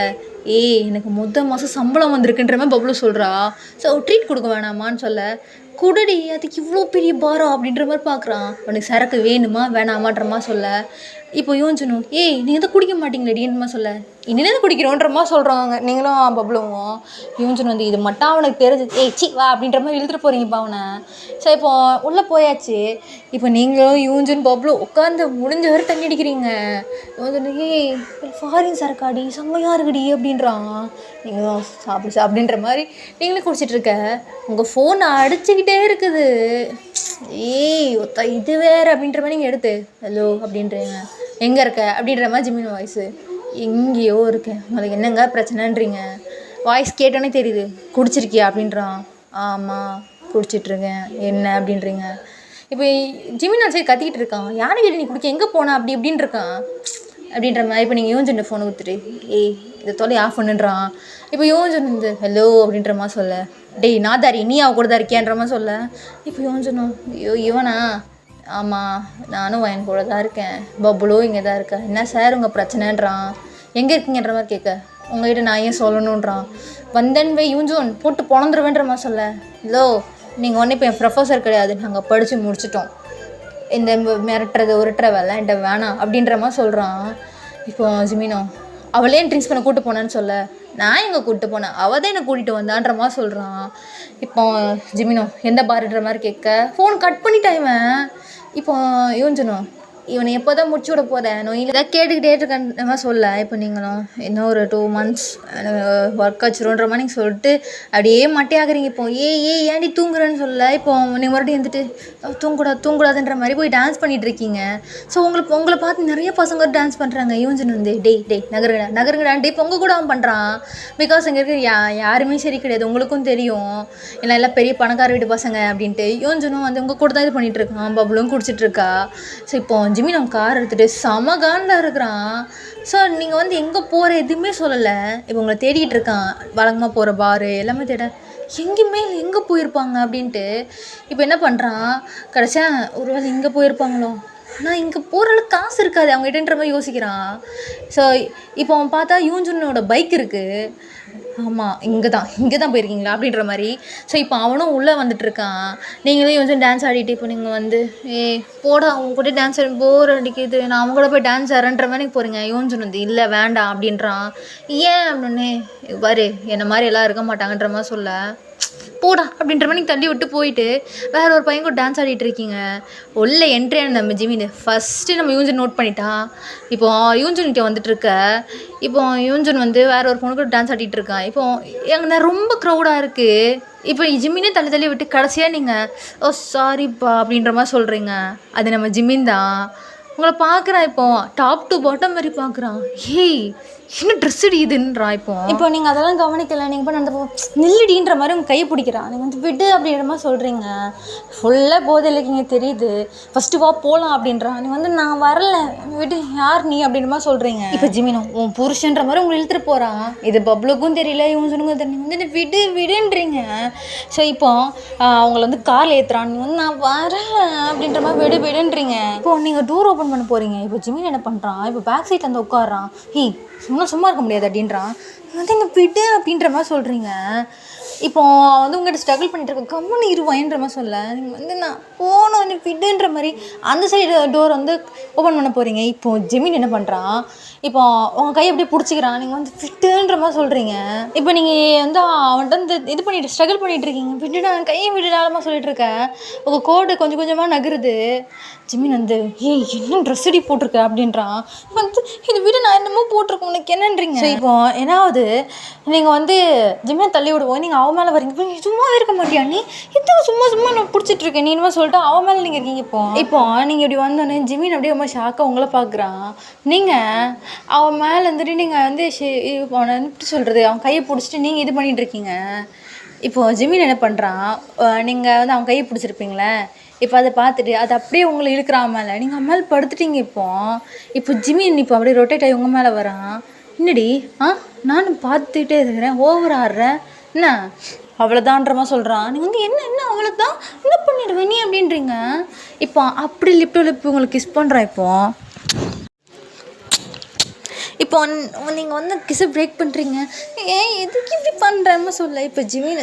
எனக்கு மாதம் சம்பளம் வந்திருக்குன்ற மாதிரி பப்ளு சொல்கிறா. ஸோ ட்ரீட் கொடுக்க வேணாமான்னு சொல்ல, குடடி அதுக்கு இவ்வளோ பெரிய பாரம் அப்படின்ற மாதிரி பார்க்குறான். உனக்கு சரக்கு வேணுமா வேணாமான்றமா சொல்ல, இப்போ யோசிச்சணும் நீங்கள் தான் குடிக்க மாட்டீங்களேடின்றமா சொல்ல, இன்னும் குடிக்கிறோன்றமா சொல்கிறாங்க நீங்களும் பப்ளுவும். யோசிச்சணும் வந்து இது மட்டும் அவனுக்கு தெரிஞ்சு சி வா அப்படின்ற மாதிரி இழுத்துட்டு போகிறீங்கப்பா அவனை. ஸோ இப்போ உள்ளே போயாச்சு. இப்போ நீங்களும் யூஞ்சுன் பப்ளு உட்காந்து முடிஞ்ச வரை தண்ணி அடிக்கிறீங்க. யோசிச்சணும் ஃபாரின் சரக்காடி செம்மையாக இருக்குடி அப்படின்றான். நீங்களும் சாப்பிடு அப்படின்ற மாதிரி நீங்களும் குடிச்சிட்ருக்க. உங்கள் ஃபோன் அடிச்சுக்கிட்டே இருக்குது. இது வேறு அப்படின்ற மாதிரி நீங்கள் எடுத்து ஹலோ அப்படின்றீங்க. எங்கே இருக்க அப்படின்ற மாதிரி ஜிமின் வாய்ஸு. எங்கேயோ இருக்கேன், அதுக்கு என்னங்க பிரச்சனைன்றீங்க. வாய்ஸ் கேட்டோன்னே தெரியுது. குடிச்சிருக்கியா அப்படின்றான். ஆமாம் குடிச்சிட்ருக்கேன் என்ன அப்படின்றீங்க. இப்போ ஜிமின் சரி கத்திக்கிட்டு இருக்கான். யானை கேட்டு நீ குடிக்க எங்கே போனா அப்படி இப்படின்னு இருக்கான் அப்படின்ற மாதிரி. இப்போ நீங்கள் யோஜன் ஃபோனை கொடுத்துட்டு இதை தொலை ஆஃப் பண்ணுன்றான். இப்போ யோஜன் வந்து ஹலோ அப்படின்ற மாதிரி சொல்ல, நாதாரி நீ அவ கூட தான் இருக்கியான்ற மாதிரி சொல்ல. இப்போ யோஜனும் இவனா ஆமாம் நானும் என் கூட தான் இருக்கேன், பப்ளோ இங்கே தான் இருக்கேன். என்ன சார் உங்கள் பிரச்சனைன்றான். எங்கே இருக்கீங்கன்ற மாதிரி கேட்க, உங்கள்கிட்ட நான் ஏன் சொல்லணுன்றான். வந்தன் வே யூஞ்சோன் போட்டு பொழந்துருவேன்ற மாதிரி சொல்ல, ஹலோ நீங்கள் ஒன்றே இப்போ என் ப்ரொஃபஸர் கிடையாது, நாங்கள் படித்து முடிச்சிட்டோம், இந்த மிரட்டுறது உருட்டுற வேலை என்கிட்ட வேணாம் அப்படின்ற மாதிரி சொல்கிறான். இப்போ ஜிமினோ அவளே ட்ரிங்க்ஸ் பண்ண கூப்பிட்டு போனான்னு சொல்ல, நான் எங்கே கூப்பிட்டு போனேன், அவள் தான் என்னை கூட்டிகிட்டு வந்தான்ற மாதிரி சொல்கிறான். இப்போ ஜிமினோ எந்த பாருன்ற மாதிரி கேட்க, ஃபோன் கட் பண்ணிட்டான் இவன். இப்போ யோசிச்சணும் இவனை எப்போ தான் முடிச்சு விட போகிறேன் நோயில் ஏதாவது கேட்டுக்கிட்டே இருக்கன்ற மாதிரி சொல்ல. இப்போ நீங்களும் இன்னும் ஒரு 2 months ஒர்க் வச்சிருன்ற மாதிரி நீங்கள் சொல்லிட்டு அப்படியே மட்டையாகிறீங்க. இப்போ ஏன்டி தூங்குறேன்னு சொல்ல. இப்போ நீங்கள் மறுபடியும் இருந்துட்டு தூங்கக்கூடாதுன்ற மாதிரி போய் டான்ஸ் பண்ணிகிட்டு இருக்கீங்க. ஸோ உங்களை பார்த்து நிறைய பசங்க டான்ஸ் பண்ணுறாங்க. யோஞ்சன் வந்து டேய் நகருங்கடா இப்போ உங்கள் கூட அவன் பண்ணுறான். பிகாஸ் அங்கே இருக்கிற யாருமே சரி கிடையாது, உங்களுக்கும் தெரியும் எல்லாம் பெரிய பணக்கார வீட்டு பசங்க அப்படின்ட்டு. யோஞ்சனும் வந்து உங்கள் கூட தான் இது பண்ணிகிட்டு இருக்கான், பப்ளும் குடிச்சிட்ருக்கா. ஸோ இப்போ ஜிமின் அவன் கார் எடுத்துகிட்டு சமகாண்டில் இருக்கிறான். ஸோ நீங்கள் வந்து எங்கே போகிற எதுவுமே சொல்லலை. இப்போ உங்களை தேடிகிட்டு இருக்கான், வழக்கமாக போகிற பாரு எல்லாமே தேட, எங்கேயுமே இல்லை எங்கே போயிருப்பாங்க அப்படின்ட்டு. இப்போ என்ன பண்ணுறான், கடைசியா ஒரு வேளை இங்கே போயிருப்பாங்களோ, ஆனால் இங்கே போகிற அளவுக்கு காசு இருக்காது அவங்ககிட்டன்ற மாதிரி யோசிக்கிறான். ஸோ இப்போ அவன் பார்த்தா யூஞ்சுனோட பைக் இருக்குது. ஆமாம் இங்கே தான் போயிருக்கீங்களா அப்படின்ற மாதிரி. ஸோ இப்போ அவனும் உள்ளே வந்துட்டுருக்கான். நீங்களும் யோசிச்சு டான்ஸ் ஆடிட்டு இப்போ நீங்கள் வந்து போட அவங்க கூட டான்ஸ் ஆடி போர் அடிக்குது, நான் அவங்க கூட போய் டான்ஸ் ஆடுறேன்ற மாதிரி போகிறீங்க. யோசிச்சு வந்து இல்லை வேண்டாம் அப்படின்றான். ஏன் அப்படின்னு பாரு என்ன மாதிரி எல்லாம் இருக்க மாட்டாங்கன்ற மாதிரி சொல்ல, போடா அப்படின்ற மாதிரி தள்ளி விட்டு போயிட்டு வேற ஒரு பையன் கூட டான்ஸ் ஆடிட்டு இருக்கீங்க. உள்ள என்ட்ரியான நம்ம ஜிமின் ஃபஸ்ட்டு நம்ம யூஞ்சன் நோட் பண்ணிட்டான். இப்போ யூஞ்சன்கிட்ட வந்துட்டு இருக்க. இப்போ யூஞ்சன் வந்து வேற ஒரு பொண்ணு கூட டான்ஸ் ஆடிட்டு இருக்கான். இப்போ எங்கன்னா ரொம்ப க்ரௌடாக இருக்குது. இப்போ ஜிம்மினே தள்ளி விட்டு கடைசியாக நீங்கள் சாரிப்பா அப்படின்ற மாதிரி சொல்கிறீங்க. அது நம்ம ஜிம்மின் தான். உங்களை பார்க்குறான். இப்போ டாப் டு பாட்டம் மாதிரி பார்க்குறான். என்ன ட்ரெஸ் அடிக்குதுன்றான். இப்போ நீங்கள் அதெல்லாம் கவனிக்கலை. நீங்கள் இப்போ நடந்து நில்லுடின்ற மாதிரி உங்கள் கையை பிடிக்கிறான். நீங்கள் வந்து விடு அப்படின்ற மாதிரி சொல்கிறீங்க. ஃபுல்லாக போதையில் இருக்கீங்க தெரியுது. ஃபஸ்ட்டு வா போகலாம் அப்படின்றான். நீ வந்து நான் வரல விடு, யார் நீ அப்படின்ற மாதிரி சொல்கிறீங்க. இப்போ ஜிமினோ உன் புருஷன்ற மாதிரி உங்களை இழுத்துட்டு போகிறான். இது பப்ளுக்கும் தெரியல, இவங்க சொல்லுங்க தெரியல, வந்து விடுன்றீங்க. ஸோ இப்போ அவங்கள வந்து கால் ஏற்றுறான். நீ வந்து நான் வரல அப்படின்ற மாதிரி விடுன்றீங்க. இப்போ நீங்கள் டோர் ஓப்பன் பண்ண போகிறீங்க. இப்போ ஜிமின் என்ன பண்ணுறான், இப்போ பேக் சைட் வந்து உட்காடுறான். சும்மா இருக்க முடியாது அப்படின்றான். வந்து இங்கே விடு அப்படின்ற மாதிரி சொல்கிறீங்க. இப்போ வந்து உங்கள்கிட்ட ஸ்ட்ரகிள் பண்ணிட்டு இருக்க, கம்முன்னு இருவாயின்ற மாதிரி சொல்ல, நீங்கள் வந்து நான் போகணும் நீ விடுன்ற மாதிரி அந்த சைடு டோர் வந்து ஓப்பன் பண்ண போகிறீங்க. இப்போ ஜிமின் என்ன பண்ணுறான், இப்போ உங்கள் கையை அப்படியே பிடிச்சிக்கிறான். நீங்கள் வந்து விட்டுன்ற மாதிரி சொல்கிறீங்க. இப்போ நீங்கள் வந்து அவன்கிட்ட வந்து இது பண்ணிட்டு ஸ்ட்ரகிள் பண்ணிகிட்டு இருக்கீங்க. விட்டுடா கையை விட்டுடாலமாக சொல்லிட்டு இருக்க. உங்கள் கோடு கொஞ்சம் கொஞ்சமாக நகருது. ஜிமின் வந்து என்ன ட்ரெஸ் அடி போட்டிருக்க அப்படின்றான். வந்து இது விட நான் என்னமோ போட்டிருக்கேன் உனக்கு என்னன்றீங்க. ஸோ இப்போ என்னாவது நீங்கள் வந்து ஜிம்மினை தள்ளி விடுவோம், நீங்கள் அவன் மேலே வரீங்க. நீ சும்மாவே இருக்க மாட்டியா? நீ எதுவும் சும்மா சும்மா நான் பிடிச்சிட்டு இருக்கேன் நீ என்னமோ சொல்லிட்டு அவன் மேலே நீங்கள் இருக்கீங்க. இப்போ நீங்கள் இப்படி வந்தோடனே ஜிமின் அப்படியே ரொம்ப ஷாக்காக உங்களை பார்க்குறான். நீங்கள் அவன் மேலே வந்துட்டு நீங்கள் வந்து அவனை எப்படி சொல்கிறது, அவன் கையை பிடிச்சிட்டு நீங்கள் இது பண்ணிகிட்டு இருக்கீங்க. இப்போது ஜிமின் என்ன பண்ணுறான், நீங்கள் வந்து அவன் கையை பிடிச்சிருப்பீங்களே, இப்போ அதை பார்த்துட்டு அது அப்படியே உங்களை இழுக்கிறான் மேலே. நீங்கள் அவன் மேலே படுத்துட்டீங்க. இப்போ ஜிமின் இப்போ அப்படியே ரொட்டேட் ஆகி உங்கள் மேலே வரான். என்னடி நானும் பார்த்துக்கிட்டே இருக்கிறேன், ஓவர் ஆடுறேன் என்ன அவ்வளோதான்றமா சொல்கிறான். நீங்கள் வந்து என்ன அவ்வளோதான் என்ன பண்ணிடுவேன் நீ அப்படின்றீங்க. இப்போ அப்படி லிப்பு உங்களுக்கு கிஸ் பண்ணுறான். இப்போ நீங்கள் வந்து கிஸ்ஸை பிரேக் பண்ணுறீங்க. ஏன் எதுக்கு இப்படி பண்ணுறேன்னு சொல்ல. இப்போ ஜிமின்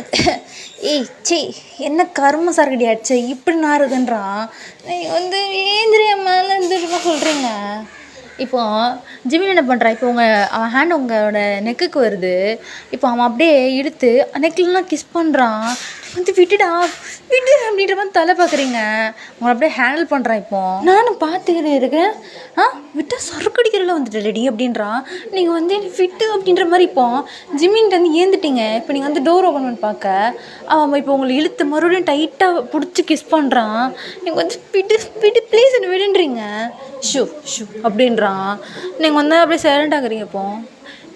ஏய் சே என்ன கர்ம சார்கடி ஆச்சே இப்படி நாருதுன்றான். நீங்கள் வந்து ஏந்திரிய மேலே இருந்துட்டுமா சொல்கிறீங்க. இப்போ ஜிமின் என்ன பண்ணுறான், இப்போ அவன் ஹேண்ட் உங்களோட நெக்குக்கு வருது. இப்போ அவன் அப்படியே இழுத்து நெக்லாம் கிஸ் பண்ணுறான். வந்து விட்டுடா விட்டு அப்படின்ற மாதிரி தலை பார்க்குறீங்க. அவனை அப்படியே ஹேண்டில் பண்ணுறான். இப்போ நானும் பார்த்துக்கிட்டு இருக்கேன். விட்டால் சறுக்கடிக்கிறதுல வந்துட்டு ரெடி அப்படின்றான். நீங்கள் வந்து விட்டு அப்படின்ற மாதிரி இப்போ ஜிமின்ட்டு வந்து ஏந்துட்டீங்க. இப்போ நீங்கள் வந்து டோர் ஓப்பன் பண்ணி பார்க்க அவன் இப்போ உங்களை இழுத்து மறுபடியும் டைட்டாக பிடிச்சி கிஸ் பண்ணுறான். நீங்கள் வந்து விட்டு ப்ளீஸ் என்ன விடுன்றீங்க. ஷூ அப்படின்றான். நீங்கள் வந்து அப்படியே சைலண்ட் ஆகுறீங்க.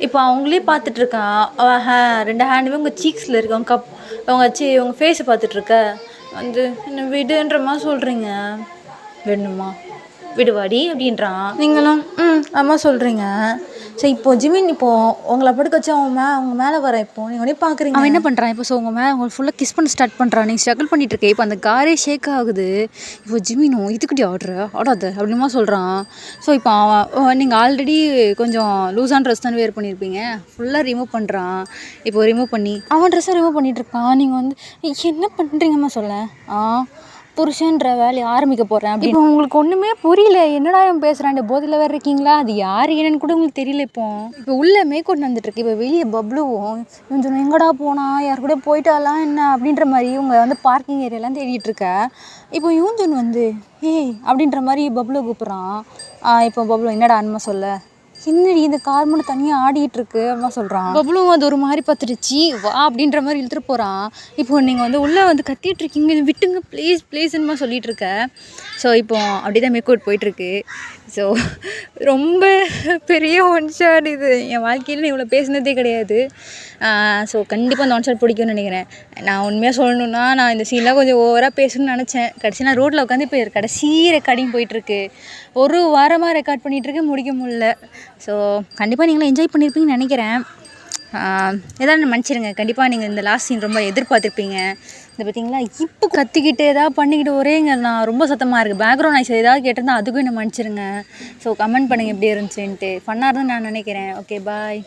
இப்போ அவங்களே பார்த்துட்ருக்கான். அவன் 2 ஹேண்டுமே உங்கள் சீக்ஸில் இருக்கு. உங்கள் ஃபேஸை பார்த்துட்ருக்க வந்து என்ன விடுன்ற மாதிரி சொல்கிறீங்க. வேணுமா விடுவாடி அப்படின்றான். நீங்களும் அம்மா சொல்கிறீங்க. சரி இப்போ ஜிமின் இப்போது உங்களை படுக்க வச்சு அவங்க மேலே வர இப்போ நீங்கள் உடனே பார்க்குறீங்க. அவன் என்ன பண்ணுறான், இப்போ உங்கள் மேலே அவங்க ஃபுல்லாக கிஸ் பண்ண ஸ்டார்ட் பண்ணுறான். நீங்கள் ஸ்ட்ரகிள் பண்ணிட்டு இருக்கேன். இப்போ அந்த காரே ஷேக் ஆகுது. இப்போ ஜிமினும் இதுக்கிட்டே ஆடாத அப்படிமா சொல்கிறான். ஸோ இப்போ நீங்கள் ஆல்ரெடி கொஞ்சம் லூஸான ட்ரெஸ் தானே வேர் பண்ணியிருப்பீங்க, ஃபுல்லாக ரிமூவ் பண்ணுறான். இப்போ ரிமூவ் பண்ணி அவன் ட்ரெஸ்ஸை ரிமூவ் பண்ணிகிட்டு இருக்கான். நீங்கள் வந்து என்ன பண்ணுறீங்கம்மா சொல்ல. புருஷன்ற வேலையை ஆரம்பிக்க போகிறேன் அப்படி. இப்போ உங்களுக்கு ஒன்றுமே புரியல, என்னடா இவன் பேசுகிறான், போதையில் வேறு இருக்கீங்களா, அது யார் என்னன்னு கூட உங்களுக்கு தெரியல. இப்போ உள்ளே மேற்கொண்டு வந்துட்டுருக்கு. இப்போ வெளியே பப்ளுவும் இவன் சொன்ன எங்கடா போனா, யார் கூட போயிட்டாலாம் என்ன அப்படின்ற மாதிரி இவங்க வந்து பார்க்கிங் ஏரியாலாம் தேடிட்டு இருக்க. இப்போ யூஞ்சன் வந்து ஏய் அப்படின்ற மாதிரி பப்ளு கூப்பிட்றான். இப்போ பப்ளு என்னடா அன்மா சொல்ல, என்னடி இந்த கார் மட்டும் தனியாக ஆடிட்டு இருக்கு அப்படின்னா சொல்கிறான். பப்ளுவும் அது ஒரு மாதிரி பார்த்துடுச்சு வா அப்படின்ற மாதிரி இழுத்துட்டு போகிறான். இப்போ நீங்கள் வந்து உள்ளே வந்து கத்திட்டு இருக்கீங்க, விட்டுங்க ப்ளீஸ்ன்னு சொல்லிட்டு இருக்க. ஸோ இப்போ அப்படி தான் மேக் அவுட் போயிட்டுருக்கு. ஸோ ரொம்ப பெரிய ஒன் ஷாட் இது. என் வாழ்க்கையில் நான் இவ்வளோ பேசினதே கிடையாது. ஸோ கண்டிப்பாக அந்த ஒன் ஷாட் பிடிக்கும்னு நினைக்கிறேன். நான் உண்மையாக சொல்லணுன்னா நான் இந்த சீன்லாம் கொஞ்சம் ஓவராக பேசணும்னு நினச்சேன். கடைசி நான் ரோட்டில் உட்காந்து இப்போ கடைசி ரெக்கார்டிங் போயிட்டுருக்கு. ஒரு வாரமாக ரெக்கார்ட் பண்ணிகிட்ருக்கேன், முடிக்க முடியல. ஸோ கண்டிப்பாக நீங்களும் என்ஜாய் பண்ணியிருப்பீங்கன்னு நினைக்கிறேன். எதாவது மன்னிச்சிருங்க. கண்டிப்பாக நீங்கள் இந்த லாஸ்ட் சீன் ரொம்ப எதிர்பார்த்துருப்பீங்க. இந்த பார்த்தீங்களா இப்போ கத்திக்கிட்டு ஏதாவது பண்ணிக்கிட்டு ஒரேங்க நான் ரொம்ப சத்தமாக இருக்குது. பேக்ரவுண்ட் நாய்ஸ் ஏதாவது கேட்டிருந்தா அதுக்கும் என்ன மன்னிச்சிருங்க. ஸோ கமெண்ட் பண்ணுங்கள் எப்படி இருந்துச்சுன்ட்டு. ஃபன்னாக இருந்துன்னு நான் நினைக்கிறேன். Okay bye.